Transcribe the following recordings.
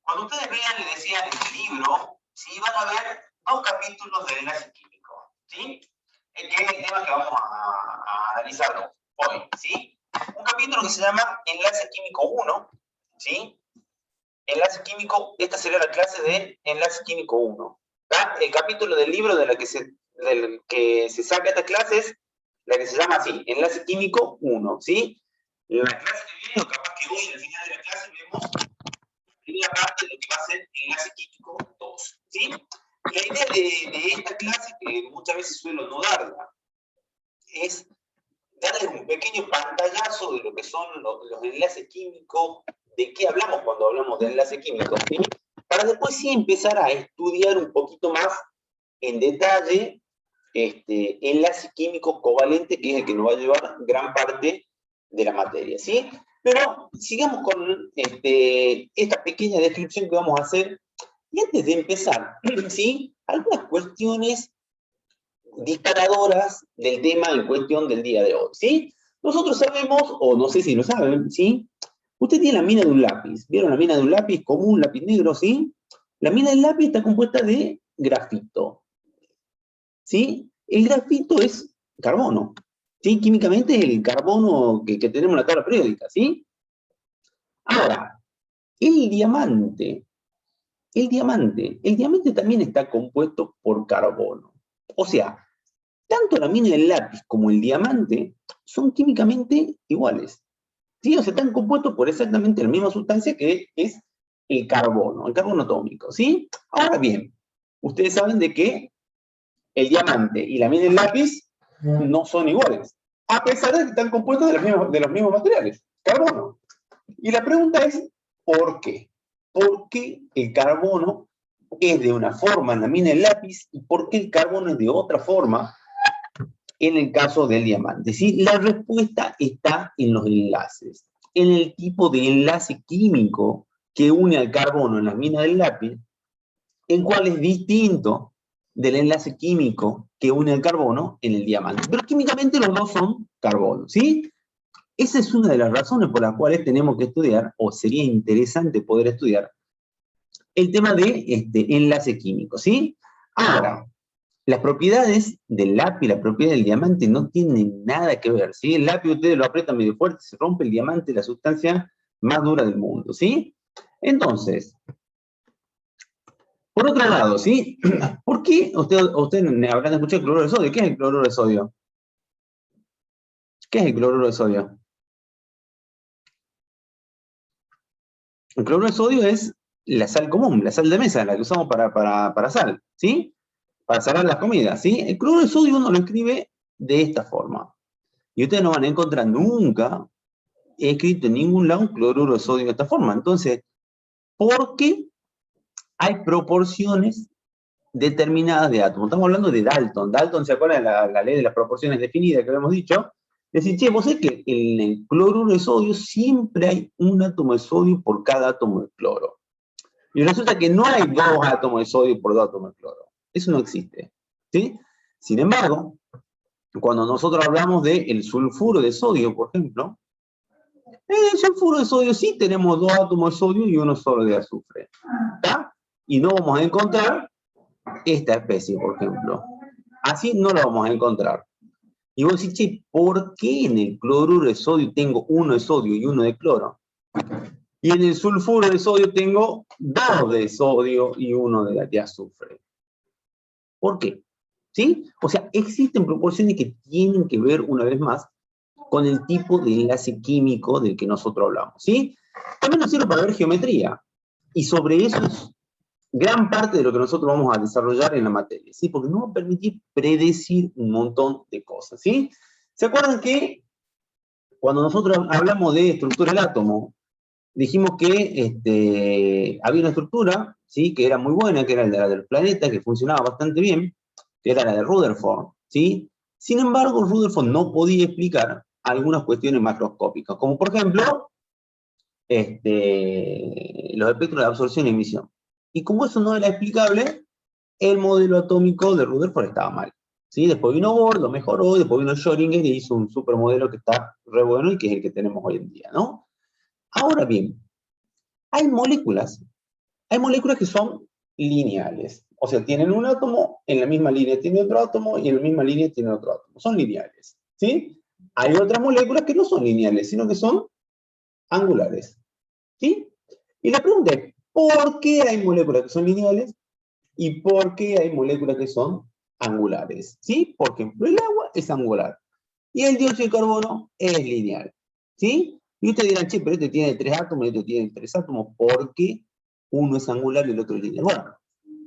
Cuando ustedes vean, les decía, el libro, ¿sí? Van a ver 2 capítulos de enlace químico, ¿sí? Que es el tema que vamos a analizar hoy, ¿sí? Un capítulo que se llama Enlace Químico 1, ¿sí? Enlace químico, esta sería la clase de Enlace Químico 1. ¿Tá? El capítulo del libro del que se saca esta clase es la que se llama así, Enlace Químico 1, ¿sí? La clase que viene, capaz que hoy, al final de la clase, vemos la primera parte de lo que va a ser Enlace Químico 2, ¿sí? La idea de esta clase, que muchas veces suelo no darla, es darles un pequeño pantallazo de lo que son los enlaces químicos, de qué hablamos cuando hablamos de enlace químico, ¿sí? Para después sí empezar a estudiar un poquito más en detalle enlace químico covalente, que es el que nos va a llevar gran parte de la materia, ¿sí? Pero sigamos con esta pequeña descripción que vamos a hacer. Y antes de empezar, ¿sí? Algunas cuestiones disparadoras del tema en cuestión del día de hoy, ¿sí? Nosotros sabemos, o no sé si lo saben, ¿sí? Usted tiene la mina de un lápiz. ¿Vieron la mina de un lápiz común, lápiz negro, sí? La mina del lápiz está compuesta de grafito, ¿sí? El grafito es carbono, ¿sí? Químicamente es el carbono que tenemos en la tabla periódica, ¿sí? Ahora, el diamante, el diamante también está compuesto por carbono. O sea, tanto la mina del lápiz como el diamante son químicamente iguales. ¿Sí? O sea, están compuestos por exactamente la misma sustancia que es el carbono atómico, ¿sí? Ahora bien, ustedes saben de que el diamante y la mina del lápiz no son iguales, a pesar de que están compuestos de los mismos materiales, carbono. Y la pregunta es, ¿por qué? ¿Por qué el carbono es de una forma en la mina del lápiz y por qué el carbono es de otra forma en el caso del diamante? ¿Sí? La respuesta está en los enlaces, en el tipo de enlace químico que une al carbono en la mina del lápiz, el cual es distinto del enlace químico que une al carbono en el diamante. Pero químicamente los dos son carbono, ¿sí? Esa es una de las razones por las cuales tenemos que estudiar, o sería interesante poder estudiar, el tema de enlace químico, ¿sí? Ahora, las propiedades del lápiz, la propiedad del diamante no tienen nada que ver, ¿sí? El lápiz ustedes lo aprietan medio fuerte, se rompe el diamante, la sustancia más dura del mundo, ¿sí? Entonces, por otro lado, ¿sí? ¿Por qué ustedes habrán escuchado el cloruro de sodio? ¿Qué es el cloruro de sodio? ¿Qué es el cloruro de sodio? El cloruro de sodio es la sal común, la sal de mesa, la que usamos para sal, ¿sí? Para salar las comidas, ¿sí? El cloruro de sodio uno lo escribe de esta forma. Y ustedes no van a encontrar nunca escrito en ningún lado cloruro de sodio de esta forma. Entonces, ¿por qué hay proporciones determinadas de átomos? Estamos hablando de Dalton. Dalton, ¿se acuerdan de la ley de las proporciones definidas que habíamos dicho? Es decir, che, vos sabés que en el cloruro de sodio siempre hay un átomo de sodio por cada átomo de cloro. Y resulta que no hay 2 átomos de sodio por 2 átomos de cloro. Eso no existe, ¿sí? Sin embargo, cuando nosotros hablamos del sulfuro de sodio, por ejemplo, en el sulfuro de sodio sí tenemos 2 átomos de sodio y uno solo de azufre, ¿está? Y no vamos a encontrar esta especie, por ejemplo. Así no la vamos a encontrar. Y vos decís, che, ¿por qué en el cloruro de sodio tengo uno de sodio y uno de cloro? Y en el sulfuro de sodio tengo 2 de sodio y uno de azufre. ¿Por qué? ¿Sí? O sea, existen proporciones que tienen que ver, una vez más, con el tipo de enlace químico del que nosotros hablamos, ¿sí? También nos sirve para ver geometría. Y sobre eso es gran parte de lo que nosotros vamos a desarrollar en la materia, ¿sí? Porque nos va a permitir predecir un montón de cosas, ¿sí? ¿Se acuerdan que cuando nosotros hablamos de estructura del átomo, dijimos que había una estructura, ¿sí? Que era muy buena, que era la del planeta, que funcionaba bastante bien, que era la de Rutherford, ¿sí? Sin embargo, Rutherford no podía explicar algunas cuestiones macroscópicas, como por ejemplo, los espectros de absorción y emisión. Y como eso no era explicable, el modelo atómico de Rutherford estaba mal, ¿sí? Después vino Bohr, lo mejoró, después vino Schrödinger y hizo un supermodelo que está re bueno y que es el que tenemos hoy en día, ¿no? Ahora bien, hay moléculas que son lineales. O sea, tienen un átomo, en la misma línea tiene otro átomo, y en la misma línea tiene otro átomo. Son lineales, ¿sí? Hay otras moléculas que no son lineales, sino que son angulares, ¿sí? Y la pregunta es, ¿por qué hay moléculas que son lineales y por qué hay moléculas que son angulares? ¿Sí? Por ejemplo, el agua es angular y el dióxido de carbono es lineal, ¿sí? Y ustedes dirán, che, pero este tiene 3 átomos y este tiene 3 átomos, ¿por qué uno es angular y el otro es lineal? Bueno,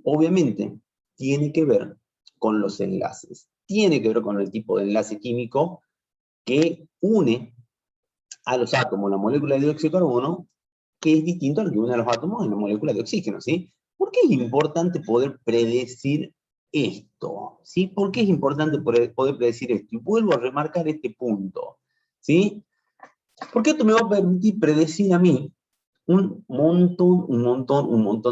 obviamente tiene que ver con los enlaces, tiene que ver con el tipo de enlace químico que une a los átomos la molécula de dióxido de carbono, que es distinto al que une a los átomos en la molécula de oxígeno, ¿sí? ¿Por qué es importante poder predecir esto? ¿Sí? ¿Por qué es importante poder predecir esto? Y vuelvo a remarcar este punto, ¿sí? Porque esto me va a permitir predecir a mí un montón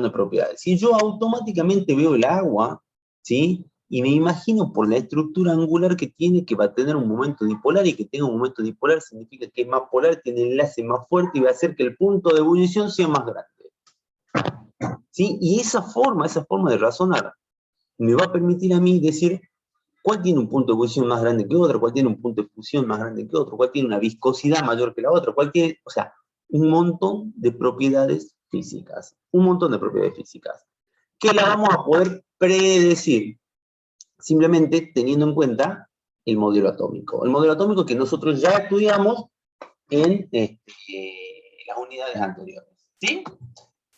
de propiedades. Si yo automáticamente veo el agua, ¿sí? Y me imagino por la estructura angular que tiene, que va a tener un momento dipolar, y que tenga un momento dipolar significa que es más polar, tiene el enlace más fuerte y va a hacer que el punto de ebullición sea más grande, ¿sí? Y esa forma de razonar me va a permitir a mí decir cuál tiene un punto de ebullición más grande que otro, cuál tiene un punto de fusión más grande que otro, cuál tiene una viscosidad mayor que la otra, cuál tiene, o sea, un montón de propiedades físicas, que la vamos a poder predecir simplemente teniendo en cuenta el modelo atómico. El modelo atómico que nosotros ya estudiamos en las unidades anteriores, ¿sí?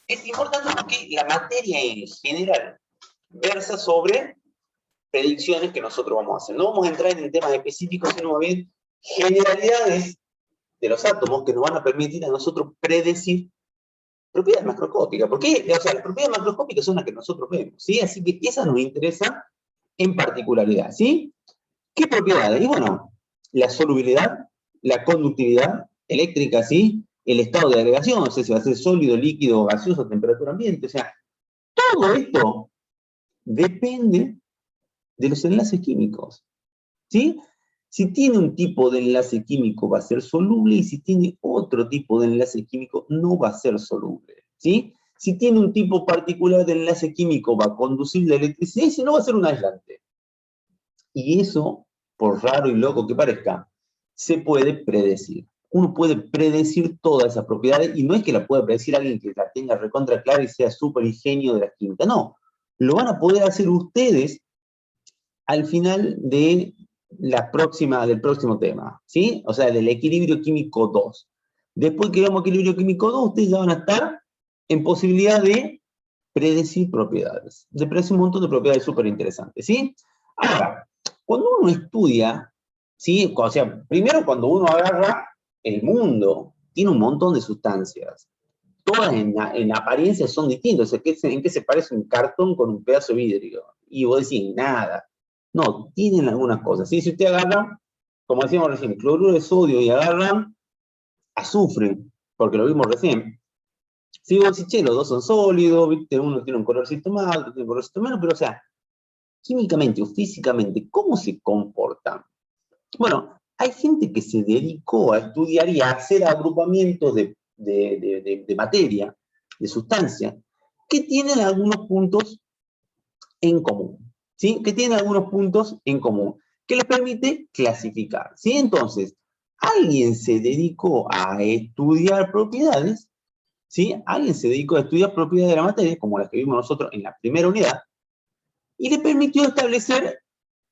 Es importante porque la materia en general versa sobre predicciones que nosotros vamos a hacer. No vamos a entrar en temas específicos, sino más bien generalidades de los átomos que nos van a permitir a nosotros predecir propiedades macroscópicas. Porque, o sea, las propiedades macroscópicas son las que nosotros vemos, ¿sí? Así que esa nos interesa en particularidad, ¿sí? ¿Qué propiedades? Y bueno, la solubilidad, la conductividad eléctrica, ¿sí? El estado de agregación, o sea, si va a ser sólido, líquido, gaseoso, temperatura ambiente, o sea, todo esto depende de los enlaces químicos, ¿sí? Si tiene un tipo de enlace químico va a ser soluble, y si tiene otro tipo de enlace químico no va a ser soluble, ¿sí? Si tiene un tipo particular de enlace químico va a conducir la electricidad, y si no va a ser un aislante. Y eso, por raro y loco que parezca, se puede predecir. Uno puede predecir todas esas propiedades, y no es que la pueda predecir alguien que la tenga recontra clara y sea súper ingenio de la química, no. Lo van a poder hacer ustedes al final de del próximo tema, ¿sí? O sea, del equilibrio químico 2. Después que veamos equilibrio químico 2, ustedes ya van a estar en posibilidad de predecir propiedades, de predecir un montón de propiedades súper interesantes, ¿sí? Ahora, cuando uno estudia, ¿sí? O sea, primero cuando uno agarra el mundo, tiene un montón de sustancias. Todas en apariencia son distintas. O sea, ¿en qué se parece un cartón con un pedazo de vidrio? Y vos decís, nada. No, tienen algunas cosas. ¿Sí? Si usted agarra, como decíamos recién, cloruro de sodio, y agarran azufre, porque lo vimos recién. Si vos decís, che, los dos son sólidos, ¿viste? Uno tiene un colorcito más, otro tiene un colorcito menos, pero o sea, químicamente o físicamente, ¿cómo se comportan? Bueno, hay gente que se dedicó a estudiar y a hacer agrupamientos de materia, de sustancia, que tienen algunos puntos en común, ¿sí? Que tienen algunos puntos en común, que les permite clasificar, ¿sí? Entonces, alguien se dedicó a estudiar propiedades, ¿sí? Alguien se dedicó a estudiar propiedades de la materia, como las que vimos nosotros en la primera unidad, y le permitió establecer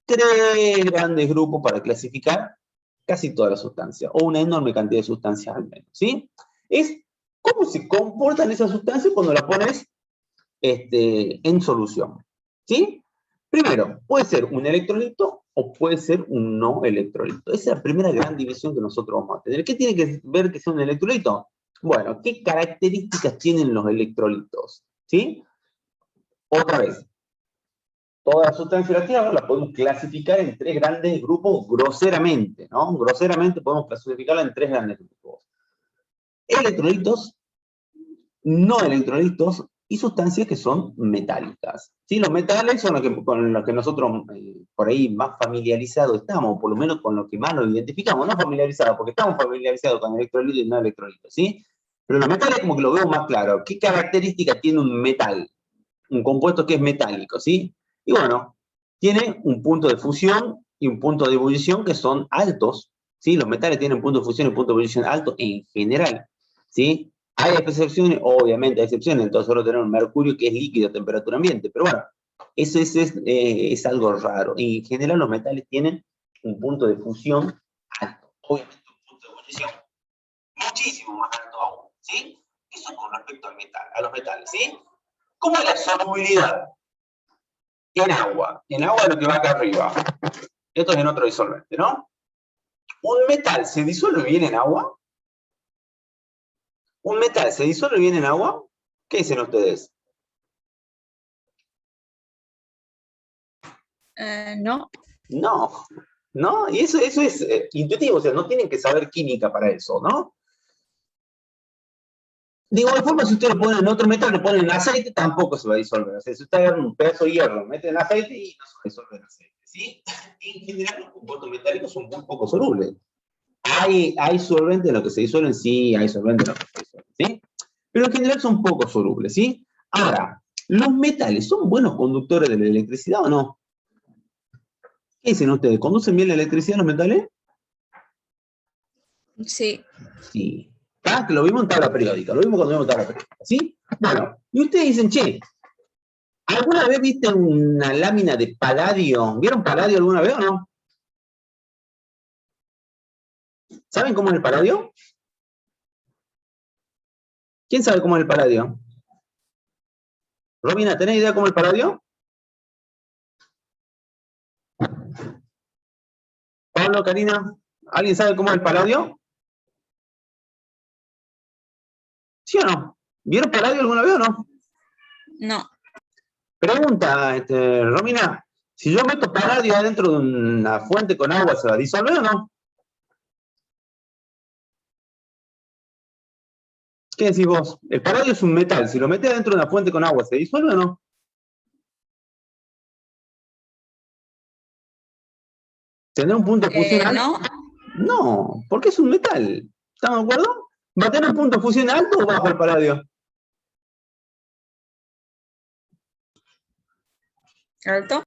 3 grandes grupos para clasificar casi todas las sustancias, o una enorme cantidad de sustancias al menos, ¿sí? Es cómo se comportan esas sustancias cuando las pones en solución, ¿sí? Primero, puede ser un electrolito o puede ser un no electrolito. Esa es la primera gran división que nosotros vamos a tener. ¿Qué tiene que ver que sea un electrolito? Bueno, ¿qué características tienen los electrolitos? ¿Sí? Otra vez, todas las sustancias de la Tierra las podemos clasificar en 3 grandes grupos groseramente, ¿no? Groseramente podemos clasificarla en 3 grandes grupos. Electrolitos, no electrolitos y sustancias que son metálicas. ¿Sí? Los metales son con los que nosotros por ahí más familiarizados estamos, por lo menos con los que más nos identificamos, no familiarizados, porque estamos familiarizados con electrolitos y no electrolitos, ¿sí? Pero los metales como que lo veo más claro. ¿Qué característica tiene un metal? Un compuesto que es metálico, ¿sí? Y bueno, tiene un punto de fusión y un punto de ebullición que son altos, ¿sí? Los metales tienen punto de fusión y punto de ebullición alto en general, ¿sí? Hay excepciones, obviamente hay excepciones, entonces solo tenemos mercurio que es líquido a temperatura ambiente, pero bueno, eso es algo raro. En general los metales tienen un punto de fusión alto, obviamente un punto de ebullición muchísimo más alto aún, ¿sí? Eso con respecto al metal, a los metales, ¿sí? ¿Cómo es la solubilidad? En agua lo que va acá arriba. Esto es en otro disolvente, ¿no? ¿Un metal se disuelve bien en agua? ¿Un metal se disuelve bien en agua? ¿Qué dicen ustedes? No. No, ¿no? Y eso es intuitivo, o sea, no tienen que saber química para eso, ¿no? De igual forma, si ustedes lo ponen en otro metal, lo ponen en aceite, tampoco se va a disolver. O sea, si ustedes agarran un pedazo de hierro, lo meten en aceite y no se disuelve en aceite, ¿sí? En general, los compuestos metálicos son muy poco solubles. Hay solventes en los que se disuelven, sí, hay solventes en los que se disuelven, ¿sí? Pero en general son poco solubles, ¿sí? Ahora, ¿los metales son buenos conductores de la electricidad o no? ¿Qué dicen ustedes? ¿Conducen bien la electricidad los metales? Sí. Sí. ¿Está? Que lo vimos en tabla periódica, lo vimos cuando vimos tabla periódica, ¿sí? Bueno, y ustedes dicen, che, ¿alguna vez viste una lámina de paladio? ¿Vieron paladio alguna vez o no? ¿Saben cómo es el paladio? ¿Quién sabe cómo es el paladio? Romina, ¿tenés idea cómo es el paladio? Pablo, Karina, ¿alguien sabe cómo es el paladio? ¿Sí o no? ¿Vieron paladio alguna vez o no? No. Pregunta, Romina, si yo meto paladio adentro de una fuente con agua, ¿se va a disolver o no? ¿Qué decís vos? El paladio es un metal, si lo metés adentro de una fuente con agua, ¿se disuelve o no? ¿Tendrá un punto de fusión alto? No. No, porque es un metal. ¿Estamos de acuerdo? ¿Va a tener un punto de fusión alto o bajo el paladio? Alto.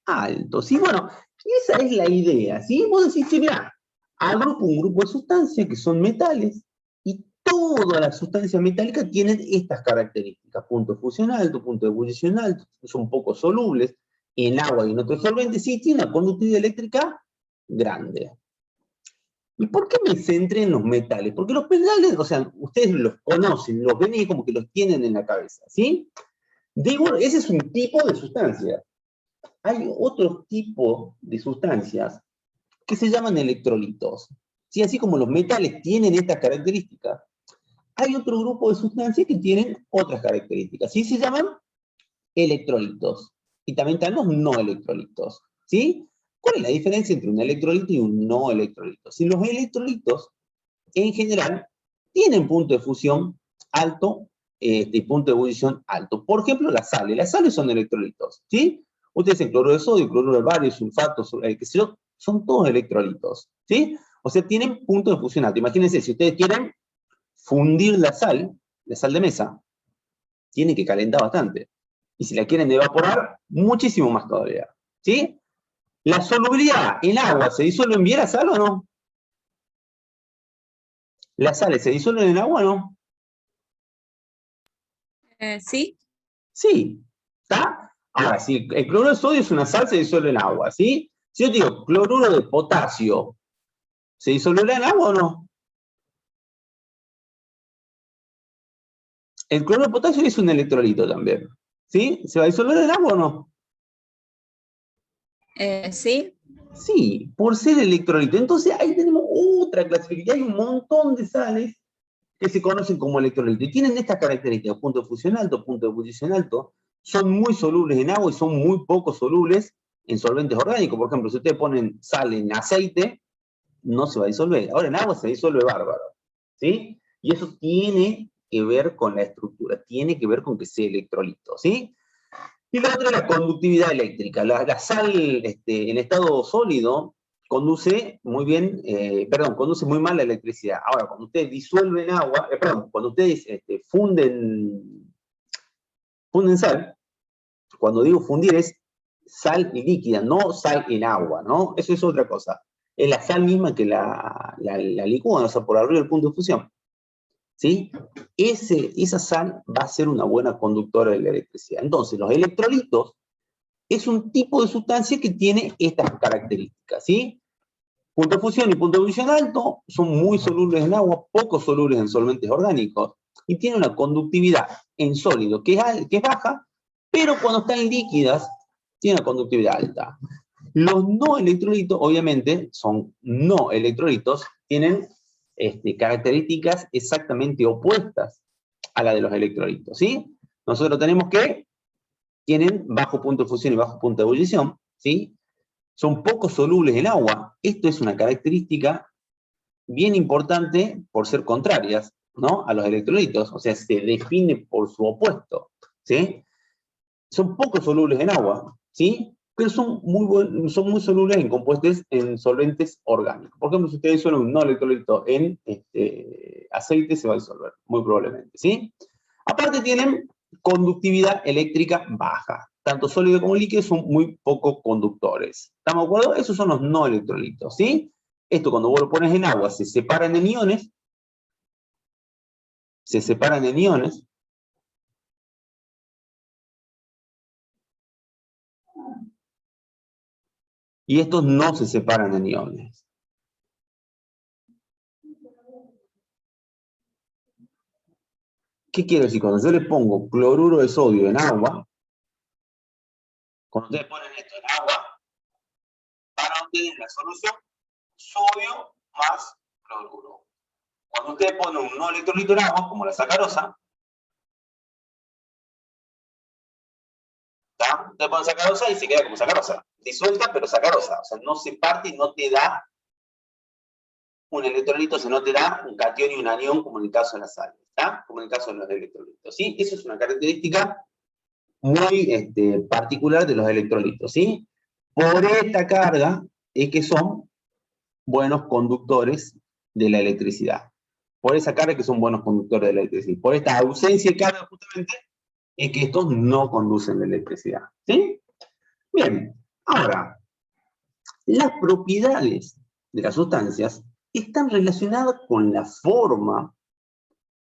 Alto, sí, bueno, esa es la idea, ¿sí? Vos decís, che, mirá, agrupo un grupo de sustancias que son metales y todas las sustancias metálicas tienen estas características, punto de fusión alto, punto de ebullición alto, son poco solubles en agua y en otros solventes, sí, tienen una conductividad eléctrica grande. ¿Y por qué me centré en los metales? Porque los metales, o sea, ustedes los conocen, los ven y como que los tienen en la cabeza, ¿sí? Digo, ese es un tipo de sustancia. Hay otro tipo de sustancias que se llaman electrolitos. ¿Sí? Así como los metales tienen estas características, hay otro grupo de sustancias que tienen otras características. ¿Sí? Se llaman electrolitos. Y también están los no electrolitos. ¿Sí? ¿Cuál es la diferencia entre un electrolito y un no electrolito? Si los electrolitos, en general, tienen punto de fusión alto y punto de ebullición alto. Por ejemplo, las sales. Las sales son electrolitos. ¿Sí? Ustedes dicen cloruro de sodio, cloruro de bario, sulfato, qué sé yo, son todos electrolitos. ¿Sí? O sea, tienen punto de fusión alto. Imagínense, si ustedes quieren fundir la sal de mesa, tienen que calentar bastante. Y si la quieren evaporar, muchísimo más todavía. ¿Sí? ¿La solubilidad en agua se disuelve bien la sal o no? ¿Las sales se disuelven en agua o no? Sí. Sí. ¿Está? Ahora, si el cloruro de sodio es una sal, se disuelve en agua, ¿sí? Si yo digo cloruro de potasio, ¿se disolverá en agua o no? El cloruro de potasio es un electrolito también, ¿sí? ¿Se va a disolver en agua o no? Sí. Sí, por ser electrolito. Entonces ahí tenemos otra clasificación. Hay un montón de sales que se conocen como electrolitos y tienen estas características, punto de fusión alto, punto de ebullición alto, son muy solubles en agua y son muy poco solubles en solventes orgánicos. Por ejemplo, si ustedes ponen sal en aceite, no se va a disolver. Ahora en agua se disuelve bárbaro, ¿sí? Y eso tiene que ver con la estructura, tiene que ver con que sea electrolito, ¿sí? Y la otra es la conductividad eléctrica. La sal en estado sólido conduce muy bien, conduce muy mal la electricidad. Ahora, cuando ustedes disuelven agua, cuando ustedes funden sal, cuando digo fundir es sal líquida, no sal en agua, ¿no? Eso es otra cosa. Es la sal misma que la licúan, o sea, por arriba del punto de fusión. ¿Sí? Esa sal va a ser una buena conductora de la electricidad. Entonces, los electrolitos es un tipo de sustancia que tiene estas características, ¿sí? Punto de fusión y punto de ebullición alto son muy solubles en agua, poco solubles en solventes orgánicos, y tienen una conductividad en sólido que es baja, pero cuando están líquidas, tienen una conductividad alta. Los no electrolitos, obviamente, son no electrolitos, tienen características exactamente opuestas a la de los electrolitos, ¿sí? Nosotros tenemos que tienen bajo punto de fusión y bajo punto de ebullición, ¿sí? Son poco solubles en agua. Esto es una característica bien importante por ser contrarias, ¿no? A los electrolitos, o sea, se define por su opuesto, ¿sí? Son poco solubles en agua, ¿sí? Pero son muy solubles en compuestos, en solventes orgánicos. Por ejemplo, si ustedes disuelven un no electrolito en aceite, se va a disolver, muy probablemente, ¿sí? Aparte tienen conductividad eléctrica baja. Tanto sólido como líquido son muy poco conductores. ¿Estamos de acuerdo? Esos son los no electrolitos, ¿sí? Esto cuando vos lo pones en agua se separan en iones, y estos no se separan en iones. ¿Qué quiere decir? Cuando yo le pongo cloruro de sodio en agua, cuando ustedes ponen esto en agua, van a obtener la solución sodio más cloruro. Cuando ustedes ponen un no electrolito en agua, como la sacarosa, ustedes ponen sacarosa y se queda como sacarosa. Disuelta, pero sacarosa. O sea, no se parte y no te da un electrolito, se no te da un catión y un anión, como en el caso de las sales, ¿está? Como en el caso de los electrolitos, ¿sí? Eso es una característica muy particular de los electrolitos, ¿sí? Por esta carga es que son buenos conductores de la electricidad. Por esa carga que son buenos conductores de la electricidad. Por esta ausencia de carga, justamente, es que estos no conducen la electricidad, ¿sí? Bien, ahora, las propiedades de las sustancias están relacionadas con la forma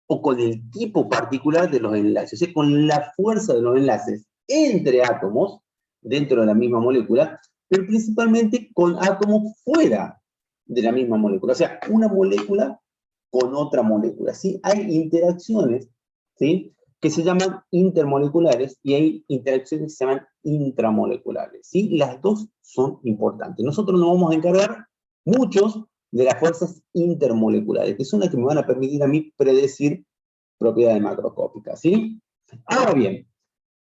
o con el tipo particular de los enlaces, o sea, con la fuerza de los enlaces entre átomos dentro de la misma molécula, pero principalmente con átomos fuera de la misma molécula, o sea, una molécula con otra molécula, ¿sí? Hay interacciones, ¿sí?, que se llaman intermoleculares y hay interacciones que se llaman intramoleculares, ¿sí? Las dos son importantes. Nosotros nos vamos a encargar muchos de las fuerzas intermoleculares, que son las que me van a permitir a mí predecir propiedades macroscópicas, ¿sí? Ahora bien,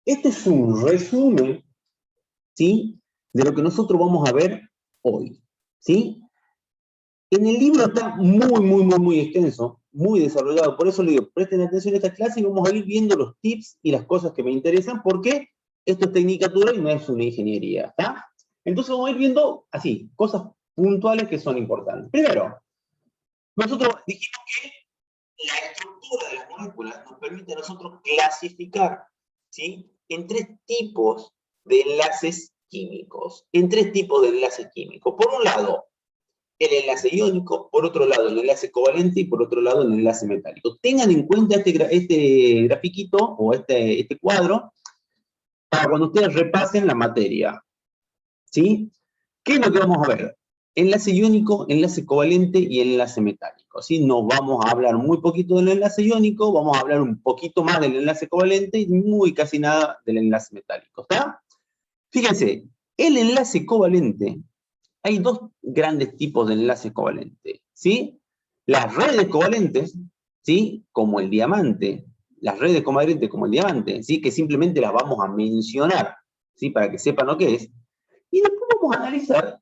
este es un resumen, ¿sí?, de lo que nosotros vamos a ver hoy, ¿sí? En el libro está muy extenso, muy desarrollado, por eso le digo, presten atención a esta clase y vamos a ir viendo los tips y las cosas que me interesan, porque esto es tecnicatura y no es una ingeniería, ¿está? Entonces vamos a ir viendo, así, cosas puntuales que son importantes. Primero, nosotros dijimos que la estructura de las moléculas nos permite a nosotros clasificar, ¿sí?, en tres tipos de enlaces químicos. Por un lado, el enlace iónico, por otro lado, el enlace covalente y por otro lado, el enlace metálico. Tengan en cuenta este grafiquito o este cuadro para cuando ustedes repasen la materia, ¿sí? ¿Qué es lo que vamos a ver? Enlace iónico, enlace covalente y enlace metálico, ¿sí? Nos vamos a hablar muy poquito del enlace iónico, vamos a hablar un poquito más del enlace covalente y muy casi nada del enlace metálico, ¿está? Fíjense, el enlace covalente, hay dos grandes tipos de enlaces covalentes, ¿sí? Las redes covalentes, ¿sí?, como el diamante, las redes covalentes como el diamante, ¿sí?, que simplemente las vamos a mencionar, ¿sí?, para que sepan lo que es. Y después vamos a analizar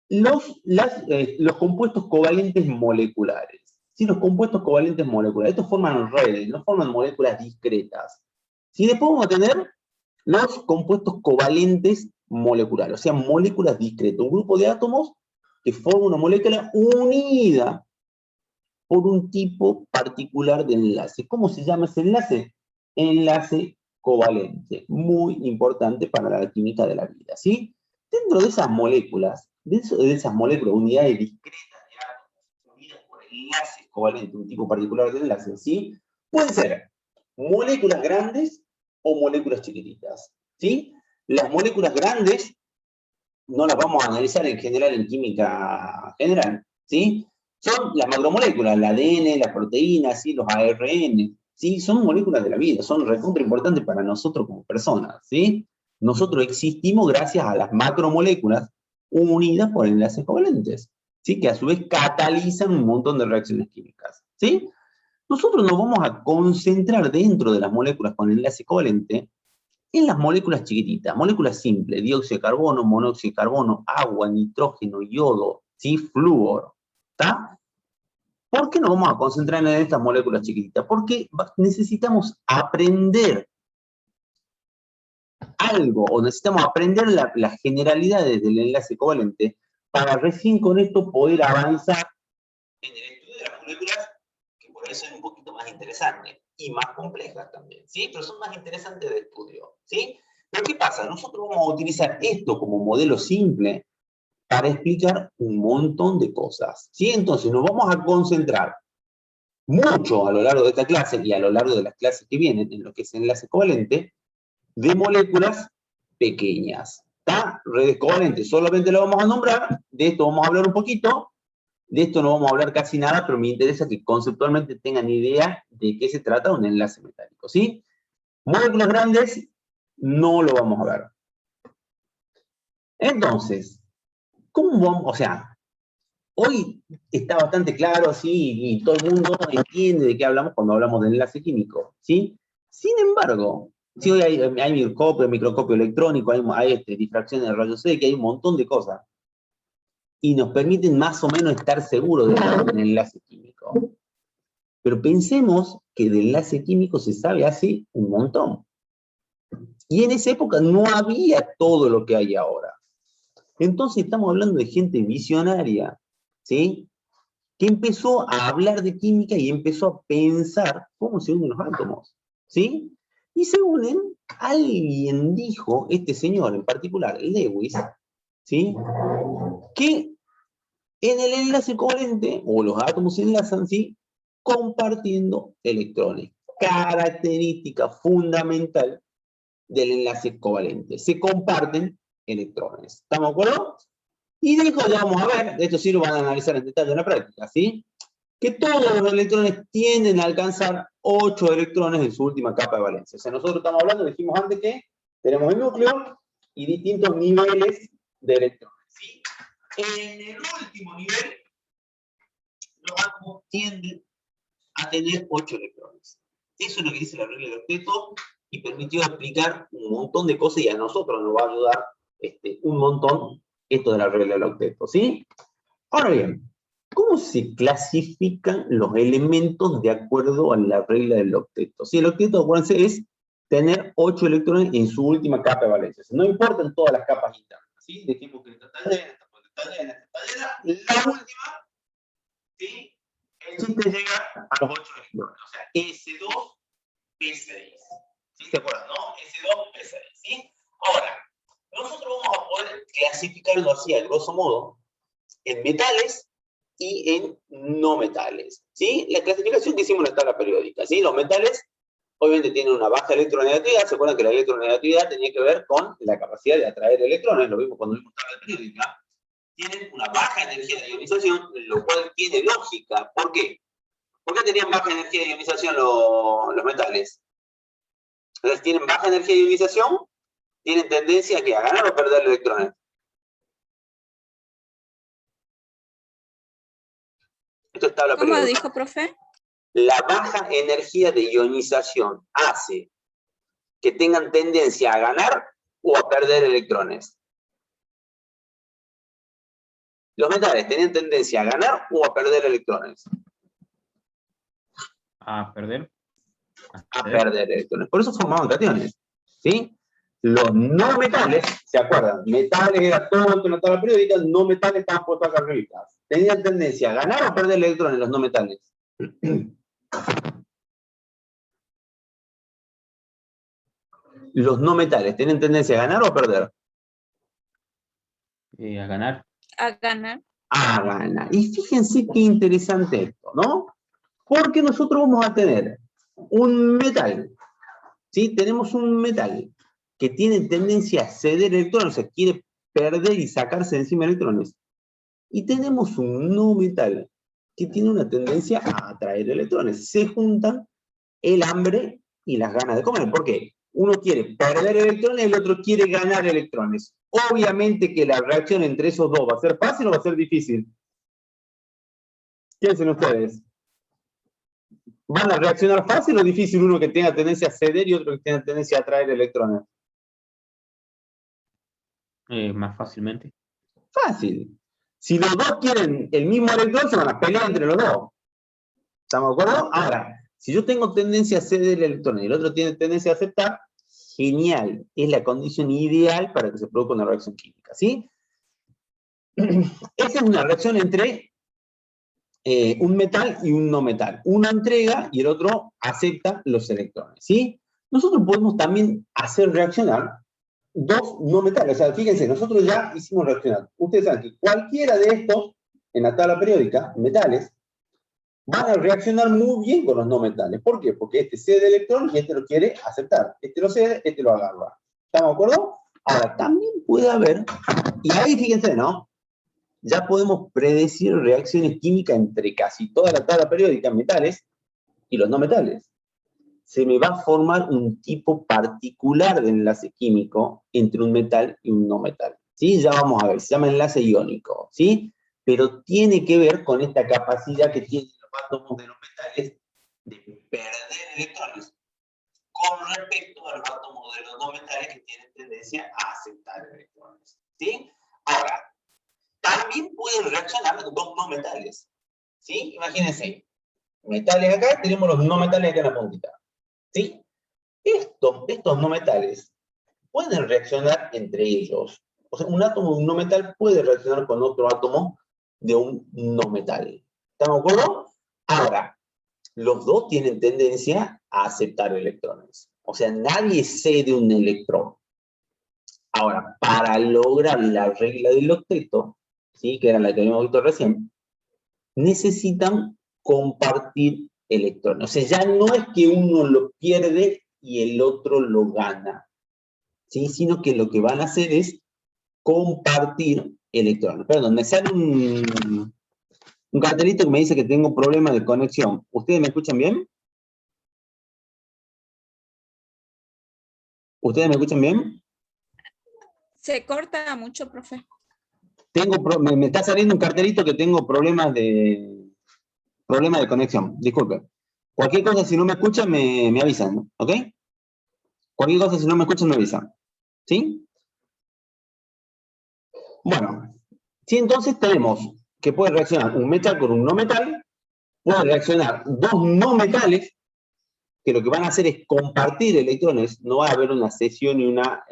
los compuestos covalentes moleculares. ¿Sí? Los compuestos covalentes moleculares. Estos forman redes, no forman moléculas discretas. ¿Sí? Después vamos a tener los compuestos covalentes molecular, o sea, moléculas discretas, un grupo de átomos que forma una molécula unida por un tipo particular de enlace. ¿Cómo se llama ese enlace? Enlace covalente, muy importante para la química de la vida, ¿sí? Dentro de esas moléculas, de esas moléculas, unidades discretas de átomos, unidas por enlaces covalentes, un tipo particular de enlace, ¿sí? Pueden ser moléculas grandes o moléculas chiquititas, ¿sí? Las moléculas grandes no las vamos a analizar en general en química general, ¿sí? Son las macromoléculas, el ADN, las proteínas, ¿sí? Los ARN, ¿sí? Son moléculas de la vida, son recontra importantes para nosotros como personas, ¿sí? Nosotros existimos gracias a las macromoléculas unidas por enlaces covalentes, ¿sí? Que a su vez catalizan un montón de reacciones químicas, ¿sí? Nosotros nos vamos a concentrar dentro de las moléculas con enlace covalente en las moléculas chiquititas, moléculas simples, dióxido de carbono, monóxido de carbono, agua, nitrógeno, yodo, ¿sí? Flúor, ¿está? ¿Por qué nos vamos a concentrar en estas moléculas chiquititas? Porque necesitamos aprender algo, o necesitamos aprender las generalidades del enlace covalente para recién con esto poder avanzar en el estudio de las moléculas, que por eso es un poquito más interesante y más complejas también, ¿sí? Pero son más interesantes de estudio, ¿sí? Pero ¿qué pasa? Nosotros vamos a utilizar esto como modelo simple para explicar un montón de cosas, ¿sí? Entonces nos vamos a concentrar mucho a lo largo de esta clase y a lo largo de las clases que vienen en lo que es enlace covalente de moléculas pequeñas, ¿está? Redes covalentes solamente lo vamos a nombrar, de esto vamos a hablar un poquito. De esto no vamos a hablar casi nada, pero me interesa que conceptualmente tengan idea de qué se trata un enlace metálico, ¿sí? Moléculas grandes no lo vamos a ver. Entonces, ¿cómo vamos? O sea, hoy está bastante claro, ¿sí? Y todo el mundo entiende de qué hablamos cuando hablamos de enlace químico, ¿sí? Sin embargo, sí, hoy hay microscopio electrónico, hay difracción de rayos X, hay un montón de cosas. Y nos permiten más o menos estar seguros de un enlace químico. Pero pensemos que del enlace químico se sabe hace un montón. Y en esa época no había todo lo que hay ahora. Entonces estamos hablando de gente visionaria, ¿sí? Que empezó a hablar de química y empezó a pensar cómo se unen los átomos, ¿sí? Y se unen, alguien dijo, este señor en particular, Lewis, ¿sí? Que en el enlace covalente, o los átomos se enlazan, ¿sí? Compartiendo electrones. Característica fundamental del enlace covalente. Se comparten electrones. ¿Estamos de acuerdo? Y dijo, ya vamos a ver, de esto sí lo van a analizar en detalle en la práctica, ¿sí? Que todos los electrones tienden a alcanzar 8 electrones en su última capa de valencia. O sea, nosotros estamos hablando, dijimos antes que tenemos el núcleo y distintos niveles de electrones, ¿sí? En el último nivel, los átomos tienden a tener 8 electrones. Eso es lo que dice la regla del octeto y permitió explicar un montón de cosas y a nosotros nos va a ayudar un montón esto de la regla del octeto, ¿sí? Ahora bien, ¿cómo se clasifican los elementos de acuerdo a la regla del octeto? Si el octeto, acuérdense, es tener 8 electrones en su última capa de valencia. No importan todas las capas internas, ¿sí? Dijimos que esta está llena, esta está llena, esta está llena. La última, ¿sí? El chiste llega a los 8 electrones. O sea, S2, P6. ¿Sí se acuerdan, no? S2, P6, ¿sí? Ahora, nosotros vamos a poder clasificarlo así, a grosso modo, en metales y en no metales, ¿sí? La clasificación que hicimos en la tabla periódica, ¿sí? Los metales, obviamente, tienen una baja electronegatividad. ¿Se acuerdan que la electronegatividad tenía que ver con la capacidad de atraer electrones? Lo vimos cuando vimos tabla periódica. Tienen una baja energía de ionización, lo cual tiene lógica. ¿Por qué? ¿Por qué tenían baja energía de ionización los metales? Entonces, tienen baja energía de ionización, tienen tendencia a ganar o perder electrones. Esto es tabla periódica. ¿Cómo dijo, profe? La baja energía de ionización hace que tengan tendencia a ganar o a perder electrones. Los metales tenían tendencia a ganar o a perder electrones. A perder. A perder electrones. Por eso formaban cationes, ¿sí? Los no metales, ¿se acuerdan? Metales era todo en la tabla periódica, no metales estaban puestos acá arriba. Tenían tendencia a ganar o perder electrones los no metales. Los no metales, ¿tienen tendencia a ganar o a perder? A ganar. A ganar. A ganar. Y fíjense qué interesante esto, ¿no? Porque nosotros vamos a tener un metal, ¿sí? Tenemos un metal que tiene tendencia a ceder electrones, o sea, quiere perder y sacarse de encima electrones. Y tenemos un no metal que tiene una tendencia a atraer electrones. Se juntan el hambre y las ganas de comer. ¿Por qué? Uno quiere perder electrones y el otro quiere ganar electrones. Obviamente que la reacción entre esos dos va a ser fácil o va a ser difícil. ¿Qué dicen ustedes? ¿Van a reaccionar fácil o difícil uno que tenga tendencia a ceder y otro que tenga tendencia a atraer electrones? Más fácilmente. Fácil. Si los dos quieren el mismo electrón, se van a pelear entre los dos. ¿Estamos de acuerdo? Ahora, si yo tengo tendencia a ceder el electrón y el otro tiene tendencia a aceptar, genial. Es la condición ideal para que se produzca una reacción química, ¿sí? Esa es una reacción entre un metal y un no metal. Uno entrega y el otro acepta los electrones, ¿sí? Nosotros podemos también hacer reaccionar dos no metales. O sea, fíjense, nosotros ya hicimos reaccionar. Ustedes saben que cualquiera de estos, en la tabla periódica, metales, van a reaccionar muy bien con los no metales. ¿Por qué? Porque este cede electrón y este lo quiere aceptar. Este lo cede, este lo agarra. ¿Estamos de acuerdo? Ahora, también puede haber, y ahí fíjense, ¿no? Ya podemos predecir reacciones químicas entre casi toda la tabla periódica, metales y los no metales. Se me va a formar un tipo particular de enlace químico entre un metal y un no metal. ¿Sí? Ya vamos a ver, se llama enlace iónico, ¿sí? Pero tiene que ver con esta capacidad que tienen los átomos de los metales de perder electrones con respecto a los átomos de los no metales que tienen tendencia a aceptar electrones, ¿sí? Ahora, también pueden reaccionar dos no metales, ¿sí? Imagínense, metales acá, tenemos los no metales acá en la puntita, ¿sí? Estos no metales pueden reaccionar entre ellos. O sea, un átomo de un no metal puede reaccionar con otro átomo de un no metal. ¿Estamos de acuerdo? Ahora, los dos tienen tendencia a aceptar electrones. O sea, nadie cede un electrón. Ahora, para lograr la regla del octeto, ¿sí? Que era la que habíamos visto recién, necesitan compartir electrones. O sea, ya no es que uno lo pierde y el otro lo gana, ¿sí? Sino que lo que van a hacer es compartir electrones. Perdón, me sale un cartelito que me dice que tengo problemas de conexión. ¿Ustedes me escuchan bien? ¿Ustedes me escuchan bien? Se corta mucho, profe. Me está saliendo un cartelito que tengo problemas de conexión. Disculpen. Cualquier cosa, si no me escuchan, me avisan, ¿no? ¿Ok? Cualquier cosa, si no me escuchan, me avisan. ¿Sí? Bueno, sí, entonces tenemos que puede reaccionar un metal con un no metal, puede reaccionar dos no metales, que lo que van a hacer es compartir electrones, no va a haber una cesión y una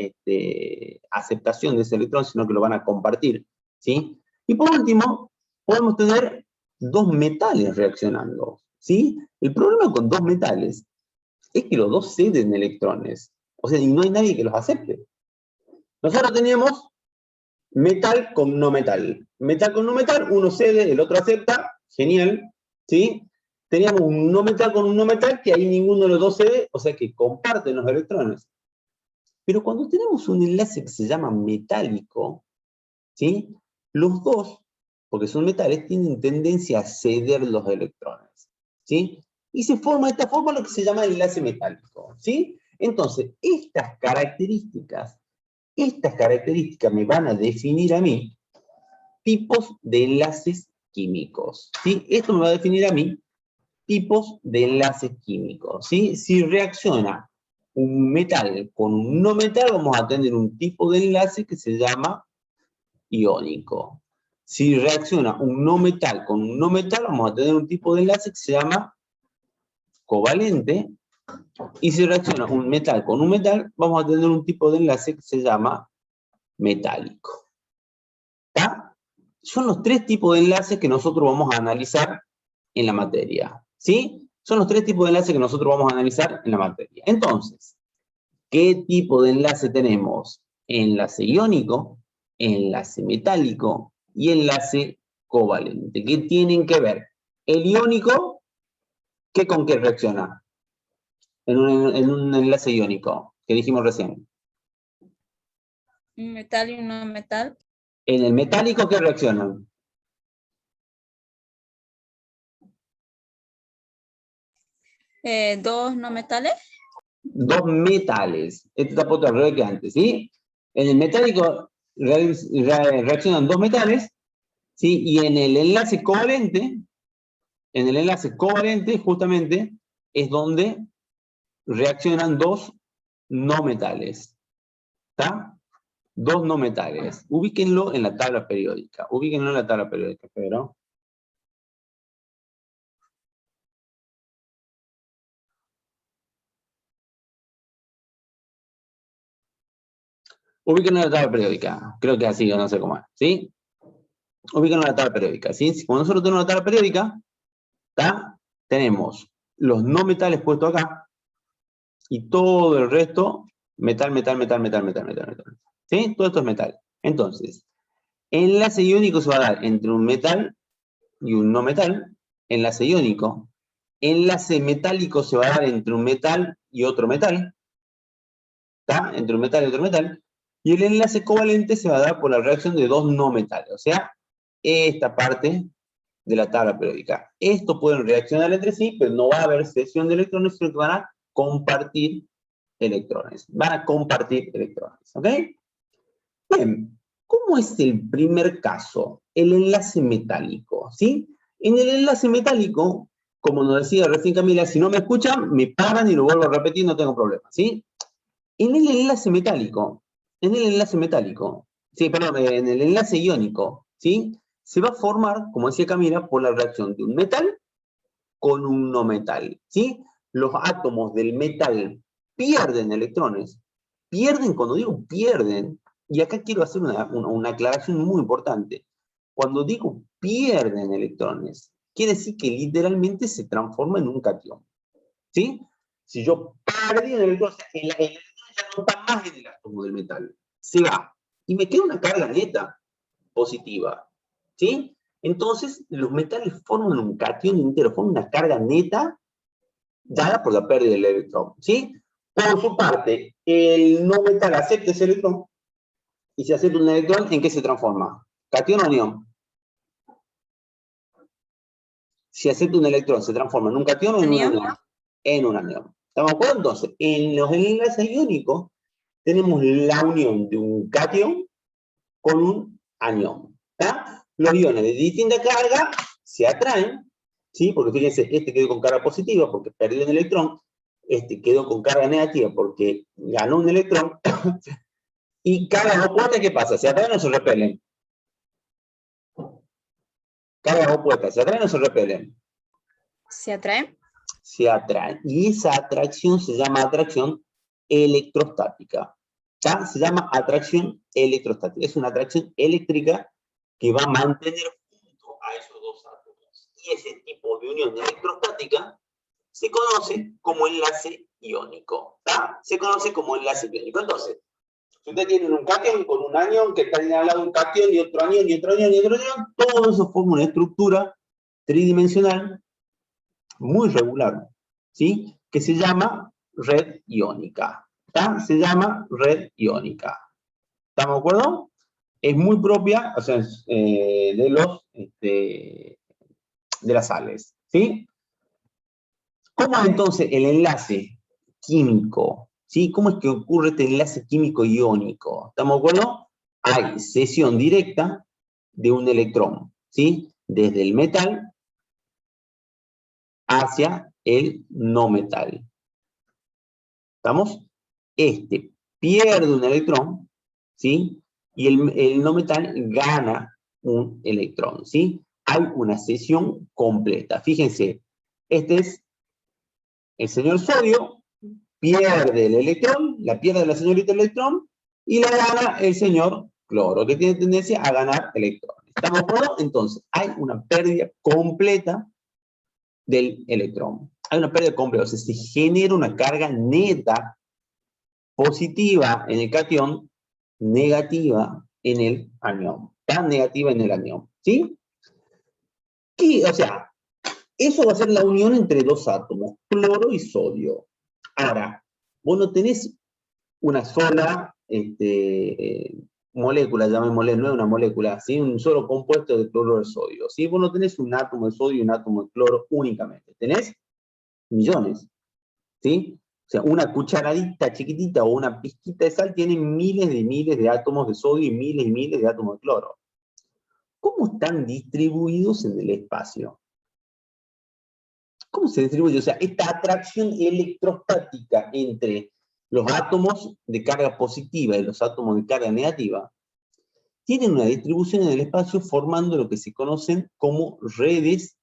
aceptación de ese electrón, sino que lo van a compartir, ¿sí? Y por último, podemos tener dos metales reaccionando, ¿sí? El problema con dos metales es que los dos ceden electrones, o sea, y no hay nadie que los acepte. Nosotros tenemos metal con no metal. Metal con no metal, uno cede, el otro acepta, genial, ¿sí? Teníamos un no metal con un no metal que ahí ninguno de los dos cede, o sea que comparten los electrones. Pero cuando tenemos un enlace que se llama metálico, ¿sí? Los dos, porque son metales, tienen tendencia a ceder los electrones, ¿sí? Y se forma de esta forma lo que se llama enlace metálico, ¿sí? Entonces, estas características me van a definir a mí tipos de enlaces químicos, ¿sí? Esto me va a definir a mí tipos de enlaces químicos, ¿sí? Si reacciona un metal con un no metal, vamos a tener un tipo de enlace que se llama iónico. Si reacciona un no metal con un no metal, vamos a tener un tipo de enlace que se llama covalente, Y si reacciona un metal con un metal, vamos a tener un tipo de enlace que se llama metálico. ¿Está? Son los tres tipos de enlaces que nosotros vamos a analizar en la materia. ¿Sí? Son los tres tipos de enlaces que nosotros vamos a analizar en la materia. Entonces, ¿qué tipo de enlace tenemos? Enlace iónico, enlace metálico y enlace covalente. ¿Qué tienen que ver? El iónico, ¿qué con qué reacciona? En un enlace iónico, que dijimos recién. Un metal y un no metal. En el metálico, ¿qué reaccionan? Dos no metales. Dos metales. Esto está puesto al revés que antes, ¿sí? En el metálico reaccionan dos metales, ¿sí? Y en el enlace covalente, justamente, es donde reaccionan dos no metales. ¿Está? Dos no metales. Ubíquenlo en la tabla periódica. Ubíquenlo en la tabla periódica, pero. Ubíquenlo en la tabla periódica. Creo que es así, o no sé cómo es. ¿Sí? Ubíquenlo en la tabla periódica. ¿Sí? Cuando nosotros tenemos la tabla periódica, ¿está? Tenemos los no metales puestos acá y todo el resto, metal, metal, metal, metal, metal, metal, metal. ¿Sí? Todo esto es metal. Entonces, enlace iónico se va a dar entre un metal y un no metal. Enlace iónico. Enlace metálico se va a dar entre un metal y otro metal. ¿Está? Entre un metal y otro metal. Y el enlace covalente se va a dar por la reacción de dos no metales. O sea, esta parte de la tabla periódica. Estos pueden reaccionar entre sí, pero no va a haber cesión de electrones, sino que van a compartir electrones. Van a compartir electrones, ¿ok? Bien, ¿cómo es el primer caso? El enlace metálico, ¿sí? En el enlace metálico, como nos decía recién Camila, si no me escuchan, me paran y lo vuelvo a repetir, no tengo problema, ¿sí? En el enlace metálico, sí, perdón, en el enlace iónico, ¿sí? Se va a formar, como decía Camila, por la reacción de un metal con un no metal, ¿sí? Los átomos del metal pierden electrones. Pierden, cuando digo pierden, y acá quiero hacer una aclaración muy importante. Cuando digo pierden electrones, quiere decir que literalmente se transforma en un catión, ¿sí? Si yo perdí el electrón, el electrón ya no está más en el átomo del metal, se va. Y me queda una carga neta positiva, ¿sí? Entonces, los metales forman un catión entero, forman una carga neta dada por la pérdida del electrón, ¿sí? Por su parte, el no metal acepta ese electrón, y si acepta un electrón, ¿en qué se transforma? ¿Catión o anión? Si acepta un electrón, ¿se transforma en un catión o en un anión? En un anión. ¿Estamos de acuerdo? Entonces, en los enlaces iónicos, tenemos la unión de un catión con un anión. ¿Tá? Los iones de distinta carga se atraen, ¿sí? Porque fíjense, este quedó con carga positiva porque perdió un electrón, este quedó con carga negativa porque ganó un electrón, y cargas opuestas, ¿qué pasa? ¿Se atraen o se repelen? Cargas opuestas, ¿se atraen o se repelen? ¿Se atraen? Se atraen. Y esa atracción se llama atracción electrostática. ¿Tá? Se llama atracción electrostática. Es una atracción eléctrica que va a mantener junto a esos dos átomos. Y ese tipo de unión electrostática se conoce como enlace iónico. ¿Tá? Se conoce como enlace iónico. Entonces, si ustedes tienen un catión con un anión, que están al lado de un catión y otro anión y otro anión y otro anión, todo eso forma una estructura tridimensional muy regular, ¿sí? Que se llama red iónica. ¿Tá? Se llama red iónica. ¿Estamos de acuerdo? Es muy propia, o sea, de las sales, ¿sí? ¿Cómo es entonces el enlace químico? ¿Sí? ¿Cómo es que ocurre este enlace químico iónico? ¿Estamos de acuerdo? Hay cesión directa de un electrón, ¿sí? Desde el metal hacia el no metal. ¿Estamos? Este pierde un electrón, ¿sí? Y el no metal gana un electrón, ¿sí? Hay una cesión completa. Fíjense, este es el señor sodio, pierde el electrón, la pierde la señorita electrón, y la gana el señor cloro, que tiene tendencia a ganar electrones. ¿Estamos de acuerdo? Entonces, hay una pérdida completa del electrón. Hay una pérdida completa, o sea, se genera una carga neta positiva en el catión, negativa en el anión. Tan negativa en el anión, ¿sí? Y, o sea, eso va a ser la unión entre dos átomos, cloro y sodio. Ahora, vos no tenés una sola molécula, llamémosle, no es una molécula, ¿sí? Un solo compuesto de cloro de sodio, ¿sí? Vos no tenés un átomo de sodio y un átomo de cloro únicamente, tenés millones, ¿sí? O sea, una cucharadita chiquitita o una pizquita de sal tiene miles de átomos de sodio y miles de átomos de cloro. ¿Cómo están distribuidos en el espacio? ¿Cómo se distribuye? O sea, esta atracción electrostática entre los átomos de carga positiva y los átomos de carga negativa tienen una distribución en el espacio formando lo que se conocen como redes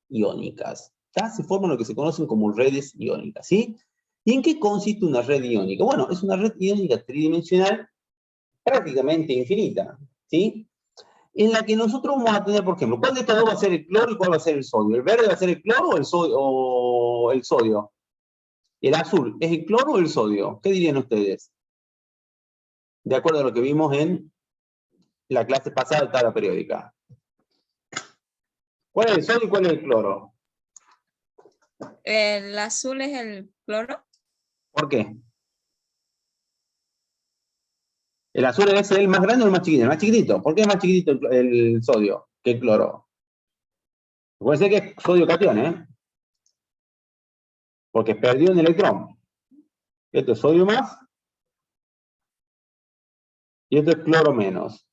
iónicas. ¿Ya? Se forman lo que se conocen como redes iónicas, ¿sí? ¿Y en qué consiste una red iónica? Bueno, es una red iónica tridimensional prácticamente infinita, ¿sí? En la que nosotros vamos a tener, por ejemplo, ¿cuál de estos dos va a ser el cloro y cuál va a ser el sodio? ¿El verde va a ser el cloro o el sodio? ¿El azul es el cloro o el sodio? ¿Qué dirían ustedes? De acuerdo a lo que vimos en la clase pasada de tabla periódica. ¿Cuál es el sodio y cuál es el cloro? El azul es el cloro. ¿Por qué? ¿El azul es el más grande o el más chiquitito? El más chiquitito. ¿Por qué es más chiquitito el sodio que el cloro? Puede ser que es sodio catión, ¿eh? Porque perdió un electrón. Esto es sodio más. Y esto es cloro menos.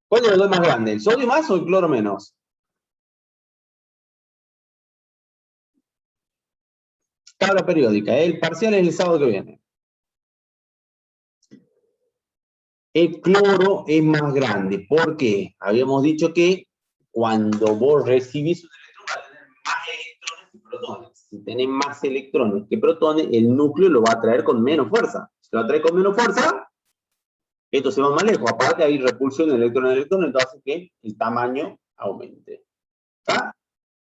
¿Cuál de los dos es más grande? ¿El sodio más o el cloro menos? Tabla periódica. El parcial es el sábado que viene. El cloro es más grande. ¿Por qué? Habíamos dicho que cuando vos recibís un electrón va a tener más electrones que protones. Si tenés más electrones que protones, el núcleo lo va a traer con menos fuerza. Si lo va a traer con menos fuerza, esto se va más lejos. Aparte hay repulsión de electrón, entonces hace que el tamaño aumente. ¿Está?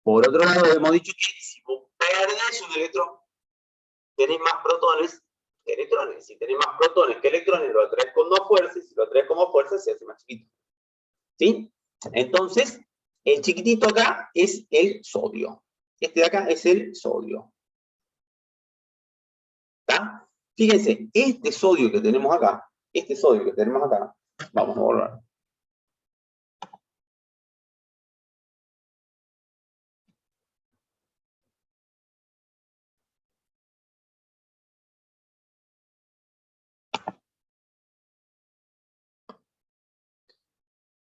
Por otro lado, hemos dicho que si vos perdés un electrón, tenés más protones que electrones. Si tenés más protones que electrones, lo atraes con más fuerza, y si lo atraes con más fuerza, se hace más chiquito. ¿Sí? Entonces, el chiquitito acá es el sodio. Este de acá es el sodio. ¿Está? Fíjense, este sodio que tenemos acá, vamos a borrar.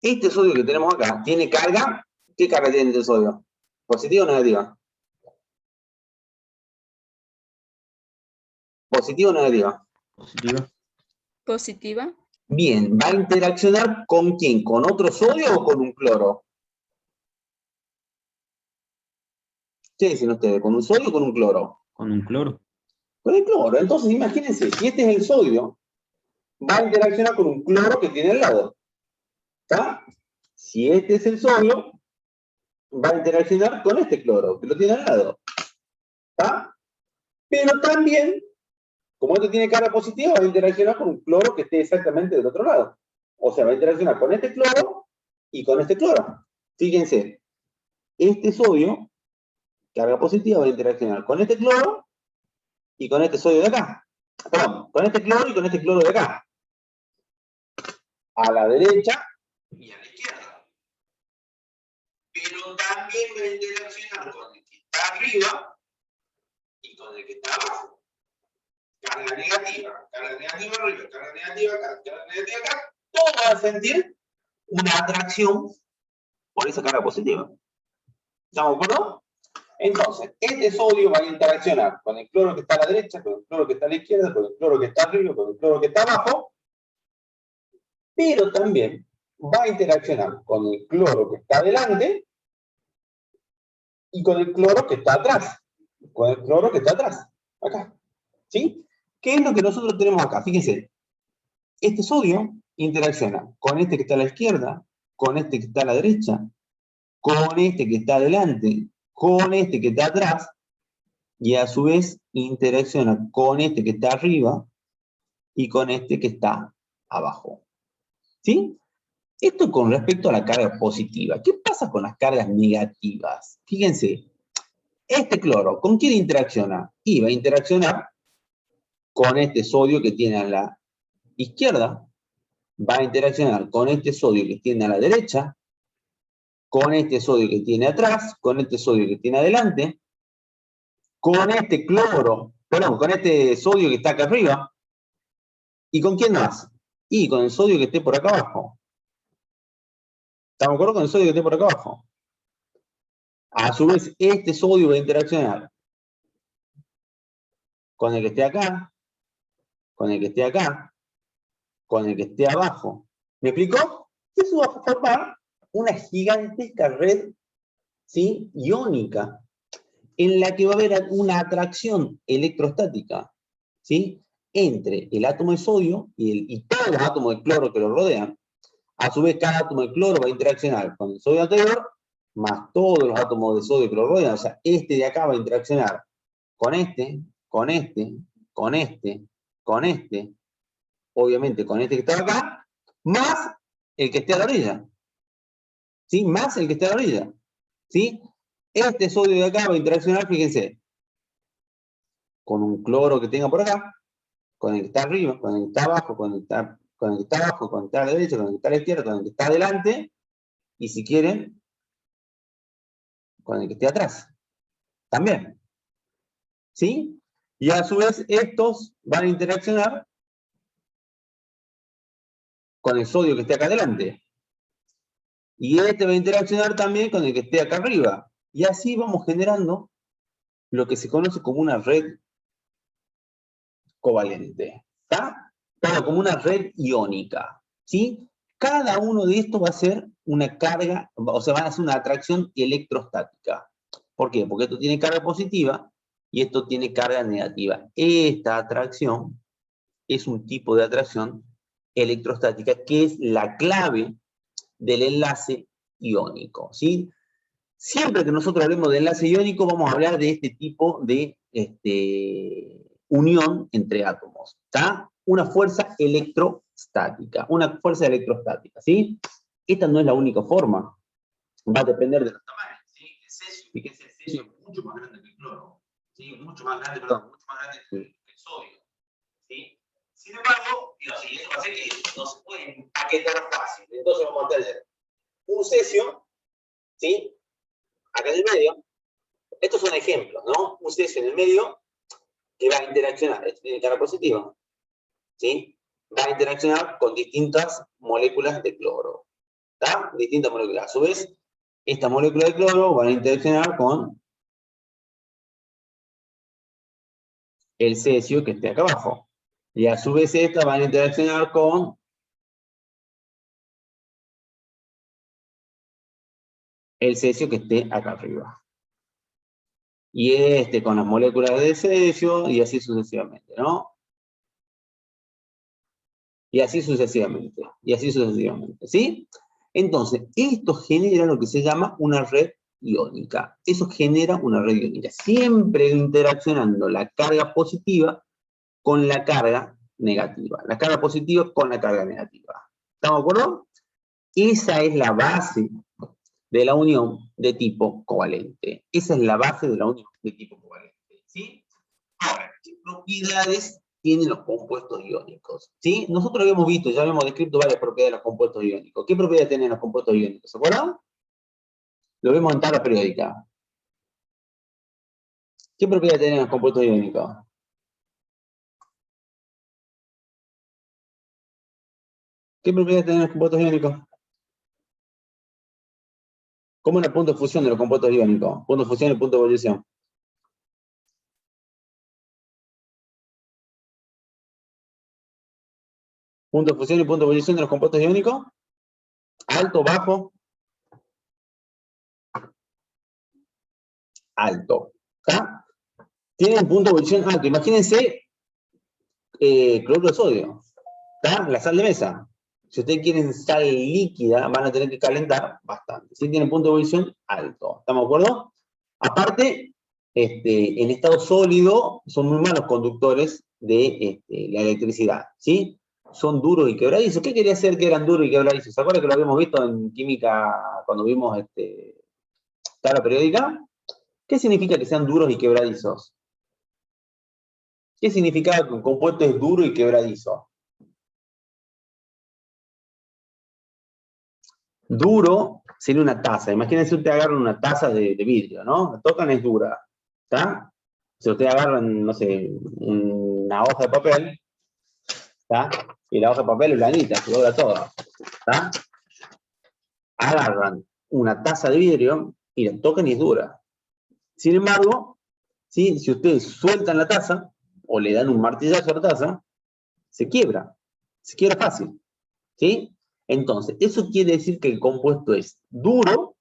Este sodio que tenemos acá tiene carga. ¿Qué carga tiene este sodio? ¿Positiva o negativa? ¿Positiva o negativa? Positiva. Positiva. Bien, ¿va a interaccionar con quién? ¿Con otro sodio o con un cloro? ¿Qué dicen ustedes? ¿Con un sodio o con un cloro? Con un cloro. Con el cloro. Entonces, imagínense, si este es el sodio, va a interaccionar con un cloro que tiene al lado. ¿Está? Si este es el sodio, va a interaccionar con este cloro que lo tiene al lado. ¿Está? Pero también, como este tiene carga positiva, va a interaccionar con un cloro que esté exactamente del otro lado. O sea, va a interaccionar con este cloro y con este cloro. Fíjense, este sodio, carga positiva, va a interaccionar con este cloro y con este sodio de acá. Perdón, con este cloro y con este cloro de acá. A la derecha y a la izquierda. Pero también va a interaccionar con el que está arriba y con el que está abajo. Carga negativa arriba, carga negativa acá, carga negativa acá. Todos van a sentir una atracción por esa carga positiva. ¿Estamos de acuerdo? Entonces, este sodio va a interaccionar con el cloro que está a la derecha, con el cloro que está a la izquierda, con el cloro que está arriba, con el cloro que está abajo, pero también va a interaccionar con el cloro que está adelante y con el cloro que está atrás. Con el cloro que está atrás, acá. ¿Sí? ¿Qué es lo que nosotros tenemos acá? Fíjense, este sodio interacciona con este que está a la izquierda, con este que está a la derecha, con este que está adelante, con este que está atrás, y a su vez interacciona con este que está arriba y con este que está abajo. ¿Sí? Esto con respecto a la carga positiva. ¿Qué pasa con las cargas negativas? Fíjense, este cloro, ¿con quién interacciona? Y va a interaccionar con este sodio que tiene a la izquierda, va a interaccionar con este sodio que tiene a la derecha, con este sodio que tiene atrás, con este sodio que tiene adelante, con este cloro, perdón, con este sodio que está acá arriba, ¿y con quién más? Y con el sodio que esté por acá abajo. ¿Estamos de acuerdo con el sodio que esté por acá abajo? A su vez, este sodio va a interaccionar con el que esté acá, con el que esté acá, con el que esté abajo. ¿Me explicó? Eso va a formar una gigantesca red, ¿sí?, iónica, en la que va a haber una atracción electrostática, ¿sí?, entre el átomo de sodio y todos los átomos de cloro que lo rodean. A su vez, cada átomo de cloro va a interaccionar con el sodio anterior, más todos los átomos de sodio que lo rodean. O sea, este de acá va a interaccionar con este, con este, con este, con este, obviamente con este que está acá, más el que esté a la orilla. ¿Sí? Más el que esté a la orilla. ¿Sí? Este sodio de acá va a interaccionar, fíjense, con un cloro que tenga por acá, con el que está arriba, con el que está abajo, con el que está abajo, con el que está a la derecha, con el que está a la izquierda, con el que está adelante, y si quieren, con el que esté atrás. También. ¿Sí? Y a su vez, estos van a interaccionar con el sodio que esté acá adelante. Y este va a interaccionar también con el que esté acá arriba. Y así vamos generando lo que se conoce como una red covalente. ¿Está? Claro, como una red iónica. ¿Sí? Cada uno de estos va a ser una carga, o sea, van a ser una atracción electrostática. ¿Por qué? Porque esto tiene carga positiva y esto tiene carga negativa. Esta atracción es un tipo de atracción electrostática que es la clave del enlace iónico, ¿sí? Siempre que nosotros hablemos de enlace iónico, vamos a hablar de este tipo de unión entre átomos, ¿está? Una fuerza electrostática, ¿sí? Esta no es la única forma, va a depender de los tamaños, ¿sí? El cesio, fíjense, el cesio es mucho más grande que el cloro, ¿sí? Mucho más grande que el sodio, ¿sí? Sin embargo, eso va a hacer que no se puede empaquetar fácil. Entonces vamos a tener un cesio, ¿sí?, acá en el medio. Estos son ejemplos, ¿no? Un cesio en el medio que va a interaccionar, esto tiene carga positiva, ¿sí? Va a interaccionar con distintas moléculas de cloro, ¿está? Distintas moléculas. A su vez, estas moléculas de cloro van a interaccionar con el cesio que esté acá abajo. Y a su vez estas van a interaccionar con el cesio que esté acá arriba. Y este con las moléculas de cesio, y así sucesivamente, ¿no? Y así sucesivamente, ¿sí? Entonces, esto genera lo que se llama una red iónica. Eso genera una red iónica, siempre interaccionando la carga positiva con la carga negativa. La carga positiva con la carga negativa. ¿Estamos de acuerdo? Esa es la base de la unión de tipo covalente. Esa es la base de la unión de tipo covalente, ¿sí? Ahora, ¿qué propiedades tienen los compuestos iónicos? ¿Sí? Nosotros habíamos visto, ya habíamos descrito varias propiedades de los compuestos iónicos. ¿Qué propiedades tienen los compuestos iónicos? ¿Se acuerdan? Lo vemos en tabla periódica. ¿Qué propiedades tienen los compuestos iónicos? ¿Qué propiedades tienen los compuestos iónicos? ¿Cómo es el punto de fusión de los compuestos iónicos? Punto de fusión y punto de ebullición. Punto de fusión y punto de ebullición de los compuestos iónicos. Alto, bajo. Alto. ¿Está? Tienen punto de ebullición alto. Imagínense cloruro de sodio. ¿Está? La sal de mesa. Si ustedes quieren sal líquida, van a tener que calentar bastante. Si tienen punto de ebullición alto. ¿Estamos de acuerdo? Aparte, en estado sólido son muy malos conductores de la electricidad. ¿Sí? Son duros y quebradizos. ¿Qué quería decir que eran duros y quebradizos? ¿Se acuerdan que lo habíamos visto en química cuando vimos tabla periódica? ¿Qué significa que sean duros y quebradizos? ¿Qué significa que un compuesto es duro y quebradizo? Duro sería una taza. Imagínense ustedes agarran una taza de vidrio, ¿no? La tocan, es dura. ¿Está? Si ustedes agarran, no sé, una hoja de papel, ¿está? Y la hoja de papel es blandita, se dobla toda. ¿Está? Agarran una taza de vidrio y la tocan y es dura. Sin embargo, ¿sí? Si ustedes sueltan la taza o le dan un martillazo a la taza, se quiebra fácil. ¿Sí? Entonces, eso quiere decir que el compuesto es duro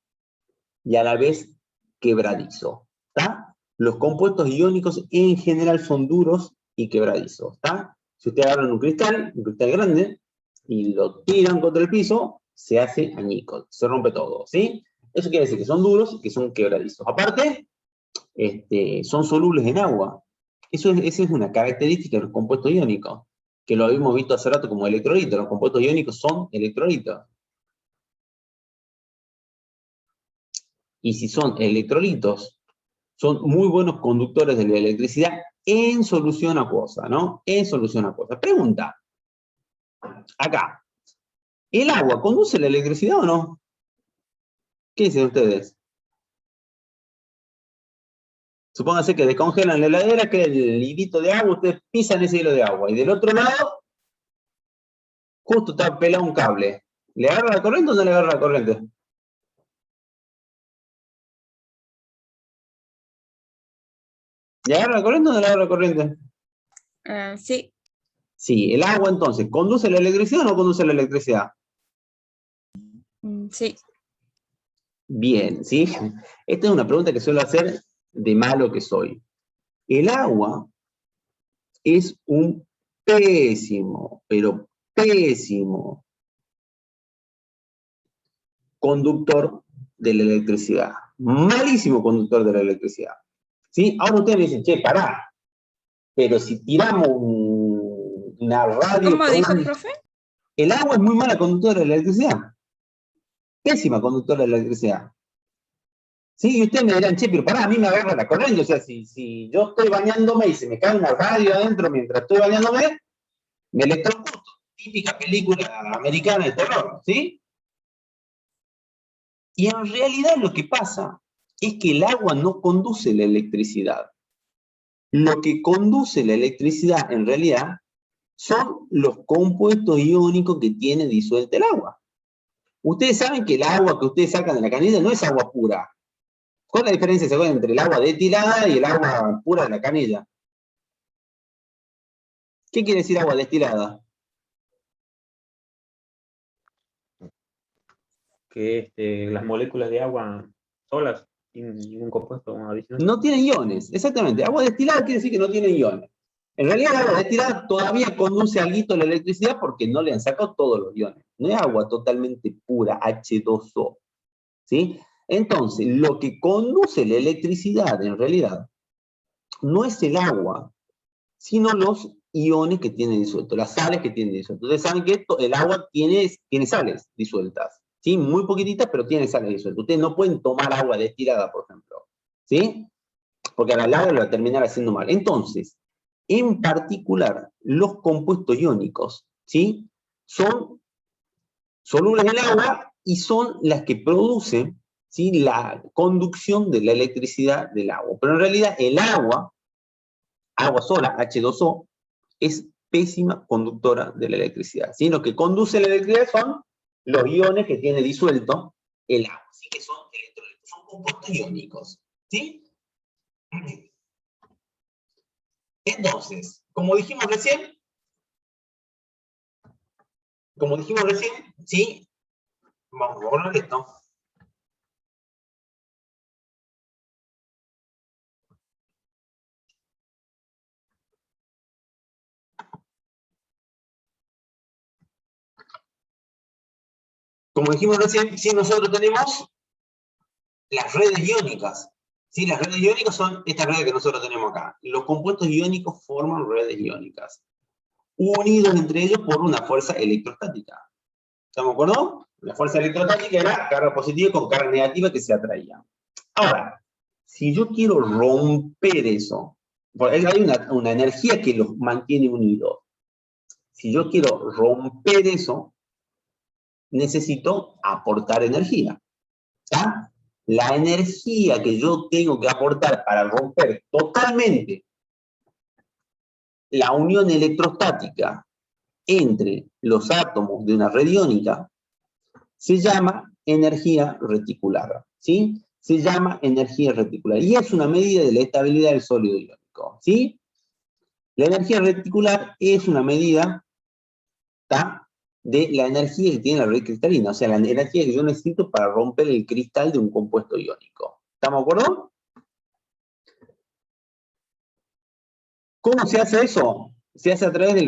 y a la vez quebradizo. ¿Está? Los compuestos iónicos en general son duros y quebradizos. ¿Está? Si ustedes agarran un cristal grande, y lo tiran contra el piso, se hace añicos, se rompe todo. ¿Sí? Eso quiere decir que son duros y que son quebradizos. Aparte, son solubles en agua. Esa es una característica de los compuestos iónicos, que lo habíamos visto hace rato como electrolitos. Los compuestos iónicos son electrolitos. Y si son electrolitos, son muy buenos conductores de la electricidad en solución acuosa, ¿no? En solución acuosa. Pregunta, acá, ¿el agua conduce la electricidad o no? ¿Qué dicen ustedes? Supónganse que descongelan la heladera, que el hilito de agua, ustedes pisan ese hilo de agua, y del otro lado, justo está pelado un cable. ¿Le agarra la corriente o no le agarra la corriente? ¿Le agarra la corriente o no le agarra la corriente? Sí. Sí, el agua entonces, ¿conduce la electricidad o no conduce la electricidad? Sí. Bien, ¿sí? Esta es una pregunta que suelo hacer de malo que soy. El agua es un pésimo, pero pésimo conductor de la electricidad. Malísimo conductor de la electricidad. ¿Sí? Ahora ustedes me dicen, che, pará, pero si tiramos una radio... ¿Cómo dijo, profe? El agua es muy mala conductora de la electricidad. Pésima conductora de la electricidad. Sí, y ustedes me dirán, che, pero pará, a mí me agarra la corriente. O sea, si yo estoy bañándome y se me cae una radio adentro mientras estoy bañándome, me electrocuto. Típica película americana de terror, ¿sí? Y en realidad lo que pasa es que el agua no conduce la electricidad. Lo que conduce la electricidad, en realidad, son los compuestos iónicos que tiene disuelta el agua. Ustedes saben que el agua que ustedes sacan de la canilla no es agua pura. ¿Cuál es la diferencia, se acuerdan, entre el agua destilada y el agua pura de la canilla? ¿Qué quiere decir agua destilada? Que las moléculas de agua solas, sin ningún compuesto adicional. No tienen iones, exactamente. Agua destilada quiere decir que no tiene iones. En realidad, el agua destilada todavía conduce algo a la electricidad porque no le han sacado todos los iones. No es agua totalmente pura, H2O. ¿Sí? Entonces, lo que conduce la electricidad, en realidad, no es el agua, sino los iones que tiene disueltos, las sales que tiene disueltos. Ustedes saben que el agua tiene sales disueltas, ¿sí? Muy poquititas, pero tiene sales disueltas. Ustedes no pueden tomar agua destilada, por ejemplo, ¿sí? Porque a la larga lo va a terminar haciendo mal. Entonces, en particular, los compuestos iónicos, ¿sí? Son solubles en el agua y son las que producen, ¿sí?, la conducción de la electricidad del agua. Pero en realidad el agua sola, H2O, es pésima conductora de la electricidad. ¿Sí? Lo que conduce la electricidad son los iones que tiene disuelto el agua. Así que son electrolitos, son compuestos iónicos. ¿Sí? Entonces, como dijimos recién, ¿sí? Vamos a borrar esto. Como dijimos recién, sí, nosotros tenemos las redes iónicas. ¿Sí? Las redes iónicas son estas redes que nosotros tenemos acá. Los compuestos iónicos forman redes iónicas, unidos entre ellos por una fuerza electrostática. ¿Estamos de acuerdo? La fuerza electrostática era carga positiva con carga negativa que se atraían. Ahora, si yo quiero romper eso, porque hay una energía que los mantiene unidos. Si yo quiero romper eso, necesito aportar energía. ¿Está? La energía que yo tengo que aportar para romper totalmente la unión electrostática entre los átomos de una red iónica se llama energía reticular, ¿sí? Se llama energía reticular y es una medida de la estabilidad del sólido iónico, ¿sí? La energía reticular es una medida, ¿tá?, de la energía que tiene la red cristalina, o sea, la energía que yo necesito para romper el cristal de un compuesto iónico. ¿Estamos de acuerdo? ¿Cómo se hace eso? Se hace a través de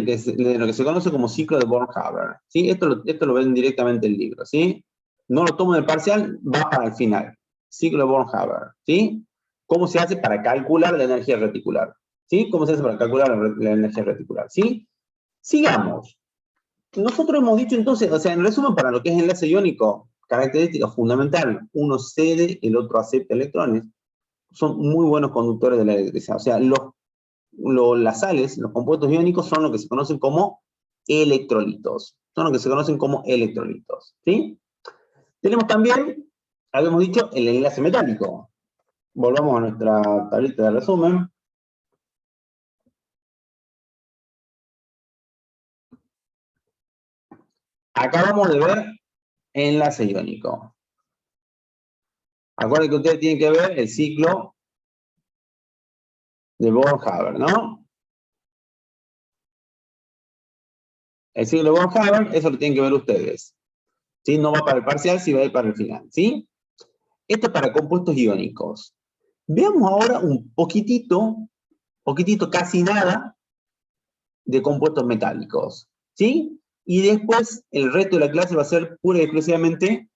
lo que se conoce como ciclo de Born-Haber, ¿sí? Esto lo ven directamente en el libro, ¿sí? No lo tomo en el parcial, va para el final. Ciclo de Born-Haber, ¿sí? ¿Cómo se hace para calcular la energía reticular? ¿Sí? ¿Cómo se hace para calcular la energía reticular? ¿Sí? Sigamos. Nosotros hemos dicho entonces, o sea, en resumen, para lo que es enlace iónico, característica fundamental, uno cede, el otro acepta electrones, son muy buenos conductores de la electricidad. O sea, las sales, los compuestos iónicos, son lo que se conocen como electrolitos. Son lo que se conocen como electrolitos, ¿sí? Tenemos también, habíamos dicho, el enlace metálico. Volvamos a nuestra tablita de resumen. Acabamos de ver enlace iónico. Acuérdense que ustedes tienen que ver el ciclo de Born-Haber, ¿no? El ciclo de Born-Haber, eso lo tienen que ver ustedes. ¿Sí? No va para el parcial, sí va a ir para el final, ¿sí? Esto es para compuestos iónicos. Veamos ahora un poquitito, casi nada, de compuestos metálicos, ¿sí? Y después el resto de la clase va a ser pura y exclusivamente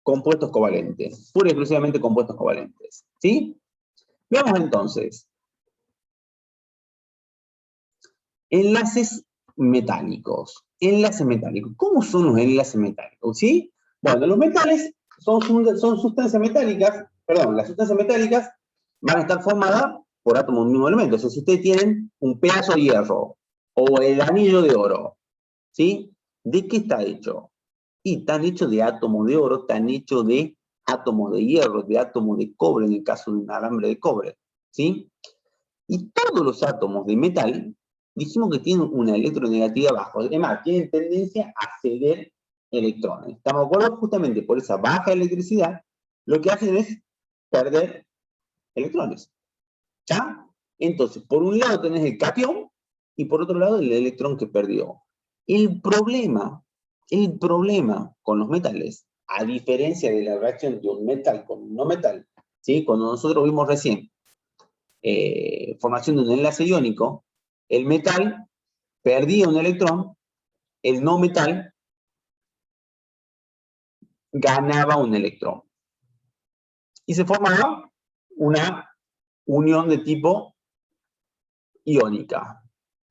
compuestos covalentes, pura y exclusivamente compuestos covalentes, ¿sí? Veamos entonces. Enlaces metálicos. Enlaces metálicos. ¿Cómo son los enlaces metálicos? ¿Sí? Bueno, los metales son sustancias metálicas, perdón, las sustancias metálicas van a estar formadas por átomos de un mismo elemento. O sea, si ustedes tienen un pedazo de hierro o el anillo de oro, ¿sí? ¿De qué está hecho? Y están hechos de átomos de oro, están hechos de átomos de hierro, de átomos de cobre, en el caso de un alambre de cobre, ¿sí? Y todos los átomos de metal, dijimos que tienen una electronegatividad baja. Además, tienen tendencia a ceder electrones. ¿Estamos de acuerdo? Justamente por esa baja electricidad, lo que hacen es perder electrones. ¿Ya? Entonces, por un lado tenés el catión y por otro lado el electrón que perdió. El problema con los metales, a diferencia de la reacción de un metal con un no metal, ¿sí? Cuando nosotros vimos recién formación de un enlace iónico, el metal perdía un electrón, el no metal ganaba un electrón. Y se formaba una unión de tipo iónica,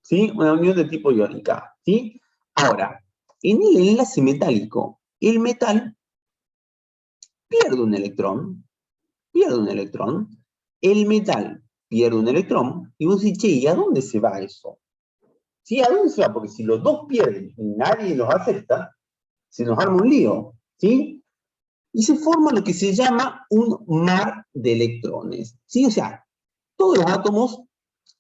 ¿sí? Una unión de tipo iónica, ¿sí? Ahora, en el enlace metálico, el metal pierde un electrón, el metal pierde un electrón, y vos decís, che, ¿y a dónde se va eso? ¿Sí? ¿A dónde se va? Porque si los dos pierden y nadie los acepta, se nos arma un lío, ¿sí? Y se forma lo que se llama un mar de electrones, ¿sí? O sea, todos los átomos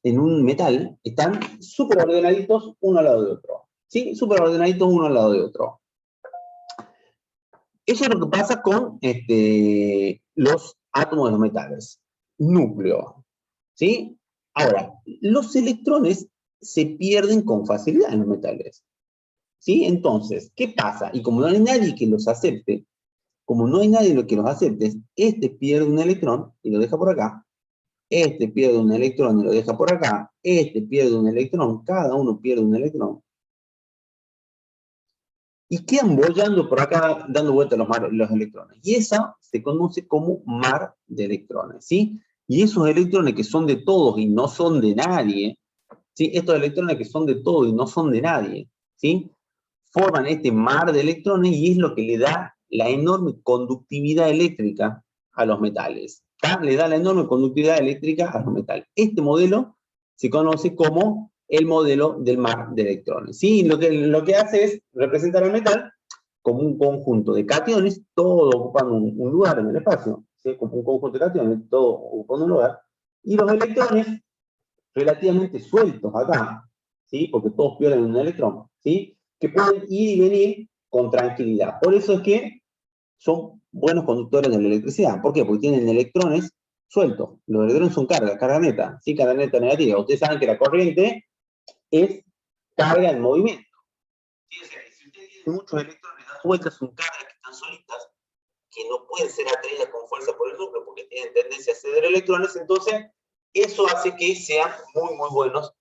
en un metal están súper ordenaditos uno al lado de otro, ¿sí? Súper ordenaditos uno al lado de otro. Eso es lo que pasa con los átomos de los metales. Núcleo, ¿sí? Ahora, los electrones se pierden con facilidad en los metales, ¿sí? Entonces, ¿qué pasa? Y como no hay nadie que los acepte, que los acepte, este pierde un electrón y lo deja por acá, este pierde un electrón y lo deja por acá, este pierde un electrón, cada uno pierde un electrón. y quedan bollando por acá, dando vueltas los electrones. Y esa se conoce como mar de electrones, ¿sí? Y esos electrones que son de todos y no son de nadie, ¿sí? Estos electrones que son de todos y no son de nadie, ¿sí? Forman este mar de electrones y es lo que le da la enorme conductividad eléctrica a los metales. ¿Tá? Le da la enorme conductividad eléctrica a los metales. Este modelo se conoce como el modelo del mar de electrones. ¿Sí? Lo que hace es representar al metal como un conjunto de cationes, todo ocupando un lugar en el espacio, ¿sí? Como un conjunto de cationes, todo ocupando un lugar, y los electrones relativamente sueltos acá, ¿sí? Porque todos pierden un electrón, ¿sí? Que pueden ir y venir con tranquilidad. Por eso es que son buenos conductores de la electricidad. ¿Por qué? Porque tienen electrones sueltos. Los electrones son carga neta, ¿sí? Carga neta negativa. Ustedes saben que la corriente es carga en movimiento. ¿Sí? O sea, si ustedes tienen muchos electrones dando vueltas, son cargas que están solitas, que no pueden ser atraídas con fuerza por el núcleo porque tienen tendencia a ceder electrones, entonces eso hace que sean muy buenos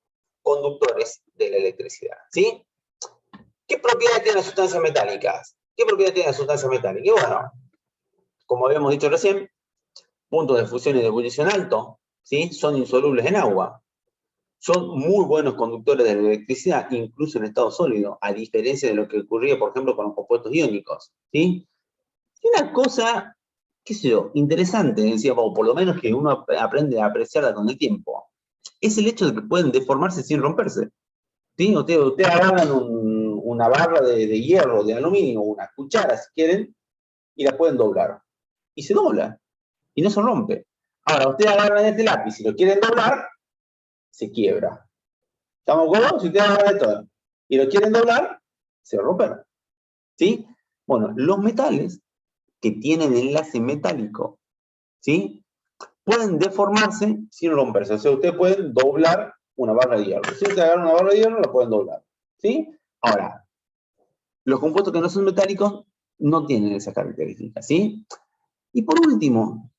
conductores de la electricidad, ¿sí? ¿Qué propiedades tienen las sustancias metálicas? ¿Qué propiedades tienen las sustancias metálicas? Y bueno, como habíamos dicho recién, puntos de fusión y de ebullición alto, ¿sí? Son insolubles en agua. Son muy buenos conductores de la electricidad, incluso en estado sólido, a diferencia de lo que ocurría, por ejemplo, con los compuestos iónicos, ¿sí? Y una cosa, qué sé yo, interesante, decía, o por lo menos que uno aprende a apreciarla con el tiempo, es el hecho de que pueden deformarse sin romperse. ¿Sí? Ustedes agarran una barra de hierro, de aluminio, una cuchara si quieren, y la pueden doblar. Y se dobla, y no se rompe. Ahora, ustedes agarran este lápiz, si lo quieren doblar, se quiebra. ¿Estamos de acuerdo? Si ustedes agarran esto y lo quieren doblar, se va a romper. ¿Sí? Bueno, los metales que tienen enlace metálico, ¿sí? Pueden deformarse sin romperse. O sea, ustedes pueden doblar una barra de hierro. Si ustedes agarran una barra de hierro, la pueden doblar. ¿Sí? Ahora, los compuestos que no son metálicos no tienen esa característica. ¿Sí? Y por último,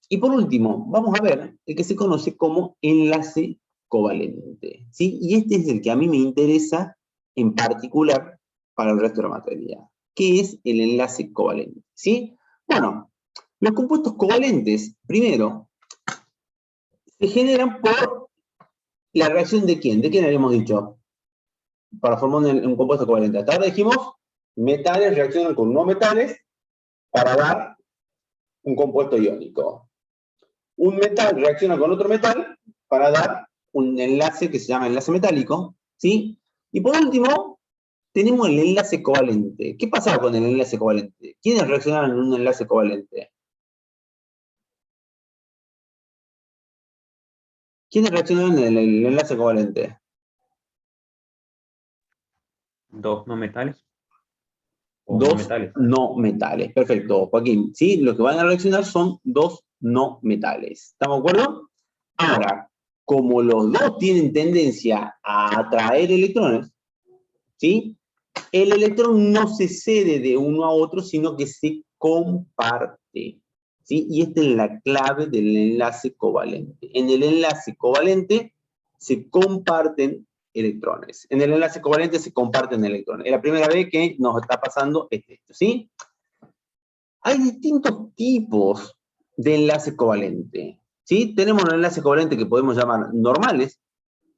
vamos a ver el que se conoce como enlace covalente. ¿Sí? Y este es el que a mí me interesa en particular para el resto de la materia. ¿Qué es el enlace covalente? ¿Sí? Bueno, los compuestos covalentes, primero, se generan por la reacción de quién. ¿De quién habíamos dicho? Para formar un compuesto covalente. Hasta ahora dijimos, metales reaccionan con no metales para dar un compuesto iónico. Un metal reacciona con otro metal para dar un enlace que se llama enlace metálico, ¿sí? Y por último, tenemos el enlace covalente. ¿Qué pasa con el enlace covalente? ¿Quiénes reaccionaron en un enlace covalente? ¿Quiénes reaccionaron en el enlace covalente? Dos no metales. O Dos no metales. no metales. Perfecto, Joaquín. ¿Sí? Lo que van a reaccionar son dos no metales. ¿Estamos de acuerdo? Ahora, como los dos tienen tendencia a atraer electrones, ¿sí? El electrón no se cede de uno a otro, sino que se comparte. ¿Sí? Y esta es la clave del enlace covalente. En el enlace covalente se comparten electrones. En el enlace covalente se comparten electrones. Es la primera vez que nos está pasando esto, ¿sí? Hay distintos tipos de enlace covalente, ¿sí? Tenemos un enlace covalente que podemos llamar normales,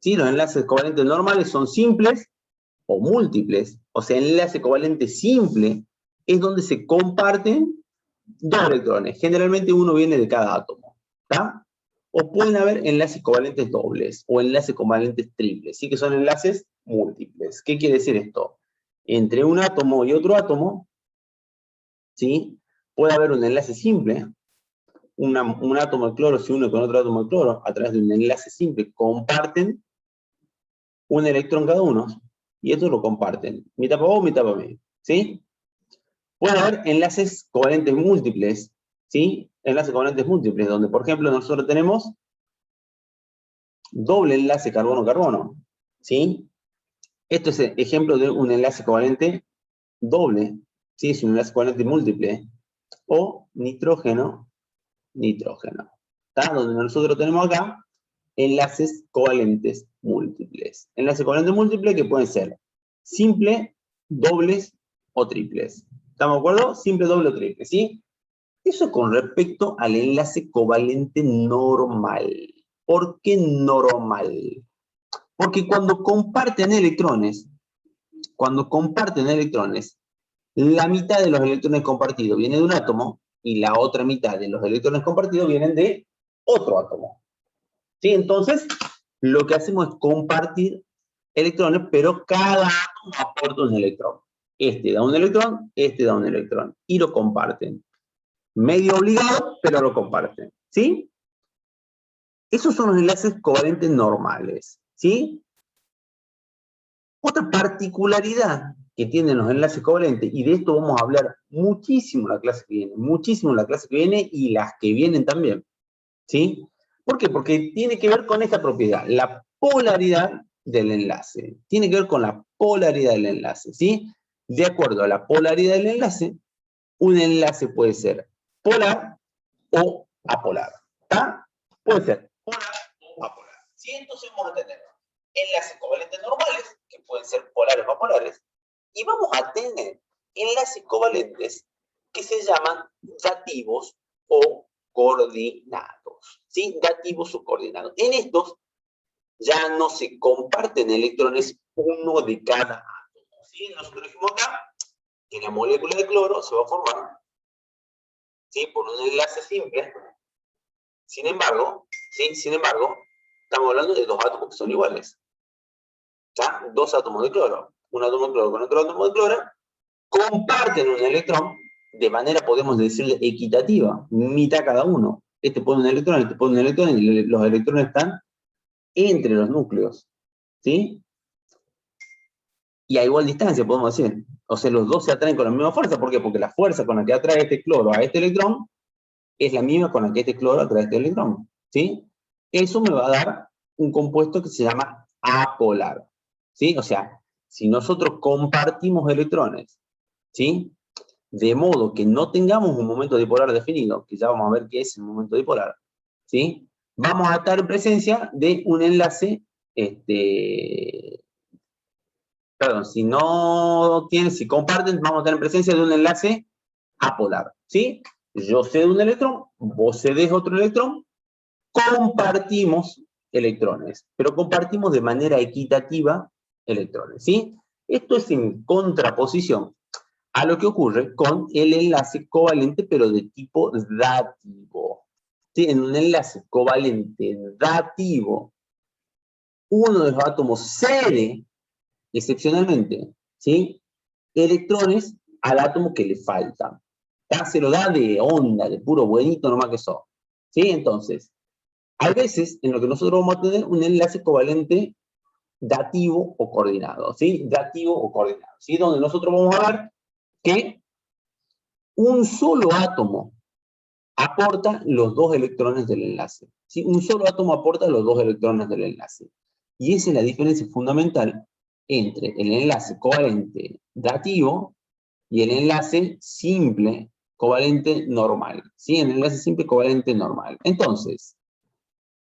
¿sí? Los enlaces covalentes normales son simples o múltiples. O sea, el enlace covalente simple es donde se comparten dos electrones. Generalmente uno viene de cada átomo, ¿está? O pueden haber enlaces covalentes dobles o enlaces covalentes triples, ¿sí? Que son enlaces múltiples. ¿Qué quiere decir esto? Entre un átomo y otro átomo, ¿sí? Puede haber un enlace simple. Un átomo de cloro se une con otro átomo de cloro a través de un enlace simple. Comparten un electrón cada uno. Y estos lo comparten. Mitad para vos, mitad para mí. ¿Sí? Puede haber enlaces covalentes múltiples, ¿sí? Enlaces covalentes múltiples, donde, por ejemplo, nosotros tenemos doble enlace carbono-carbono, ¿sí? Esto es ejemplo de un enlace covalente doble, ¿sí? Es un enlace covalente múltiple. O nitrógeno-nitrógeno. ¿Está? Donde nosotros tenemos acá enlaces covalentes múltiples. Enlaces covalentes múltiples que pueden ser simples, dobles o triples. ¿Estamos de acuerdo? Simple, doble o triple, ¿sí? Eso con respecto al enlace covalente normal. ¿Por qué normal? Porque cuando comparten electrones, la mitad de los electrones compartidos viene de un átomo y la otra mitad de los electrones compartidos vienen de otro átomo. ¿Sí? Entonces, lo que hacemos es compartir electrones, pero cada átomo aporta un electrón. Este da un electrón, este da un electrón. Y lo comparten. Medio obligado, pero lo comparten. ¿Sí? Esos son los enlaces covalentes normales. ¿Sí? Otra particularidad que tienen los enlaces covalentes, y de esto vamos a hablar muchísimo la clase que viene, y las que vienen también. ¿Sí? ¿Por qué? Porque tiene que ver con esta propiedad, la polaridad del enlace. Tiene que ver con la polaridad del enlace, ¿sí? De acuerdo a la polaridad del enlace, un enlace puede ser polar o apolar, ¿está? Puede ser polar o apolar. ¿Sí? Entonces vamos a tener enlaces covalentes normales, que pueden ser polares o apolares, y vamos a tener enlaces covalentes que se llaman dativos o coordinados, ¿sí? Dativos o coordinados. En estos ya no se comparten electrones uno de cada átomo, ¿sí? Nosotros dijimos acá que la molécula de cloro se va a formar, ¿sí? Por un enlace simple. Sin embargo, ¿sí? Estamos hablando de dos átomos que son iguales. ¿Ya? Dos átomos de cloro. Un átomo de cloro con otro átomo de cloro comparten un electrón de manera, podemos decirle, equitativa, mitad cada uno. Este pone un electrón, este pone un electrón, y los electrones están entre los núcleos, ¿sí? Y a igual distancia, podemos decir. O sea, los dos se atraen con la misma fuerza. ¿Por qué? Porque la fuerza con la que atrae este cloro a este electrón es la misma con la que este cloro atrae a este electrón, ¿sí? Eso me va a dar un compuesto que se llama apolar, ¿sí? O sea, si nosotros compartimos electrones, ¿sí? De modo que no tengamos un momento dipolar definido, que ya vamos a ver qué es el momento dipolar, ¿sí? Vamos a estar en presencia de un enlace, perdón, si comparten, vamos a estar en presencia de un enlace apolar, ¿sí? Yo cedo un electrón, vos cedés otro electrón, compartimos electrones, pero compartimos de manera equitativa electrones, ¿sí? Esto es en contraposición a lo que ocurre con el enlace covalente, pero de tipo dativo. ¿Sí? En un enlace covalente dativo, uno de los átomos cede, excepcionalmente, ¿sí? Electrones al átomo que le falta. Ya se lo da de onda, de puro buenito nomás que eso. ¿Sí? Entonces, hay veces en lo que nosotros vamos a tener un enlace covalente dativo o coordinado, ¿sí? Dativo o coordinado, ¿sí? Donde nosotros vamos a ver que un solo átomo aporta los dos electrones del enlace, ¿sí? Un solo átomo aporta los dos electrones del enlace. Y esa es la diferencia fundamental entre el enlace covalente dativo y el enlace simple covalente normal, ¿sí? El enlace simple covalente normal. Entonces,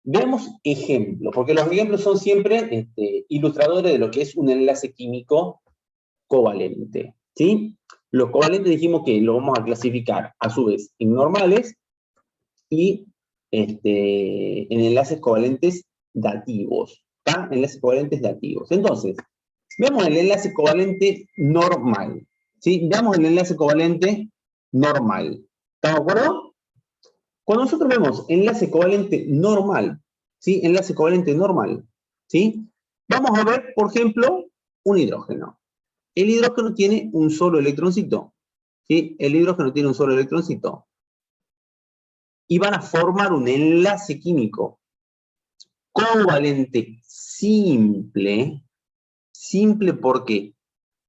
veamos ejemplos, porque los ejemplos son siempre ilustradores de lo que es un enlace químico covalente, ¿sí? Los covalentes dijimos que lo vamos a clasificar, a su vez, en normales y en enlaces covalentes dativos, ¿tá? Enlaces covalentes dativos. Entonces, veamos el enlace covalente normal, ¿sí? Veamos el enlace covalente normal. ¿Estamos de acuerdo? Cuando nosotros vemos enlace covalente normal, ¿sí? Enlace covalente normal, ¿sí? Vamos a ver, por ejemplo, un hidrógeno. El hidrógeno tiene un solo electroncito, ¿sí? El hidrógeno tiene un solo electroncito. Y van a formar un enlace químico covalente simple. Simple, ¿por qué?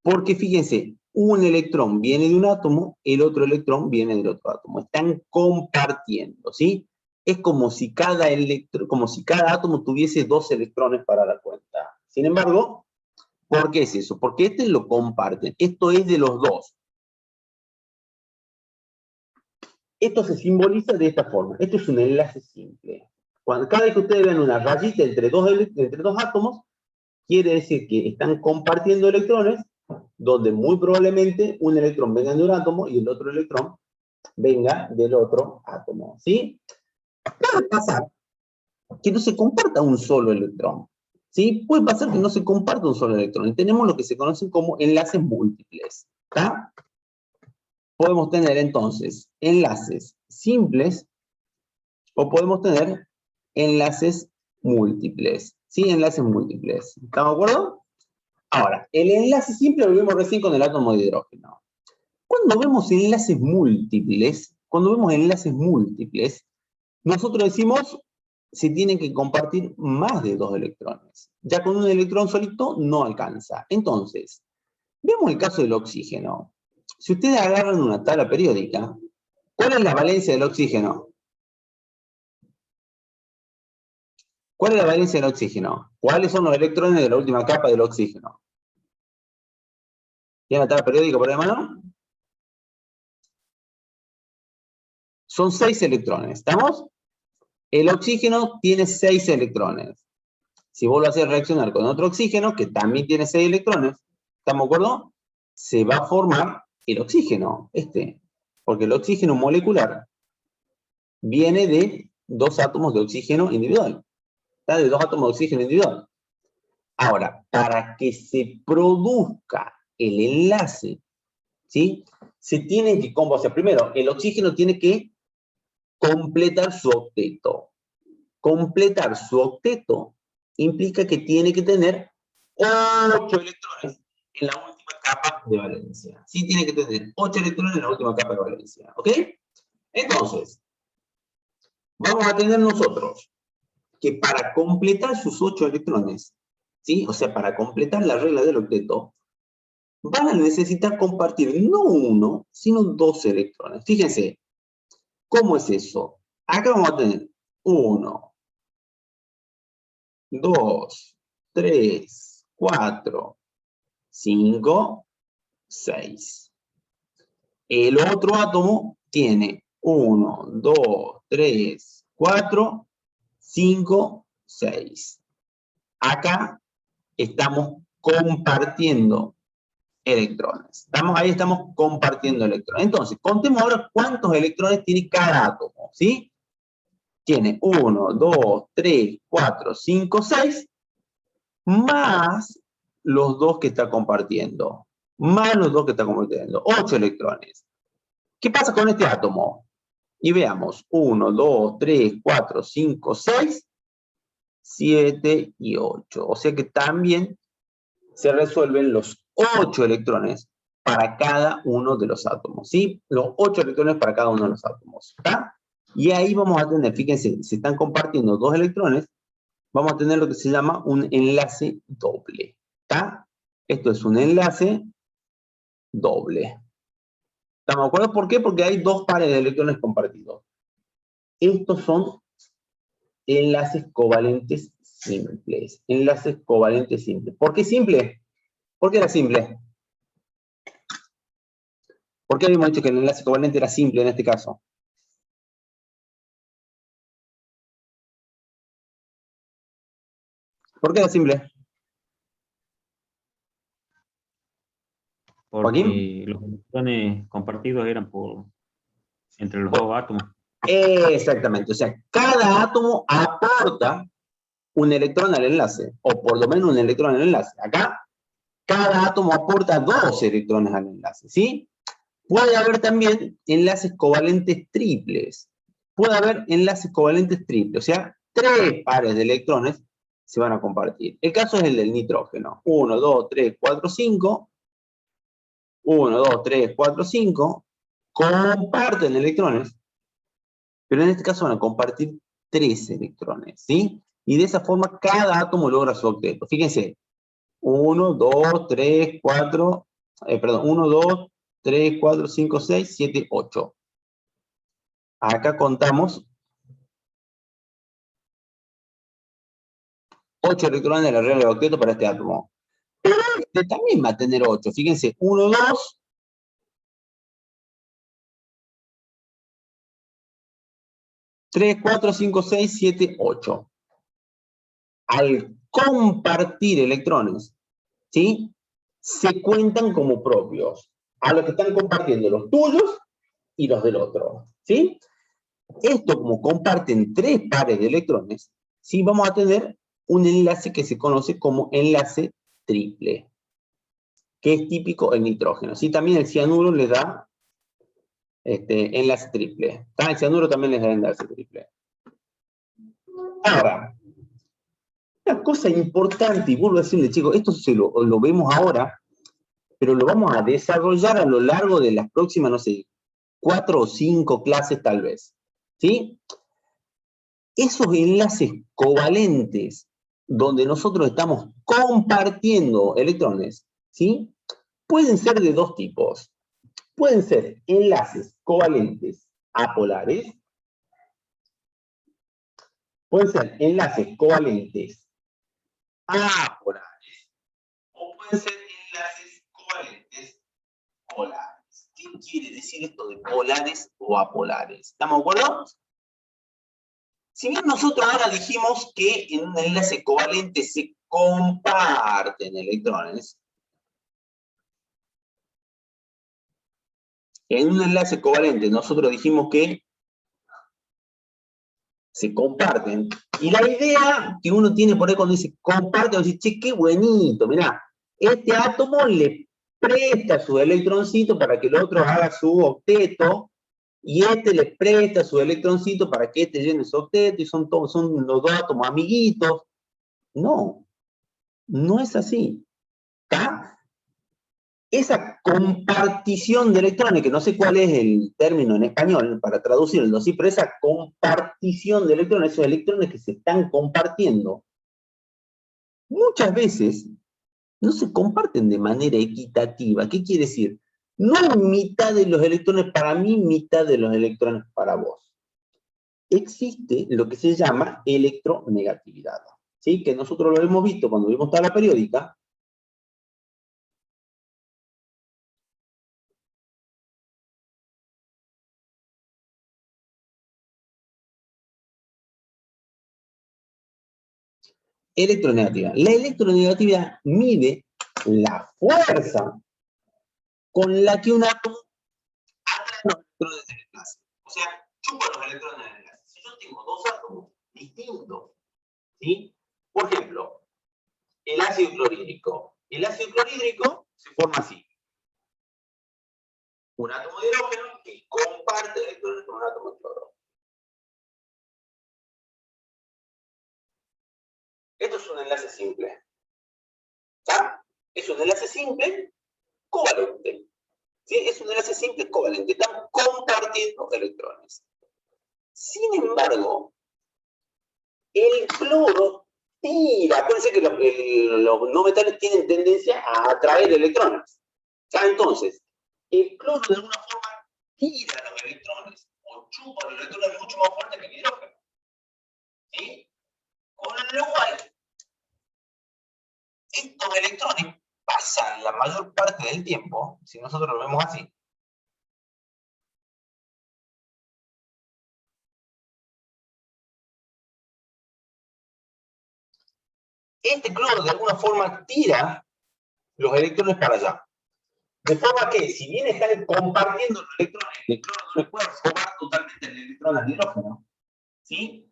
Porque fíjense, un electrón viene de un átomo, el otro electrón viene del otro átomo. Están compartiendo, ¿sí? Es como si cada átomo tuviese dos electrones para la cuenta. Sin embargo, ¿por qué es eso? Porque este lo comparten. Esto es de los dos. Esto se simboliza de esta forma. Esto es un enlace simple. Cada vez que ustedes ven una rayita entre dos átomos, quiere decir que están compartiendo electrones donde muy probablemente un electrón venga de un átomo y el otro electrón venga del otro átomo, ¿sí? Puede pasar que no se comparta un solo electrón, ¿sí? Puede pasar que no se comparta un solo electrón, y tenemos lo que se conocen como enlaces múltiples, ¿está? Podemos tener entonces enlaces simples o podemos tener enlaces múltiples, ¿sí? Enlaces múltiples, ¿estamos de acuerdo? Ahora, el enlace simple lo vimos recién con el átomo de hidrógeno. Cuando vemos enlaces múltiples, nosotros decimos se tienen que compartir más de 2 electrones. Ya con un electrón solito no alcanza. Entonces, vemos el caso del oxígeno. Si ustedes agarran una tabla periódica, ¿cuál es la valencia del oxígeno? ¿Cuál es la valencia del oxígeno? ¿Cuáles son los electrones de la última capa del oxígeno? ¿Tiene la tabla periódica por ahí, mano? Son 6 electrones, ¿estamos? El oxígeno tiene 6 electrones. Si vos lo haces reaccionar con otro oxígeno, que también tiene 6 electrones, ¿estamos de acuerdo? Se va a formar el oxígeno, porque el oxígeno molecular viene de 2 átomos de oxígeno individual, ¿está? De 2 átomos de oxígeno individual. Ahora, para que se produzca el enlace, ¿sí? Se tiene que, o sea, primero, el oxígeno tiene que completar su octeto. Completar su octeto implica que tiene que tener 8 electrones en la última capa de valencia. Sí, tiene que tener 8 electrones en la última capa de valencia. ¿Ok? Entonces, vamos a tener nosotros que para completar sus 8 electrones, ¿sí? O sea, para completar la regla del octeto, van a necesitar compartir no 1, sino 2 electrones. Fíjense, ¿cómo es eso? Acá vamos a tener 1, 2, 3, 4, 5, 6. El otro átomo tiene 1, 2, 3, 4, 5, 6. Acá estamos compartiendo electrones. Ahí estamos compartiendo electrones. Entonces, contemos ahora cuántos electrones tiene cada átomo, ¿sí? Tiene 1, 2, 3, 4, 5, 6, más los 2 que está compartiendo. Más los 2 que está compartiendo. 8 electrones. ¿Qué pasa con este átomo? Y veamos. 1, 2, 3, 4, 5, 6, 7 y 8. O sea que también se resuelven los 8 electrones para cada uno de los átomos, ¿sí? Los 8 electrones para cada uno de los átomos, ¿está? Y ahí vamos a tener, fíjense, se están compartiendo 2 electrones, vamos a tener lo que se llama un enlace doble, ¿está? Esto es un enlace doble. ¿Estamos de acuerdo? ¿Por qué? Porque hay 2 pares de electrones compartidos. Estos son enlaces covalentes simples. Enlaces covalentes simples. ¿Por qué simple? ¿Por qué era simple? ¿Por qué habíamos dicho que el enlace covalente era simple en este caso? ¿Por qué era simple? Porque ¿Joaquín? los electrones compartidos eran entre los dos átomos. Exactamente. O sea, cada átomo aporta un electrón al enlace, o por lo menos un electrón al enlace. Acá, cada átomo aporta 2 electrones al enlace, ¿sí? Puede haber también enlaces covalentes triples. Puede haber enlaces covalentes triples, o sea, 3 pares de electrones se van a compartir. El caso es el del nitrógeno. 1, 2, 3, 4, 5. 1, 2, 3, 4, 5. Comparten electrones, pero en este caso van a compartir 3 electrones, ¿sí? Y de esa forma cada átomo logra su octeto. Fíjense, 1, 2, 3, 4, 1, 2, 3, 4, 5, 6, 7, 8. Acá contamos 8 electrones de la regla de octeto para este átomo. Pero este también va a tener 8. Fíjense, 1, 2, 3, 4, 5, 6, 7, 8. Al compartir electrones, ¿sí? se cuentan como propios, a los que están compartiendo los tuyos y los del otro, ¿sí? Esto, como comparten 3 pares de electrones, ¿sí? Vamos a tener un enlace que se conoce como enlace triple, que es típico en nitrógeno, ¿sí? También el cianuro le da enlace triple. El cianuro también les da enlace triple. Ahora, una cosa importante, y vuelvo a decirle, chicos, esto lo vemos ahora, pero lo vamos a desarrollar a lo largo de las próximas, no sé, 4 o 5 clases tal vez, ¿sí? Esos enlaces covalentes donde nosotros estamos compartiendo electrones, ¿sí? Pueden ser de 2 tipos. Pueden ser enlaces covalentes apolares, pueden ser enlaces covalentes apolares, o pueden ser enlaces covalentes polares. ¿Qué quiere decir esto de polares o apolares? ¿Estamos de acuerdo? Si bien nosotros ahora dijimos que en un enlace covalente se comparten electrones, en un enlace covalente nosotros dijimos que se comparten, y la idea que uno tiene por ahí cuando dice comparte, uno dice, che, qué bonito, mirá, este átomo le presta su electroncito para que el otro haga su octeto, y este le presta su electroncito para que este llene su octeto, y son los 2 átomos amiguitos. No, no es así. ¿Está? Esa compartición de electrones, que no sé cuál es el término en español para traducirlo, sí, pero esa compartición de electrones, esos electrones que se están compartiendo, muchas veces no se comparten de manera equitativa. ¿Qué quiere decir? No mitad de los electrones para mí, mitad de los electrones para vos. Existe lo que se llama electronegatividad, ¿sí? Que nosotros lo hemos visto cuando vimos tabla periódica. Electronegatividad. La electronegatividad mide la fuerza con la que un átomo atrae los electrones del enlace. O sea, chupa los electrones del enlace. Si yo tengo 2 átomos distintos, ¿sí? Por ejemplo, el ácido clorhídrico. El ácido clorhídrico se forma así. Un átomo de hidrógeno que comparte electrones con un átomo de cloro. Esto es un enlace simple. ¿Está? Es un enlace simple covalente. ¿Sí? Es un enlace simple covalente. Están compartiendo electrones. Sin embargo, el cloro tira. Acuérdense que los no metales tienen tendencia a atraer electrones. ¿Ya? Entonces, el cloro de alguna forma tira los electrones o chupa los electrones mucho más fuerte que el hidrógeno. ¿Sí? Con lo cual, estos electrones pasan la mayor parte del tiempo, si nosotros lo vemos así, este cloro de alguna forma tira los electrones para allá. De forma que, si bien están compartiendo los electrones, el cloro no se puede robar totalmente el electrón al hidrógeno, ¿sí?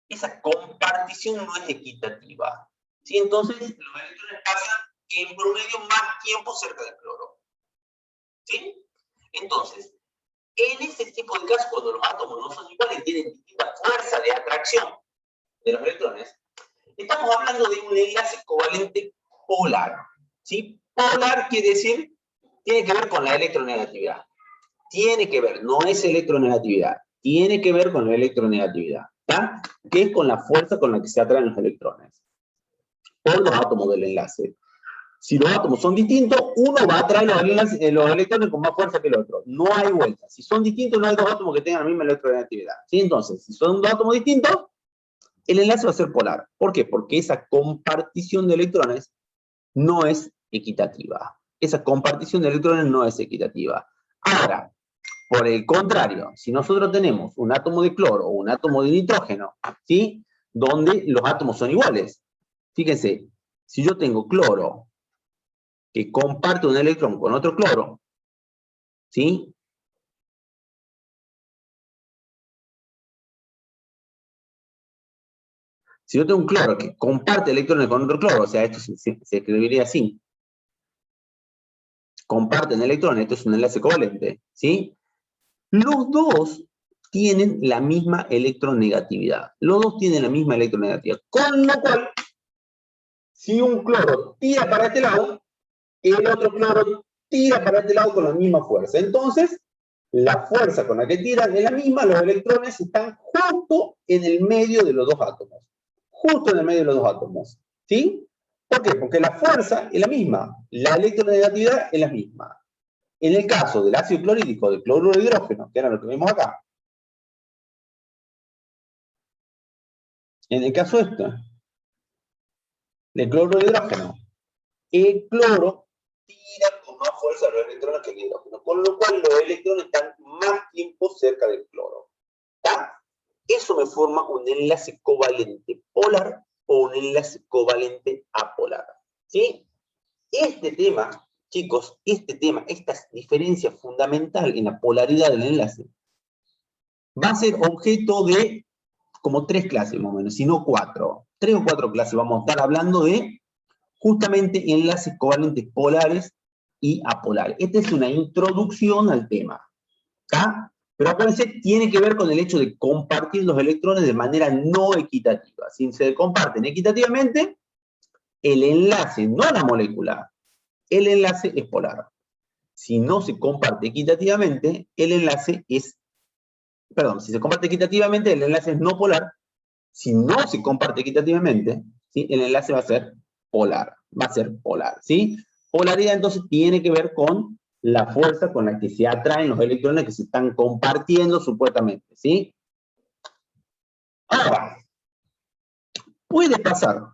Esa compartición no es equitativa, ¿sí? Entonces, los electrones pasan en promedio más tiempo cerca del cloro, ¿sí? Entonces, en ese tipo de casos, cuando los átomos no son iguales y tienen distinta fuerza de atracción de los electrones, estamos hablando de un enlace covalente polar, ¿sí? Polar quiere decir, tiene que ver con la electronegatividad. Tiene que ver, no es electronegatividad, tiene que ver con la electronegatividad, ¿está? Que es con la fuerza con la que se atraen los electrones por los átomos del enlace. Si los átomos son distintos, uno va a atraer los electrones con más fuerza que el otro. No hay vuelta. Si son distintos, no hay 2 átomos que tengan la misma electronegatividad, ¿sí? Entonces, si son 2 átomos distintos, el enlace va a ser polar. ¿Por qué? Porque esa compartición de electrones no es equitativa. Esa compartición de electrones no es equitativa. Ahora, por el contrario, si nosotros tenemos un átomo de cloro o un átomo de nitrógeno, ¿sí? Donde los átomos son iguales. Fíjense, si yo tengo cloro que comparte un electrón con otro cloro, ¿sí? Si yo tengo un cloro que comparte electrones con otro cloro, o sea, esto se escribiría así. Comparten electrones, esto es un enlace covalente, ¿sí? Los dos tienen la misma electronegatividad. Los dos tienen la misma electronegatividad. Con lo cual, si un cloro tira para este lado, el otro cloro tira para este lado con la misma fuerza. Entonces, la fuerza con la que tiran es la misma, los electrones están justo en el medio de los dos átomos. Justo en el medio de los dos átomos. ¿Sí? ¿Por qué? Porque la fuerza es la misma, la electronegatividad es la misma. En el caso del ácido clorhídrico de cloruro de hidrógeno, que era lo que vimos acá, en el caso este, de cloruro de hidrógeno, el cloro tira con más fuerza los electrones que el hidrógeno, con lo cual los electrones están más tiempo cerca del cloro. ¿Está? Eso me forma un enlace covalente polar o un enlace covalente apolar. ¿Sí? Este tema, chicos, esta diferencia fundamental en la polaridad del enlace, va a ser objeto de como 3 clases más o menos, si no 4. 3 o 4 clases vamos a estar hablando de justamente enlaces covalentes polares y apolares. Esta es una introducción al tema. ¿Está? Pero acuérdense, tiene que ver con el hecho de compartir los electrones de manera no equitativa. Si se comparten equitativamente, el enlace, no la molécula, el enlace es polar. Si no se comparte equitativamente, el enlace es, perdón, si se comparte equitativamente, el enlace es no polar. Si no se comparte equitativamente, ¿sí? El enlace va a ser polar, ¿sí? Polaridad entonces tiene que ver con la fuerza con la que se atraen los electrones que se están compartiendo supuestamente, ¿sí? Ahora, puede pasar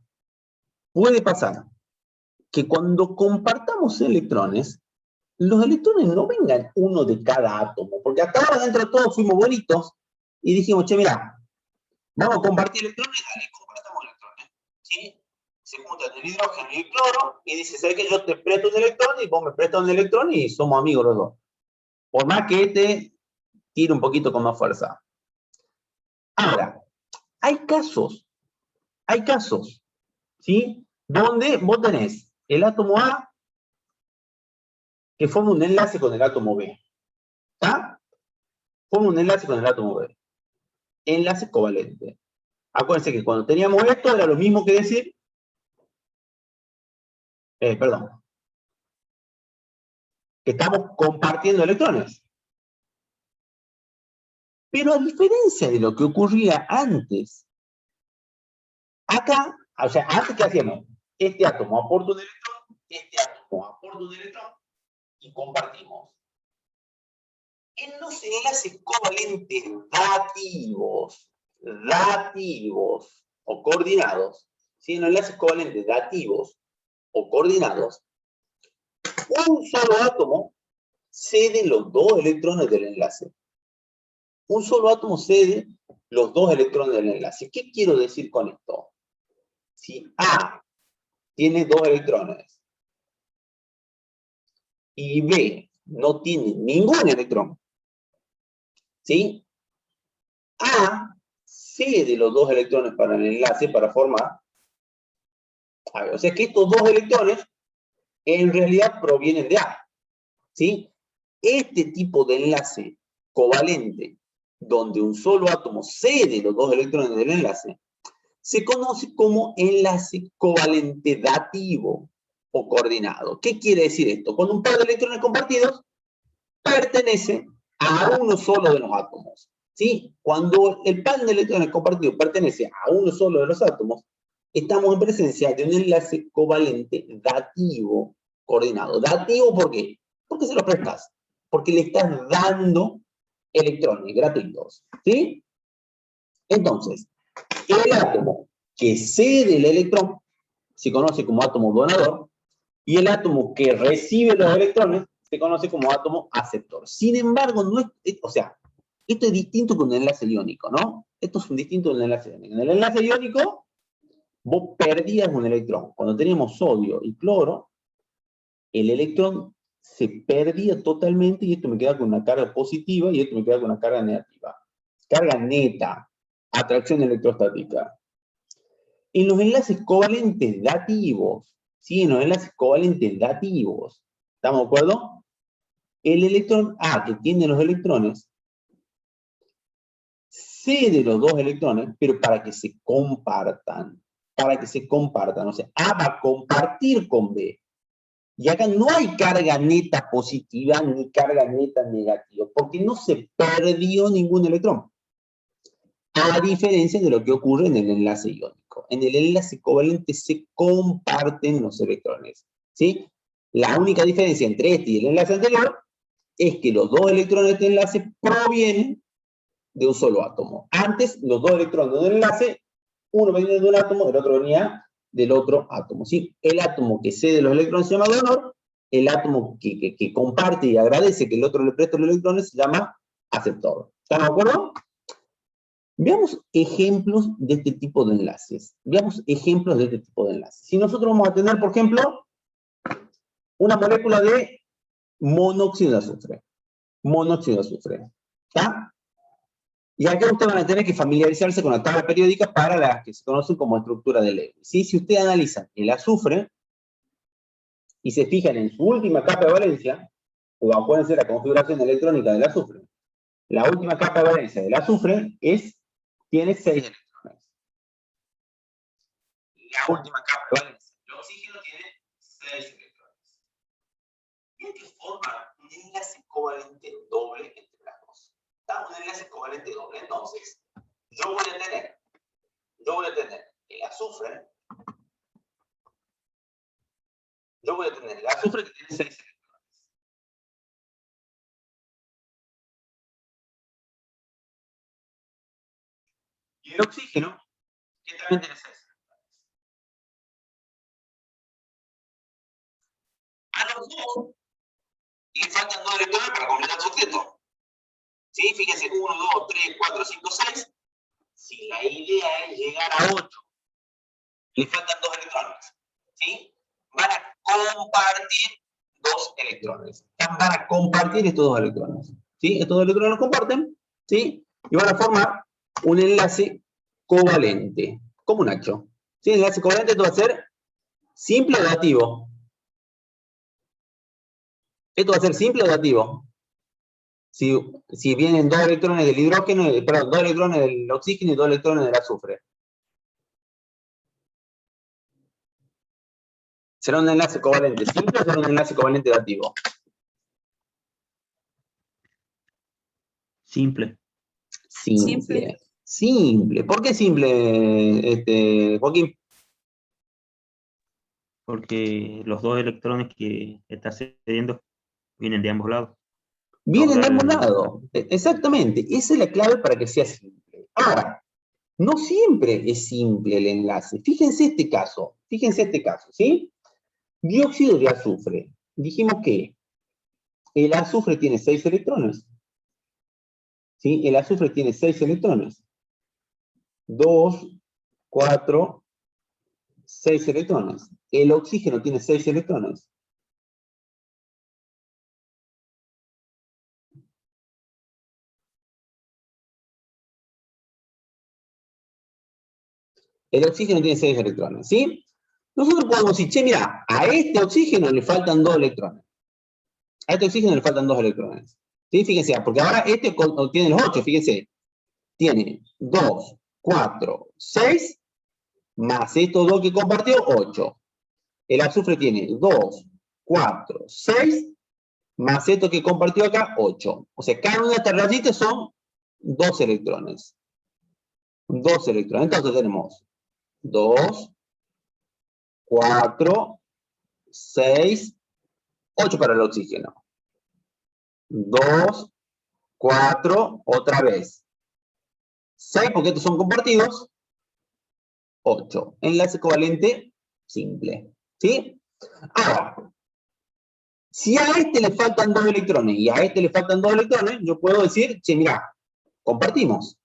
que cuando compartamos electrones, los electrones no vengan uno de cada átomo, porque hasta ahora dentro de todos fuimos bonitos y dijimos, che, mirá, vamos a compartir electrones, dale, compartamos electrones, ¿sí? Se juntan el hidrógeno y el cloro, y dice, ¿sabes qué? Yo te presto un electrón y vos me prestas un electrón y somos amigos los dos. Por más que este tire un poquito con más fuerza. Ahora, hay casos, ¿sí? Donde vos tenés el átomo A que forma un enlace con el átomo B. ¿Está? Forma un enlace con el átomo B. Enlace covalente. Acuérdense que cuando teníamos esto era lo mismo que decir, perdón, que estamos compartiendo electrones. Pero a diferencia de lo que ocurría antes, acá, o sea, antes que hacíamos, este átomo aporta un electrón, este átomo aporta un electrón, y compartimos. En los enlaces covalentes dativos o coordinados, ¿sí? En los enlaces covalentes dativos o coordinados, un solo átomo cede los 2 electrones del enlace. Un solo átomo cede los 2 electrones del enlace. ¿Qué quiero decir con esto? Si A tiene 2 electrones y B no tiene ningún electrón, ¿sí? A cede los 2 electrones para el enlace para formar. A ver, o sea que estos 2 electrones en realidad provienen de A, ¿sí? Este tipo de enlace covalente, donde un solo átomo cede los 2 electrones del enlace, se conoce como enlace covalente dativo o coordinado. ¿Qué quiere decir esto? Cuando un par de electrones compartidos pertenece a uno solo de los átomos. ¿Sí? Cuando el par de electrones compartidos pertenece a uno solo de los átomos, estamos en presencia de un enlace covalente dativo coordinado. ¿Dativo por qué? Porque se lo prestas. Porque le estás dando electrones gratuitos. ¿Sí? Entonces, el átomo que cede el electrón se conoce como átomo donador y el átomo que recibe los electrones se conoce como átomo aceptor. Sin embargo, no es, o sea, esto es distinto que un enlace iónico, ¿no? Esto es un distinto de un enlace iónico. En el enlace iónico, vos perdías un electrón. Cuando teníamos sodio y cloro, el electrón se perdía totalmente y esto me queda con una carga positiva y esto me queda con una carga negativa. Carga neta, atracción electrostática. En los enlaces covalentes dativos, ¿sí? En los enlaces covalentes dativos, ¿estamos de acuerdo? El electrón A que tiene los electrones cede los dos electrones, pero para que se compartan. Para que se compartan. O sea, A va a compartir con B. Y acá no hay carga neta positiva ni carga neta negativa, porque no se perdió ningún electrón. A diferencia de lo que ocurre en el enlace iónico. En el enlace covalente se comparten los electrones, ¿sí? La única diferencia entre este y el enlace anterior es que los dos electrones de enlace provienen de un solo átomo. Antes, los dos electrones del enlace, uno venía de un átomo, el otro venía del otro átomo, ¿sí? El átomo que cede los electrones se llama donor, el átomo que comparte y agradece que el otro le preste los electrones se llama aceptor. ¿Estamos de acuerdo? Veamos ejemplos de este tipo de enlaces. Veamos ejemplos de este tipo de enlaces. Si nosotros vamos a tener, por ejemplo, una molécula de monóxido de azufre. Monóxido de azufre. ¿Está? Y acá ustedes van a tener que familiarizarse con la tabla periódica para las que se conocen como estructura de Lewis. ¿Sí? Si ustedes analizan el azufre y se fijan en su última capa de valencia, o acuérdense la configuración electrónica del azufre, la última capa de valencia del azufre tiene 6 electrones. La última capa de valencia del oxígeno tiene 6 electrones. Y hay que formar un enlace covalente doble entre las dos. Está un enlace covalente doble. Entonces, yo voy a tener el azufre. Yo voy a tener el azufre que tiene 6 electrones. Y el oxígeno, que también tiene 6 electrones. A los dos le faltan 2 electrones para completar su octeto. ¿Sí? Fíjense, 1, 2, 3, 4, 5, 6. Si la idea es llegar a 8, le faltan 2 electrones. ¿Sí? Van a compartir 2 electrones. Van a compartir estos 2 electrones. ¿Sí? Estos 2 electrones los comparten. ¿Sí? Y van a formar un enlace covalente. Como un hacho. ¿Sí? El enlace covalente esto va a ser simple o dativo. Esto va a ser simple o dativo. Si vienen 2 electrones del hidrógeno, perdón, 2 electrones del oxígeno y 2 electrones del azufre. ¿Será un enlace covalente simple o será un enlace covalente dativo? Simple. Simple. Simple. ¿Por qué simple, Joaquín? Porque los dos electrones que está cediendo vienen de ambos lados. Vienen de ambos lados. Exactamente. Esa es la clave para que sea simple. Ahora, no siempre es simple el enlace. Fíjense este caso, ¿sí? Dióxido de azufre. Dijimos que el azufre tiene 6 electrones. ¿Sí? El azufre tiene 6 electrones. 2, 4, 6 electrones. El oxígeno tiene 6 electrones. El oxígeno tiene 6 electrones, ¿sí? Nosotros podemos decir, che, mira, a este oxígeno le faltan 2 electrones. A este oxígeno le faltan 2 electrones. ¿Sí? Fíjense, porque ahora este tiene los 8, fíjense. Tiene 2, 4, 6, más estos 2 que compartió, 8. El azufre tiene 2, 4, 6, más esto que compartió acá, 8. O sea, cada una de estas rayitas son 2 electrones. 2 electrones. Entonces tenemos 2, 4, 6, 8 para el oxígeno. 2, 4, otra vez. 6 porque estos son compartidos. 8. Enlace covalente simple. ¿Sí? Ahora, si a este le faltan 2 electrones y a este le faltan 2 electrones, yo puedo decir, che, mira, compartimos.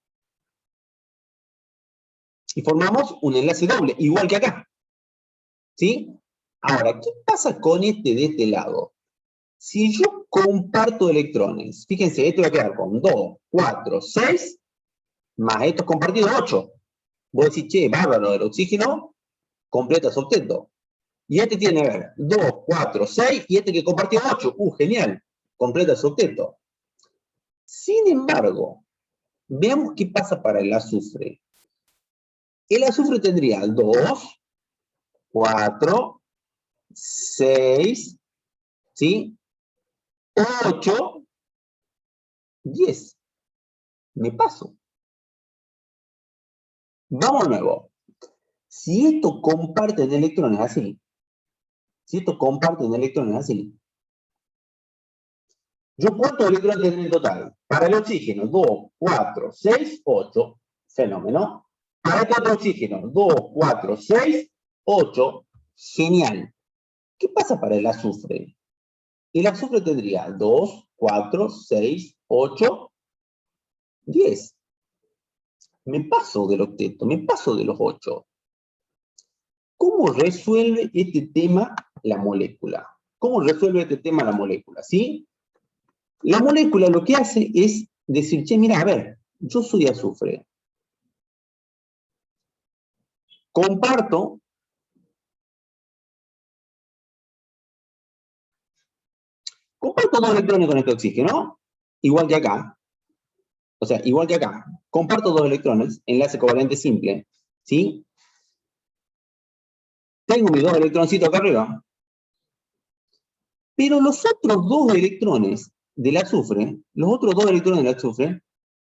Y formamos un enlace doble, igual que acá. ¿Sí? Ahora, ¿qué pasa con este de este lado? Si yo comparto electrones, fíjense, esto va a quedar con 2, 4, 6, más estos compartidos 8. Vos decís, che, bárbaro, el oxígeno completa su octeto. Y este tiene, a ver, 2, 4, 6, y este que compartió 8. Genial, completa su octeto. Sin embargo, veamos qué pasa para el azufre. El azufre tendría 2, 4, 6, ¿sí? 8, 10. Me paso. Vamos de nuevo. Si esto comparten electrones así, ¿yo cuántos electrones tendré en total? Para el oxígeno, 2, 4, 6, 8. Fenómeno. Para el otro oxígeno, 2, 4, 6, 8. Genial. ¿Qué pasa para el azufre? El azufre tendría 2, 4, 6, 8, 10. Me paso del octeto, me paso de los 8. ¿Cómo resuelve este tema la molécula? ¿Cómo resuelve este tema la molécula? ¿Sí? La molécula lo que hace es decir, che, mira, a ver, yo soy azufre. Comparto dos electrones con este oxígeno, igual que acá. O sea, igual que acá. Comparto dos electrones, enlace covalente simple, ¿sí? Tengo mis dos electroncitos acá arriba. Pero los otros dos electrones del azufre,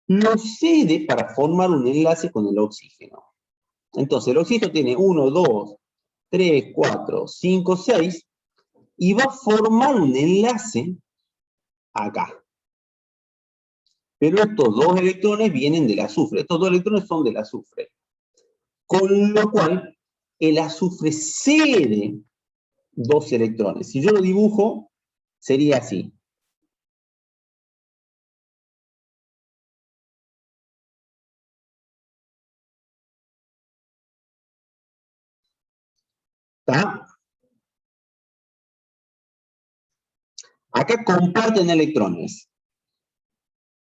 los cede para formar un enlace con el oxígeno. Entonces, el oxígeno tiene 1, 2, 3, 4, 5, 6, y va a formar un enlace acá. Pero estos dos electrones vienen del azufre. Estos dos electrones son del azufre. Con lo cual, el azufre cede dos electrones. Si yo lo dibujo, sería así. ¿Está? Acá comparten electrones.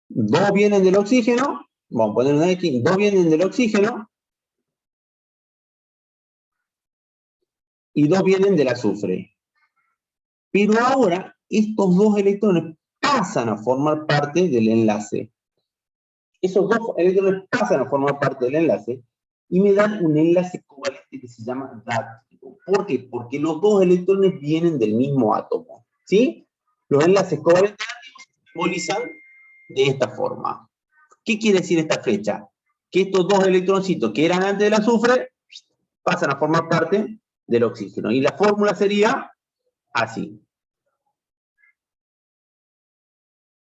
Dos vienen del oxígeno. Vamos a poner una X. Dos vienen del oxígeno. Y dos vienen del azufre. Pero ahora, estos dos electrones pasan a formar parte del enlace. Esos dos electrones pasan a formar parte del enlace y me dan un enlace covalente que se llama dáctico. ¿Por qué? Porque los dos electrones vienen del mismo átomo. ¿Sí? Los enlaces covalentes se simbolizan de esta forma. ¿Qué quiere decir esta flecha? Que estos dos electroncitos que eran antes del azufre pasan a formar parte del oxígeno. Y la fórmula sería así.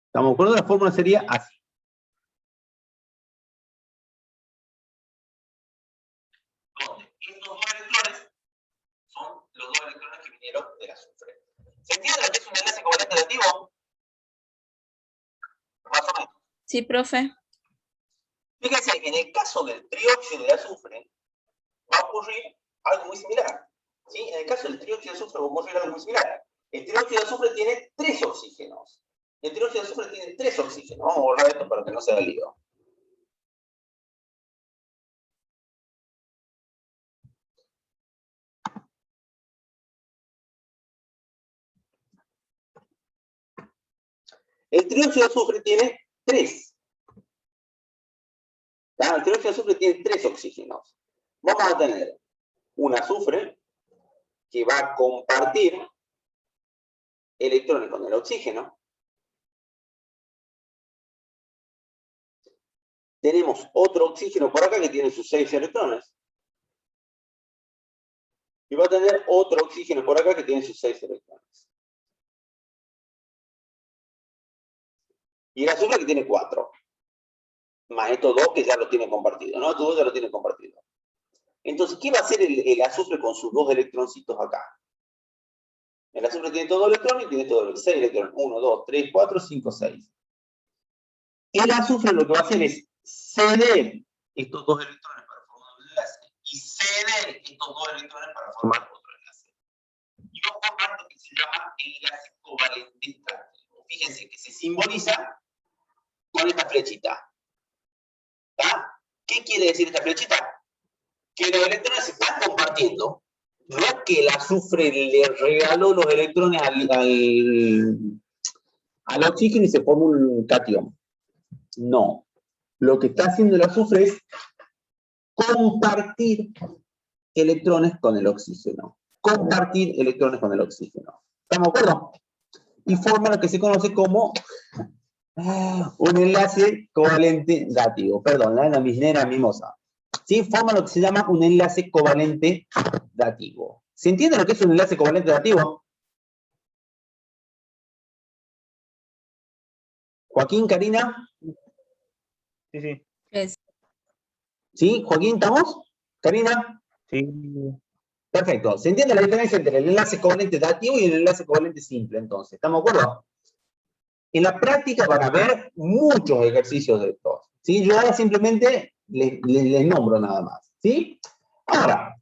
¿Estamos de acuerdo? La fórmula sería así. Estos dos electrones son los dos electrones que vinieron del azufre. ¿Se entiende lo que es un enlace covalente aditivo? Más o menos. Sí, profe. Fíjense, en el caso del trióxido de azufre, va a ocurrir algo muy similar. ¿Sí? En el caso del trióxido de azufre va a ocurrir algo muy similar. El trióxido de azufre tiene 3 oxígenos. Vamos a borrar esto para que no sea lío. El trióxido de azufre tiene 3. El trióxido de azufre tiene 3 oxígenos. Vamos a tener un azufre que va a compartir electrones con el oxígeno. Tenemos otro oxígeno por acá que tiene sus 6 electrones. Y va a tener otro oxígeno por acá que tiene sus 6 electrones. Y el azufre que tiene 4. Más estos dos que ya lo tienen compartido, ¿no? Estos dos ya lo tienen compartido. Entonces, ¿qué va a hacer el azufre con sus dos electroncitos acá? El azufre tiene todos los electrones y tiene todos los 6 electrones. 1, 2, 3, 4, 5, 6. El azufre lo que va a hacer es ceder estos dos electrones para formar un enlace y ceder estos dos electrones para formar otro enlace. que se llama enlace covalente dativo. Fíjense que se simboliza con esta flechita. ¿Está? ¿Qué quiere decir esta flechita? Que los electrones se están compartiendo. No es que el azufre le regaló los electrones al oxígeno y se forma un catión. No. Lo que está haciendo el azufre es compartir electrones con el oxígeno. Compartir electrones con el oxígeno. ¿Estamos de acuerdo? Y forma lo que se conoce como un enlace covalente dativo. Perdón, la misionera mimosa. ¿Sí? Forma lo que se llama un enlace covalente dativo. ¿Se entiende lo que es un enlace covalente dativo? Joaquín, Karina. Sí, sí. Es- ¿Sí? Joaquín, ¿estamos? Karina. Sí. Perfecto. ¿Se entiende la diferencia entre el enlace covalente dativo y el enlace covalente simple, entonces? ¿Estamos de acuerdo? En la práctica van a ver muchos ejercicios de estos. ¿Sí? Yo ahora simplemente les nombro nada más. ¿Sí? Ahora,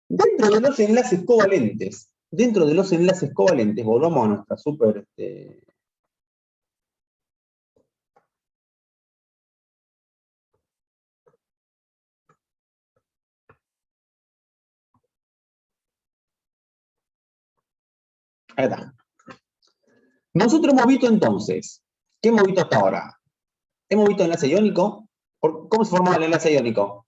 dentro de los enlaces covalentes, volvamos a nuestra super... Ahí está. Nosotros hemos visto entonces, ¿qué hemos visto hasta ahora? Hemos visto enlace iónico. ¿Cómo se formaba el enlace iónico?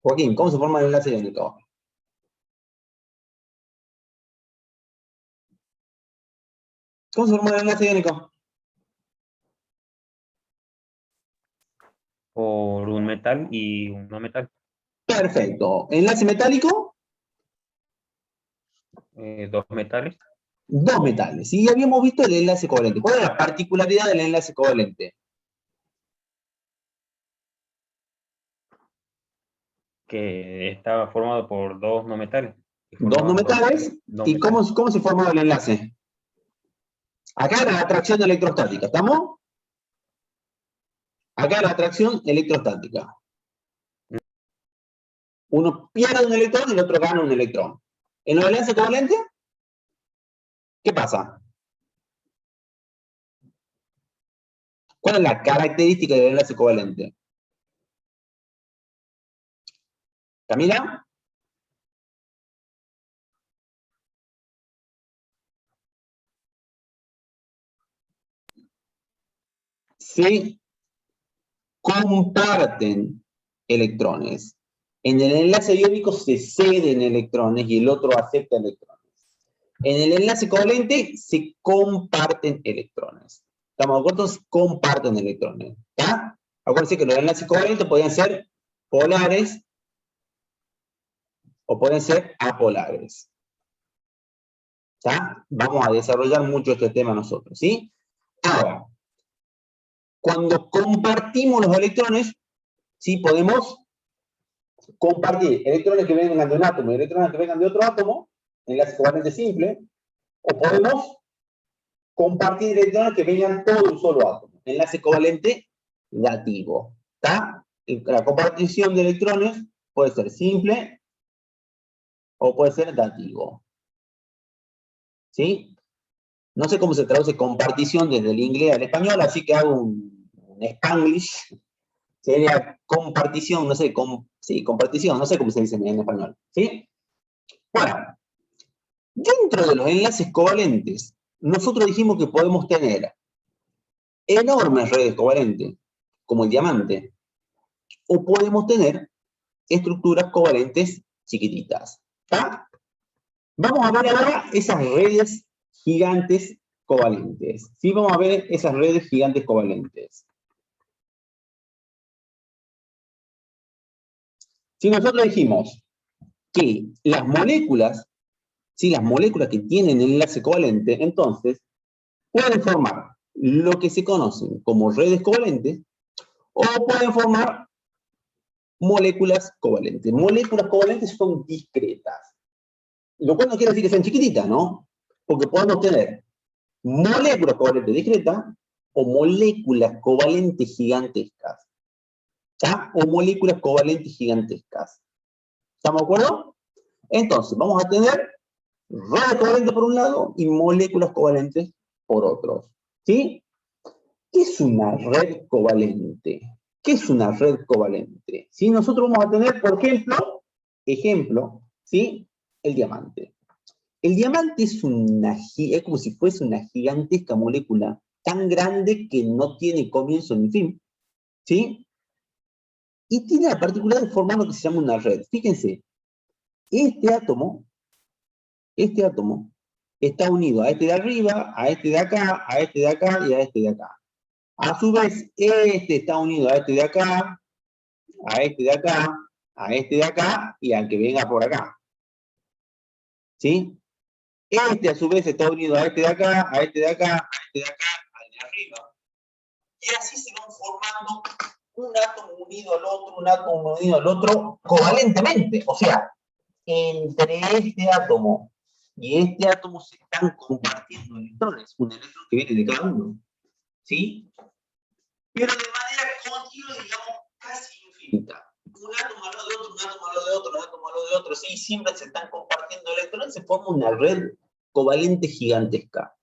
Joaquín, ¿cómo se forma el enlace iónico? ¿Cómo se forma el enlace iónico? Por un metal y un no metal. Perfecto. ¿Enlace metálico? Dos metales. Dos metales. Y habíamos visto el enlace covalente. ¿Cuál es la particularidad del enlace covalente? Que estaba formado por dos no metales. Dos no metales. Dos ¿Y metales. cómo se formaba el enlace? Acá era la atracción electrostática. ¿Estamos? Acá la atracción electrostática. Uno pierde un electrón y el otro gana un electrón. ¿En los enlaces covalentes? ¿Qué pasa? ¿Cuál es la característica del enlace covalente? ¿Camila? Se comparten electrones. En el enlace iónico se ceden electrones y el otro acepta electrones. En el enlace covalente se comparten electrones. ¿Estamos de acuerdo? Se comparten electrones. ¿Ya? Acuérdense que los enlaces covalentes podían ser polares o pueden ser apolares. ¿Ya? Vamos a desarrollar mucho este tema nosotros, ¿sí? Ahora, cuando compartimos los electrones, sí podemos compartir electrones que vengan de un átomo y electrones que vengan de otro átomo, enlace covalente simple, o podemos compartir electrones que vengan todos de un solo átomo, enlace covalente dativo. ¿Está? La compartición de electrones puede ser simple o puede ser dativo. ¿Sí? No sé cómo se traduce compartición desde el inglés al español, así que hago un spanglish. Sería compartición, no sé, sí, compartición, no sé cómo se dice en español. ¿Sí? Bueno, dentro de los enlaces covalentes, nosotros dijimos que podemos tener enormes redes covalentes, como el diamante, o podemos tener estructuras covalentes chiquititas. ¿Está? Vamos a ver ahora esas redes gigantes covalentes. ¿Sí? Vamos a ver esas redes gigantes covalentes. Si nosotros dijimos que las moléculas, ¿sí? Las moléculas que tienen el enlace covalente, entonces pueden formar lo que se conocen como redes covalentes o pueden formar moléculas covalentes. Moléculas covalentes son discretas. Lo cual no quiere decir que sean chiquititas, ¿no? Porque podemos tener moléculas covalentes discretas o moléculas covalentes gigantescas. ¿Está? O moléculas covalentes gigantescas. ¿Estamos de acuerdo? Entonces, vamos a tener redes covalentes por un lado y moléculas covalentes por otro. ¿Sí? ¿Qué es una red covalente? ¿Qué es una red covalente? ¿Sí? Nosotros vamos a tener, por ejemplo, ¿sí? El diamante. El diamante es como si fuese una gigantesca molécula tan grande que no tiene comienzo ni fin, ¿sí? Y tiene la particularidad de formar lo que se llama una red. Fíjense, este átomo está unido a este de arriba, a este de acá, a este de acá y a este de acá. A su vez, este está unido a este de acá, a este de acá, a este de acá y al que venga por acá. ¿Sí? Este a su vez está unido a este de acá, a este de acá, a este de acá, al de arriba. Y así se van formando un átomo unido al otro, un átomo unido al otro, covalentemente. O sea, entre este átomo y este átomo se están compartiendo electrones, un electrón que viene de cada uno. ¿Sí? Pero de manera continua, digamos, casi infinita. Un átomo al lado de otro, un átomo al lado de otro, un átomo al lado de otro, sí, siempre se están compartiendo electrones, se forma una red covalente gigantesca.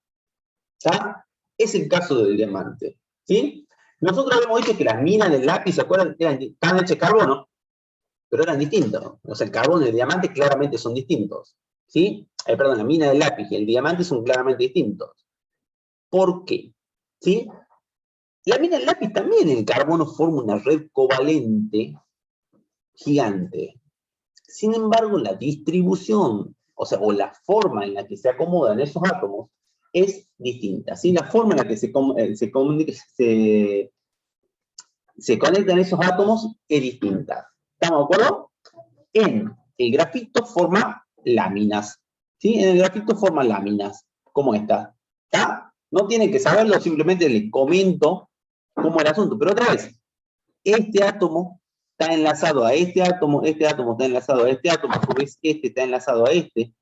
¿Está? Es el caso del diamante. ¿Sí? Nosotros hemos dicho que las minas del lápiz, ¿se acuerdan? Estaban hechas de carbono, pero eran distintos. O sea, el carbono y el diamante claramente son distintos. ¿Sí? Perdón, la mina del lápiz y el diamante son claramente distintos. ¿Por qué? ¿Sí? La mina del lápiz también, el carbono forma una red covalente gigante. Sin embargo, la distribución, o sea, o la forma en la que se acomodan esos átomos es distinta. ¿Sí? La forma en la que se conectan esos átomos es distinta. ¿Estamos de acuerdo? En el grafito forma láminas. ¿Sí? En el grafito forma láminas, como esta. ¿Está? No tienen que saberlo, simplemente les comento cómo es el asunto. Pero otra vez, este átomo está enlazado a este átomo está enlazado a este átomo, a su vez este está enlazado a este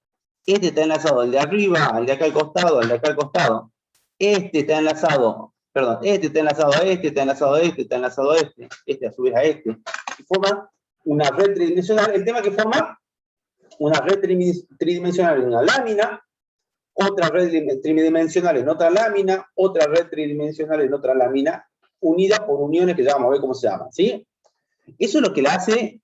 está enlazado al de arriba, al de acá al costado, al de acá al costado. Este está enlazado, perdón, este está enlazado a este, está enlazado a este, está enlazado a este a su vez a este. Y forma una red tridimensional. El tema que forma una red tridimensional en una lámina, otra red tridimensional en otra lámina, otra red tridimensional en otra lámina, unida por uniones que ya vamos a ver cómo se llaman, ¿sí? Eso es lo que lo hace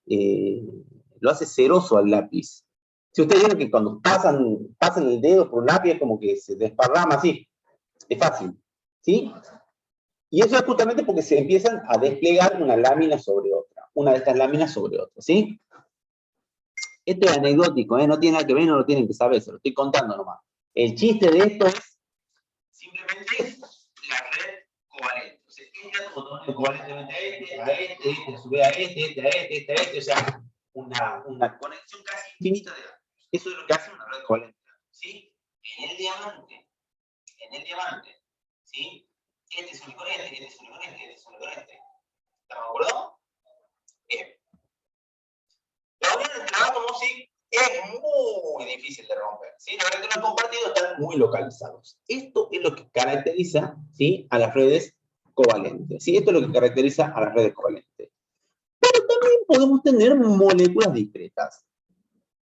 ceroso al lápiz. Si ustedes ven que cuando pasan el dedo por un lápiz es como que se desparrama así, es fácil, ¿sí? Y eso es justamente porque se empiezan a desplegar una lámina sobre otra, una de estas láminas sobre otra, ¿sí? Esto es anecdótico, ¿eh? No tiene nada que ver, no lo tienen que saber, se lo estoy contando nomás. El chiste de esto es simplemente la red covalente. O sea, este átomo covalentemente a su vez a o sea, una conexión casi infinita de átomos. Eso es lo que hace una red covalente. ¿Sí? En el diamante, ¿sí? Este es un unicorente, este es un unicorente, este es un unicorente. ¿Estamos de acuerdo? Bien. La unión entre átomos, sí, es muy difícil de romper. ¿Sí? Los electrones compartidos están muy localizados. Esto es lo que caracteriza, ¿sí?, a las redes covalentes. ¿Sí? Esto es lo que caracteriza a las redes covalentes. Pero también podemos tener moléculas discretas.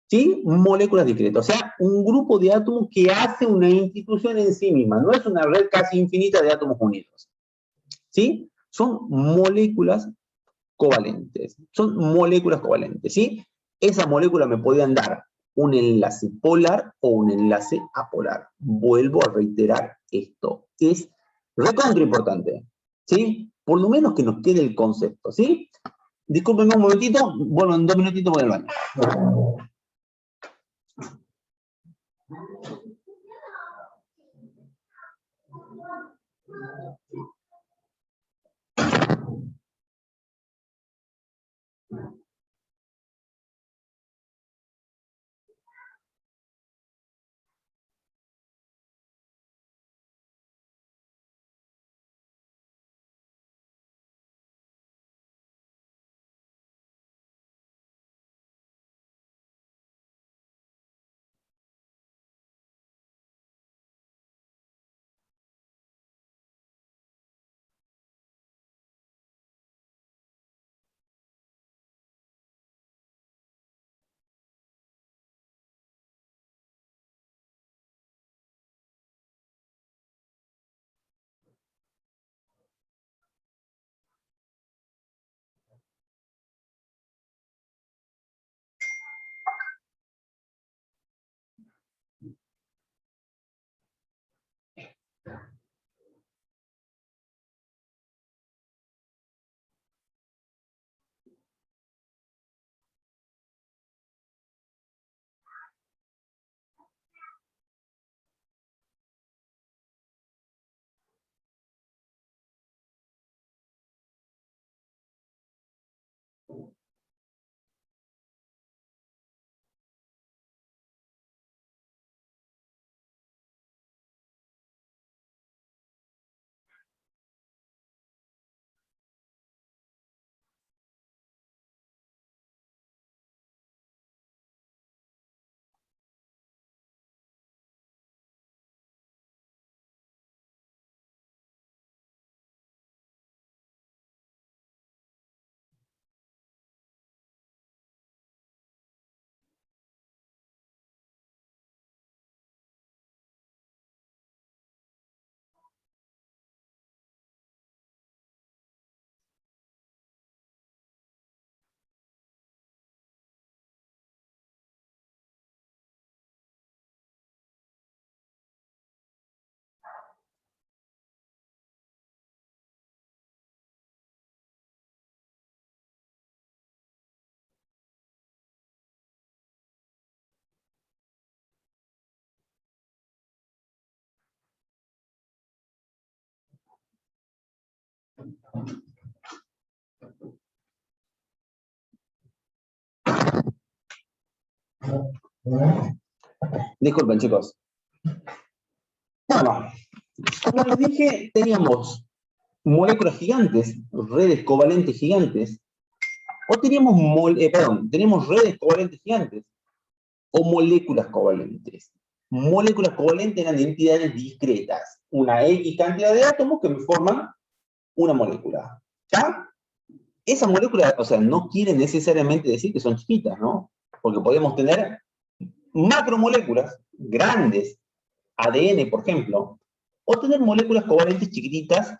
¿Sí? Moléculas discretas. O sea, un grupo de átomos que hace una institución en sí misma. No es una red casi infinita de átomos unidos. ¿Sí? Son moléculas covalentes. Son moléculas covalentes, ¿sí? Esas moléculas me podían dar un enlace polar o un enlace apolar. Vuelvo a reiterar esto. Es recontra importante, ¿sí? Por lo menos que nos quede el concepto, ¿sí? Discúlpenme un momentito, vuelvo en 2 minutitos voy al baño. Disculpen, chicos. Bueno, como les dije, teníamos moléculas gigantes, redes covalentes gigantes, o teníamos, teníamos redes covalentes gigantes, o moléculas covalentes. Moléculas covalentes eran entidades discretas, una X cantidad de átomos que forman una molécula. ¿Está? Esas moléculas, o sea, no quieren necesariamente decir que son chiquitas, ¿no? Porque podemos tener macromoléculas grandes, ADN, por ejemplo, o tener moléculas covalentes chiquititas,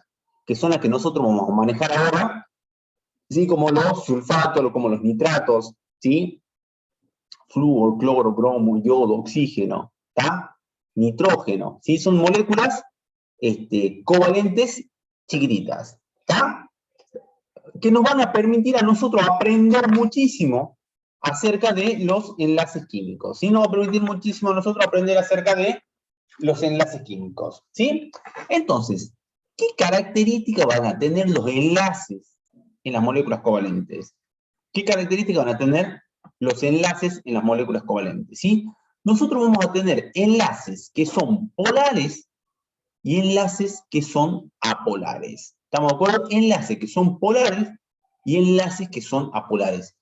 que son las que nosotros vamos a manejar ahora, ¿sí? Como los sulfatos, como los nitratos, ¿sí? Flúor, cloro, bromo, yodo, oxígeno, ¿está? Nitrógeno, ¿sí? Son moléculas covalentes chiquititas, ¿está? Que nos van a permitir a nosotros aprender muchísimo acerca de los enlaces químicos, ¿sí? Nos va a permitir muchísimo a nosotros aprender acerca de los enlaces químicos, ¿sí? Entonces, ¿qué características van a tener los enlaces en las moléculas covalentes? ¿Qué características van a tener los enlaces en las moléculas covalentes? ¿Sí? Nosotros vamos a tener enlaces que son polares y enlaces que son apolares. ¿Estamos de acuerdo? Enlaces que son polares y enlaces que son apolares.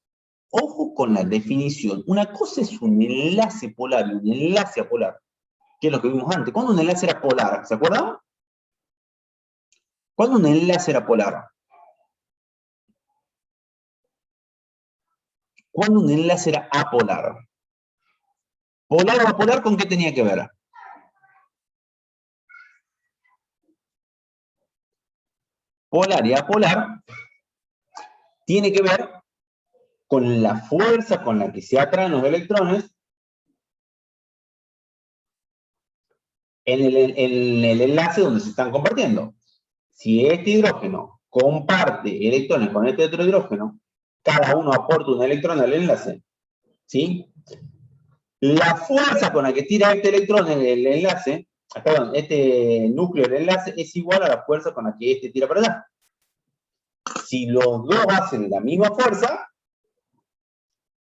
Ojo con la definición. Una cosa es un enlace polar y un enlace apolar, que es lo que vimos antes. ¿Cuándo un enlace era polar? ¿Se acuerdan? ¿Cuándo un enlace era polar? ¿Cuándo un enlace era apolar? ¿Polar o apolar con qué tenía que ver? Polar y apolar tiene que ver con la fuerza con la que se atraen los electrones en el enlace donde se están compartiendo. Si este hidrógeno comparte electrones con este otro hidrógeno, cada uno aporta un electrón al enlace, ¿sí? La fuerza con la que tira este electrón en el enlace, perdón, este núcleo del enlace es igual a la fuerza con la que este tira para allá. Si los dos hacen la misma fuerza,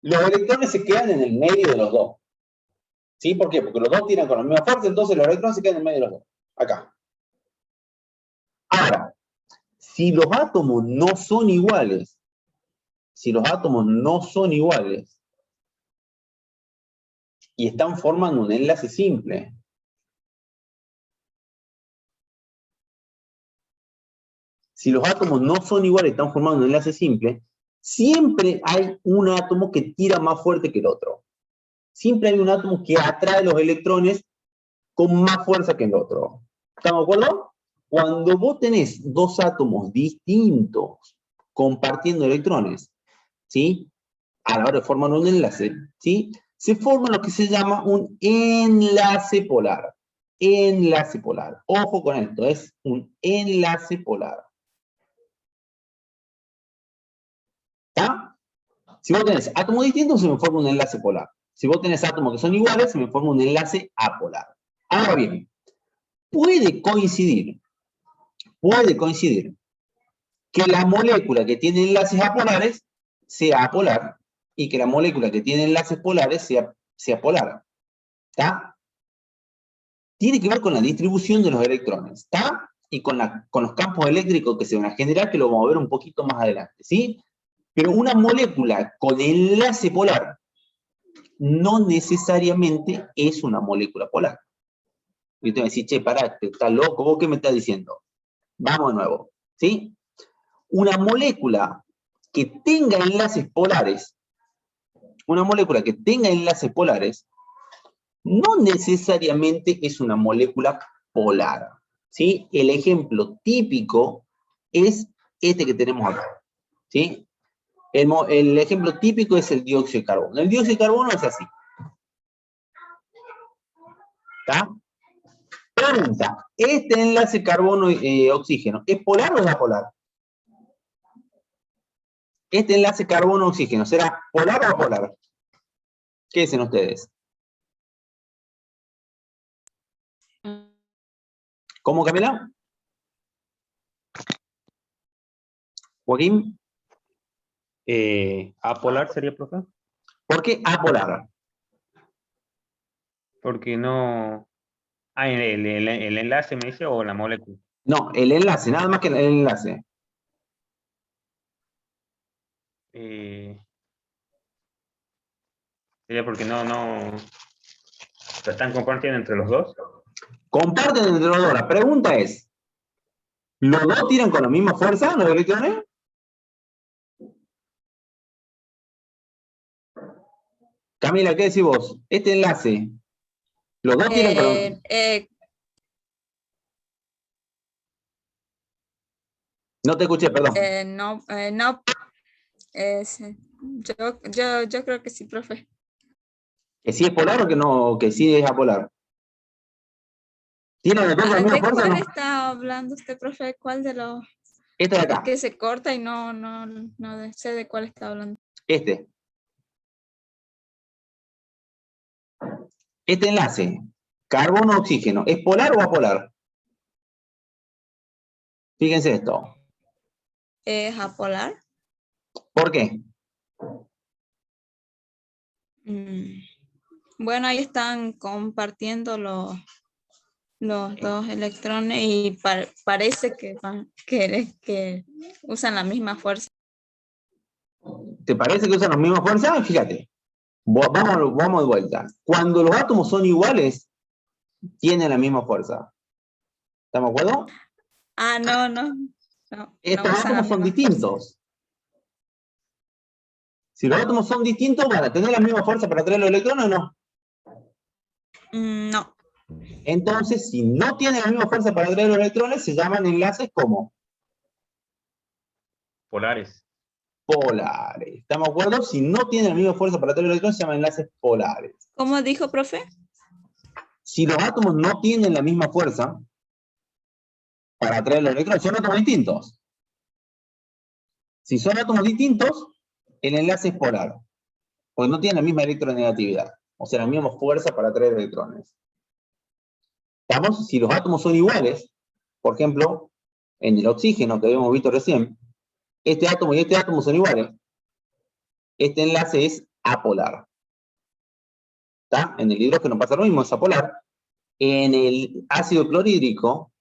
los electrones se quedan en el medio de los dos. ¿Sí? ¿Por qué? Porque los dos tiran con la misma fuerza, entonces los electrones se quedan en el medio de los dos. Acá. Ahora, si los átomos no son iguales, y están formando un enlace simple, si los átomos no son iguales y están formando un enlace simple, siempre hay un átomo que tira más fuerte que el otro. Siempre hay un átomo que atrae los electrones con más fuerza que el otro. ¿Estamos de acuerdo? Cuando vos tenés dos átomos distintos compartiendo electrones, ¿sí? A la hora de formar un enlace, ¿sí? Se forma lo que se llama un enlace polar. Enlace polar. Ojo con esto, es un enlace polar. ¿Está? Si vos tenés átomos distintos, se me forma un enlace polar. Si vos tenés átomos que son iguales, se me forma un enlace apolar. Ahora bien, puede coincidir que la molécula que tiene enlaces apolares sea apolar y que la molécula que tiene enlaces polares sea polar. ¿Está? Tiene que ver con la distribución de los electrones, ¿está? Y con los campos eléctricos que se van a generar, que lo vamos a ver un poquito más adelante, ¿sí? Pero una molécula con enlace polar no necesariamente es una molécula polar. Y te voy a decir, che, pará, ¿estás loco? ¿Vos qué me estás diciendo? Vamos de nuevo, ¿sí? Una molécula que tenga enlaces polares, no necesariamente es una molécula polar, ¿sí? El ejemplo típico es este que tenemos acá, ¿sí? El ejemplo típico es el dióxido de carbono. El dióxido de carbono es así. ¿Está? Pregunta, ¿este enlace carbono-oxígeno es polar o es apolar? ¿Este enlace carbono-oxígeno será polar o apolar? ¿Qué dicen ustedes? ¿Cómo, Camila? Joaquín, Apolar sería, profe, ¿por qué apolar? porque no... Ah, el enlace me dice o la molécula. No, el enlace, nada más que el enlace. Sería porque no se están compartiendo entre los dos. Comparten entre los dos. La pregunta es, ¿los dos tiran con la misma fuerza los electrones? Camila, ¿qué decís vos? Este enlace, ¿los dos tiran con la... No te escuché, perdón. No, no. Yo creo que sí, profe. ¿Que sí es polar o que no, que sí es apolar? ¿Tienen los dos la misma ¿De fuerza o cuál no? está hablando usted, profe? ¿Cuál de los...? Este de Es acá, que se corta y no sé de cuál está hablando. este. Este enlace, carbono-oxígeno, ¿es polar o apolar? Fíjense esto. ¿Es apolar? ¿Por qué? Bueno, ahí están compartiendo los dos electrones y parece que usan la misma fuerza. ¿Te parece que usan la misma fuerza? Fíjate. Vamos de vuelta. Cuando los átomos son iguales, tienen la misma fuerza. ¿Estamos de acuerdo? Ah, no Estos usan la átomos son misma fuerza. distintos. Si los átomos son distintos, ¿van a tener la misma fuerza para traer los electrones o no? No. Entonces, si no tienen la misma fuerza para traer los electrones, se llaman enlaces como Polares. polares. ¿Estamos de acuerdo? Si no tienen la misma fuerza para traer los electrones, se llaman enlaces polares. ¿Cómo dijo, profe? Si los átomos no tienen la misma fuerza para traer los electrones, son átomos distintos. Si son átomos distintos, el enlace es polar, porque no tienen la misma electronegatividad, o sea, la misma fuerza para traer electrones. ¿Estamos? Si los átomos son iguales, por ejemplo, en el oxígeno que habíamos visto recién, este átomo y este átomo son iguales, este enlace es apolar. ¿Está? En el hidrógeno pasa lo mismo, es apolar. En el ácido clorhídrico,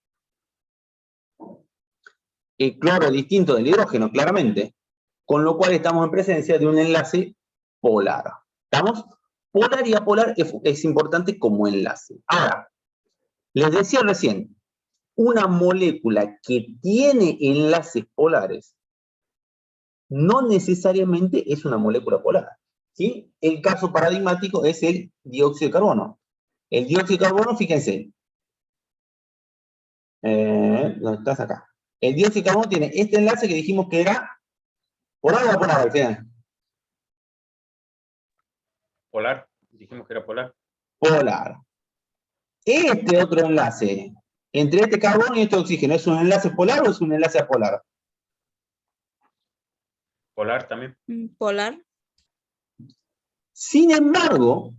el cloro es distinto del hidrógeno, claramente, con lo cual estamos en presencia de un enlace polar. ¿Estamos? Polar y apolar es importante como enlace. Ahora, les decía recién, una molécula que tiene enlaces polares no necesariamente es una molécula polar. ¿Sí? El caso paradigmático es el dióxido de carbono. El dióxido de carbono, fíjense, ¿dónde estás acá? El dióxido de carbono tiene este enlace que dijimos que era polar o apolar al final. Polar. Dijimos que era polar. Polar. Este otro enlace, entre este carbono y este oxígeno, ¿es un enlace polar o es un enlace apolar? Polar también. Polar. Sin embargo,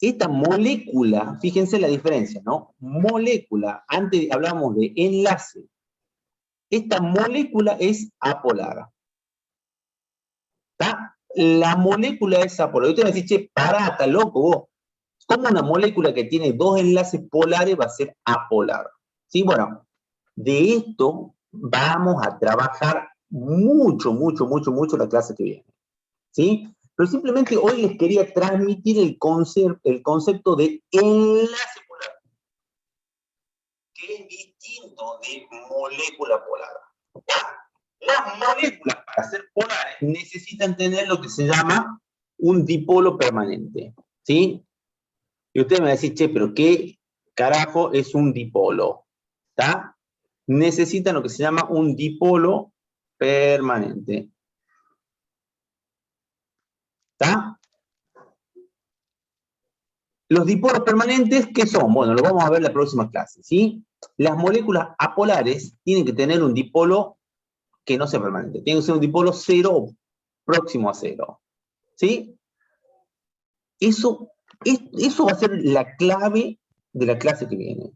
esta molécula, fíjense la diferencia, ¿no? Molécula, antes hablábamos de enlace. Esta molécula es apolar. ¿Está? La molécula es apolar. Usted me dice, che, pará, está loco vos. ¿Cómo una molécula que tiene dos enlaces polares va a ser apolar? Sí, bueno, de esto vamos a trabajar mucho la clase que viene. ¿Sí? Pero simplemente hoy les quería transmitir el concepto de enlace polar, que es distinto de molécula polar. Las moléculas, para ser polares, necesitan tener lo que se llama un dipolo permanente. ¿Sí? Y usted me va a decir, che, pero ¿qué carajo es un dipolo? ¿Está? Necesitan lo que se llama un dipolo permanente. ¿Está? Los dipolos permanentes, ¿qué son? Bueno, lo vamos a ver en la próxima clase, ¿sí? Las moléculas apolares tienen que tener un dipolo que no sea permanente. Tiene que ser un dipolo cero o próximo a cero. ¿Sí? Eso va a ser la clave de la clase que viene.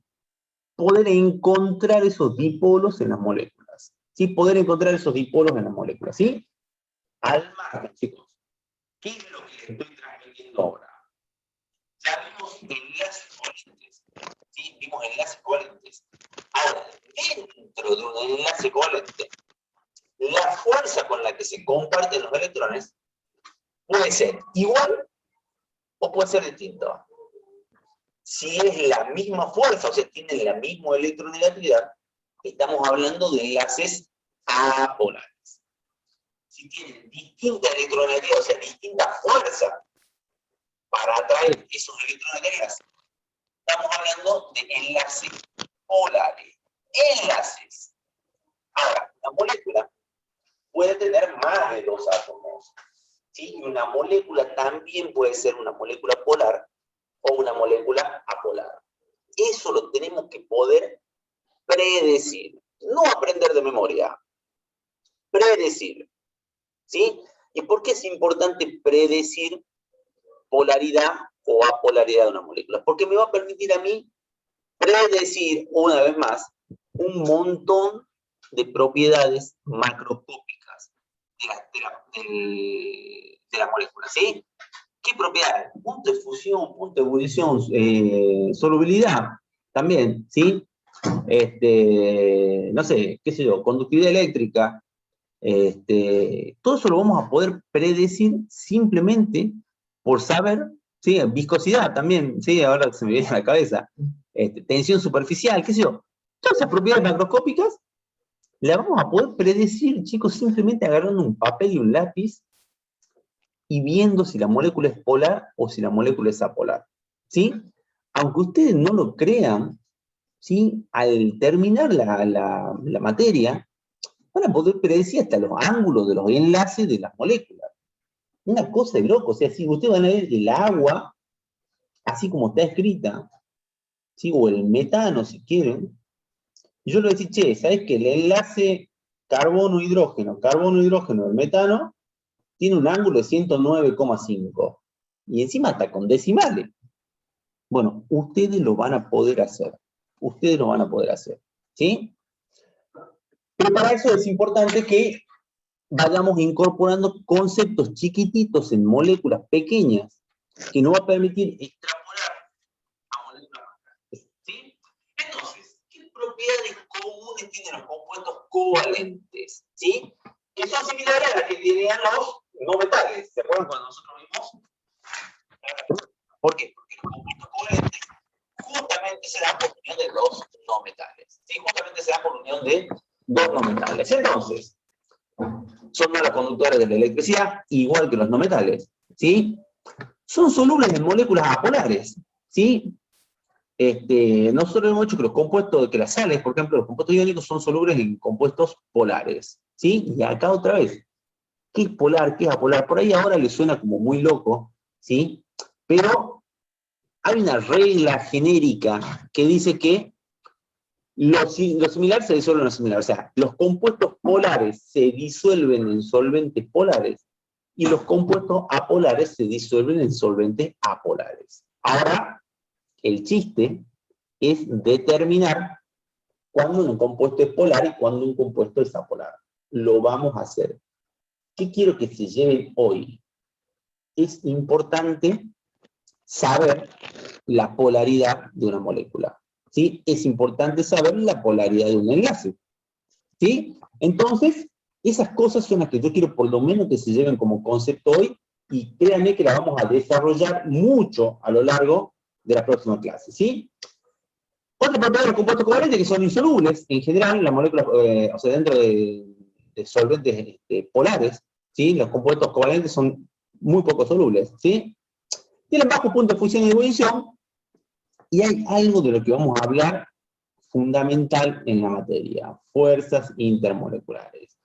Poder encontrar esos dipolos en las moléculas. ¿sí? Poder encontrar esos dipolos en las moléculas, ¿sí? Al margen, chicos. ¿Qué es lo que les estoy transmitiendo ahora? Ya vimos enlaces covalentes, ¿sí? Vimos enlaces covalentes. Ahora, dentro de un enlace covalente, la fuerza con la que se comparten los electrones puede ser igual o puede ser distinta. Si es la misma fuerza, o sea, tienen la misma electronegatividad, estamos hablando de enlaces apolares. Si tienen distinta electronegatividad, o sea, distinta fuerza para atraer esos electrones, estamos hablando de enlaces polares. Enlaces. Ahora, una molécula puede tener más de 2 átomos. ¿Sí? Y una molécula también puede ser una molécula polar o una molécula apolar. Eso lo tenemos que poder predecir. No aprender de memoria. Predecir. ¿Sí? ¿Y por qué es importante predecir polaridad o apolaridad de una molécula? Porque me va a permitir a mí predecir, una vez más, un montón de propiedades macroscópicas de la molécula, ¿sí? ¿Qué propiedades? Punto de fusión, punto de ebullición, solubilidad, también, ¿sí? No sé, qué sé yo, conductividad eléctrica, todo eso lo vamos a poder predecir simplemente por saber, ¿sí? Viscosidad también, ¿sí? Ahora se me viene a la cabeza, tensión superficial, qué sé yo. Todas esas propiedades macroscópicas las vamos a poder predecir, chicos, simplemente agarrando un papel y un lápiz y viendo si la molécula es polar o si la molécula es apolar, ¿sí? Aunque ustedes no lo crean, ¿sí? Al terminar la materia, van a poder predecir hasta los ángulos de los enlaces de las moléculas. Una cosa de loco, o sea, si ustedes van a ver el agua, así como está escrita, ¿sí? O el metano, si quieren, yo le voy a decir, che, ¿sabes que el enlace carbono-hidrógeno del metano tiene un ángulo de 109,5? Y encima está con decimales. Bueno, ustedes lo van a poder hacer. Ustedes lo van a poder hacer, ¿sí? Pero para eso es importante que vayamos incorporando conceptos chiquititos en moléculas pequeñas que nos va a permitir extrapolar a moléculas más grandes, ¿sí? Entonces, ¿qué propiedades comunes tienen los compuestos covalentes? ¿Sí? Que son similares a las que tenían los no metales. ¿Se acuerdan cuando nosotros vimos? ¿Por qué? Porque los compuestos covalentes justamente se dan por unión de dos no metales. ¿Sí? Justamente se dan por unión de dos no metales. Entonces, son malos conductores de la electricidad, igual que los no metales, ¿sí? Son solubles en moléculas apolares, ¿sí? Nosotros hemos dicho que los compuestos, que las sales, por ejemplo, los compuestos iónicos son solubles en compuestos polares, ¿sí? Y acá otra vez, ¿qué es polar, qué es apolar? Por ahí ahora le suena como muy loco, ¿sí? Pero hay una regla genérica que dice que lo similar se disuelve en lo similar. O sea, los compuestos polares se disuelven en solventes polares y los compuestos apolares se disuelven en solventes apolares. Ahora, el chiste es determinar cuándo un compuesto es polar y cuándo un compuesto es apolar. Lo vamos a hacer. ¿Qué quiero que se lleven hoy? Es importante saber la polaridad de una molécula, ¿sí? Es importante saber la polaridad de un enlace, ¿sí? Entonces, esas cosas son las que yo quiero por lo menos que se lleven como concepto hoy, y créanme que las vamos a desarrollar mucho a lo largo de la próxima clase, ¿sí? Otra propiedad de los compuestos covalentes que son insolubles, en general, las moléculas, o sea, dentro de solventes polares, ¿sí? Los compuestos covalentes son muy poco solubles, ¿sí? Tienen bajo punto de fusión y de ebullición, y hay algo de lo que vamos a hablar fundamental en la materia: fuerzas intermoleculares.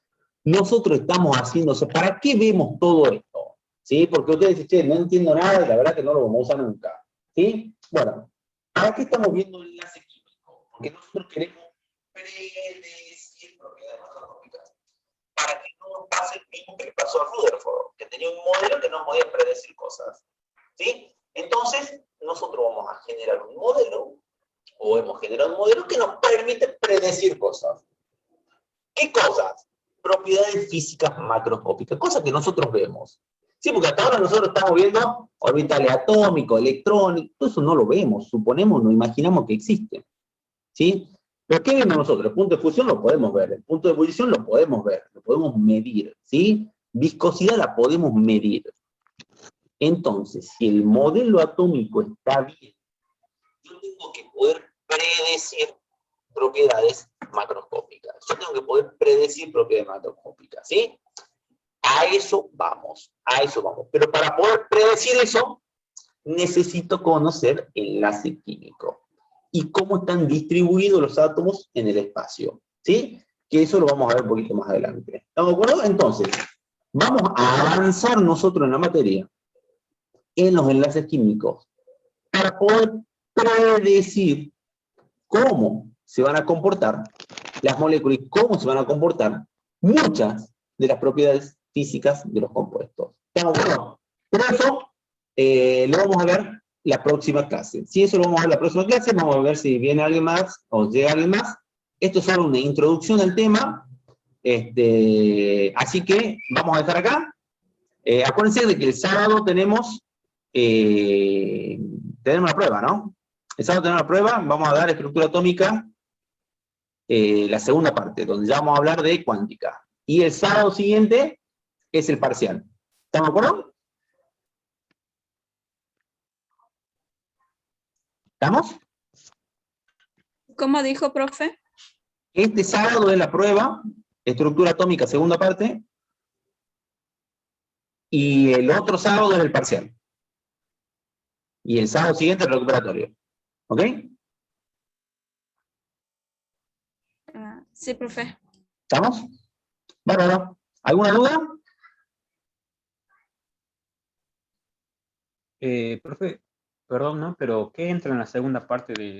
Nosotros estamos haciendo, o sea, ¿para qué vemos todo esto? ¿Sí? Porque ustedes dicen, che, no entiendo nada y la verdad que no lo vamos a usar nunca. ¿Sí? Bueno, ¿para qué estamos viendo el enlace químico? Porque nosotros queremos predecir propiedades macroscópicas. Para que no pase el mismo que le pasó a Rutherford, que tenía un modelo que no podía predecir cosas. ¿Sí? Entonces, nosotros vamos a generar un modelo, o hemos generado un modelo que nos permite predecir cosas. ¿Qué cosas? Propiedades físicas macroscópicas, cosas que nosotros vemos. Sí, porque hasta ahora nosotros estamos viendo orbitales atómicos, electrónicos, todo eso no lo vemos, suponemos, no imaginamos que existe. ¿Sí? Pero ¿qué vemos nosotros? El punto de fusión lo podemos ver, el punto de ebullición lo podemos ver, lo podemos medir, ¿sí? Viscosidad la podemos medir. Entonces, si el modelo atómico está bien, yo tengo que poder predecir propiedades macroscópicas. Yo tengo que poder predecir propiedades macroscópicas, ¿sí? A eso vamos, a eso vamos. Pero para poder predecir eso, necesito conocer enlace químico y cómo están distribuidos los átomos en el espacio, ¿sí? Que eso lo vamos a ver un poquito más adelante. ¿Estamos de acuerdo? Entonces, vamos a avanzar nosotros en la materia, en los enlaces químicos, para poder predecir cómo se van a comportar las moléculas y cómo se van a comportar muchas de las propiedades físicas de los compuestos. ¿Estamos de acuerdo? Por eso, lo vamos a ver la próxima clase. Si eso lo vamos a ver la próxima clase, vamos a ver si viene alguien más o llega alguien más. Esto es solo una introducción al tema. Así que vamos a dejar acá. Acuérdense de que el sábado tenemos una prueba, ¿no? El sábado tenemos una prueba, vamos a dar estructura atómica, la segunda parte, donde ya vamos a hablar de cuántica. Y el sábado siguiente es el parcial. ¿Estamos de acuerdo? ¿Estamos? ¿Cómo dijo, profe? Este sábado es la prueba, estructura atómica, segunda parte, y el otro sábado es el parcial. Y el sábado siguiente el recuperatorio. ¿Ok? Sí, profe. ¿Estamos? Bárbaro. ¿Alguna duda? Profe, perdón, ¿no? Pero ¿qué entra en la segunda parte de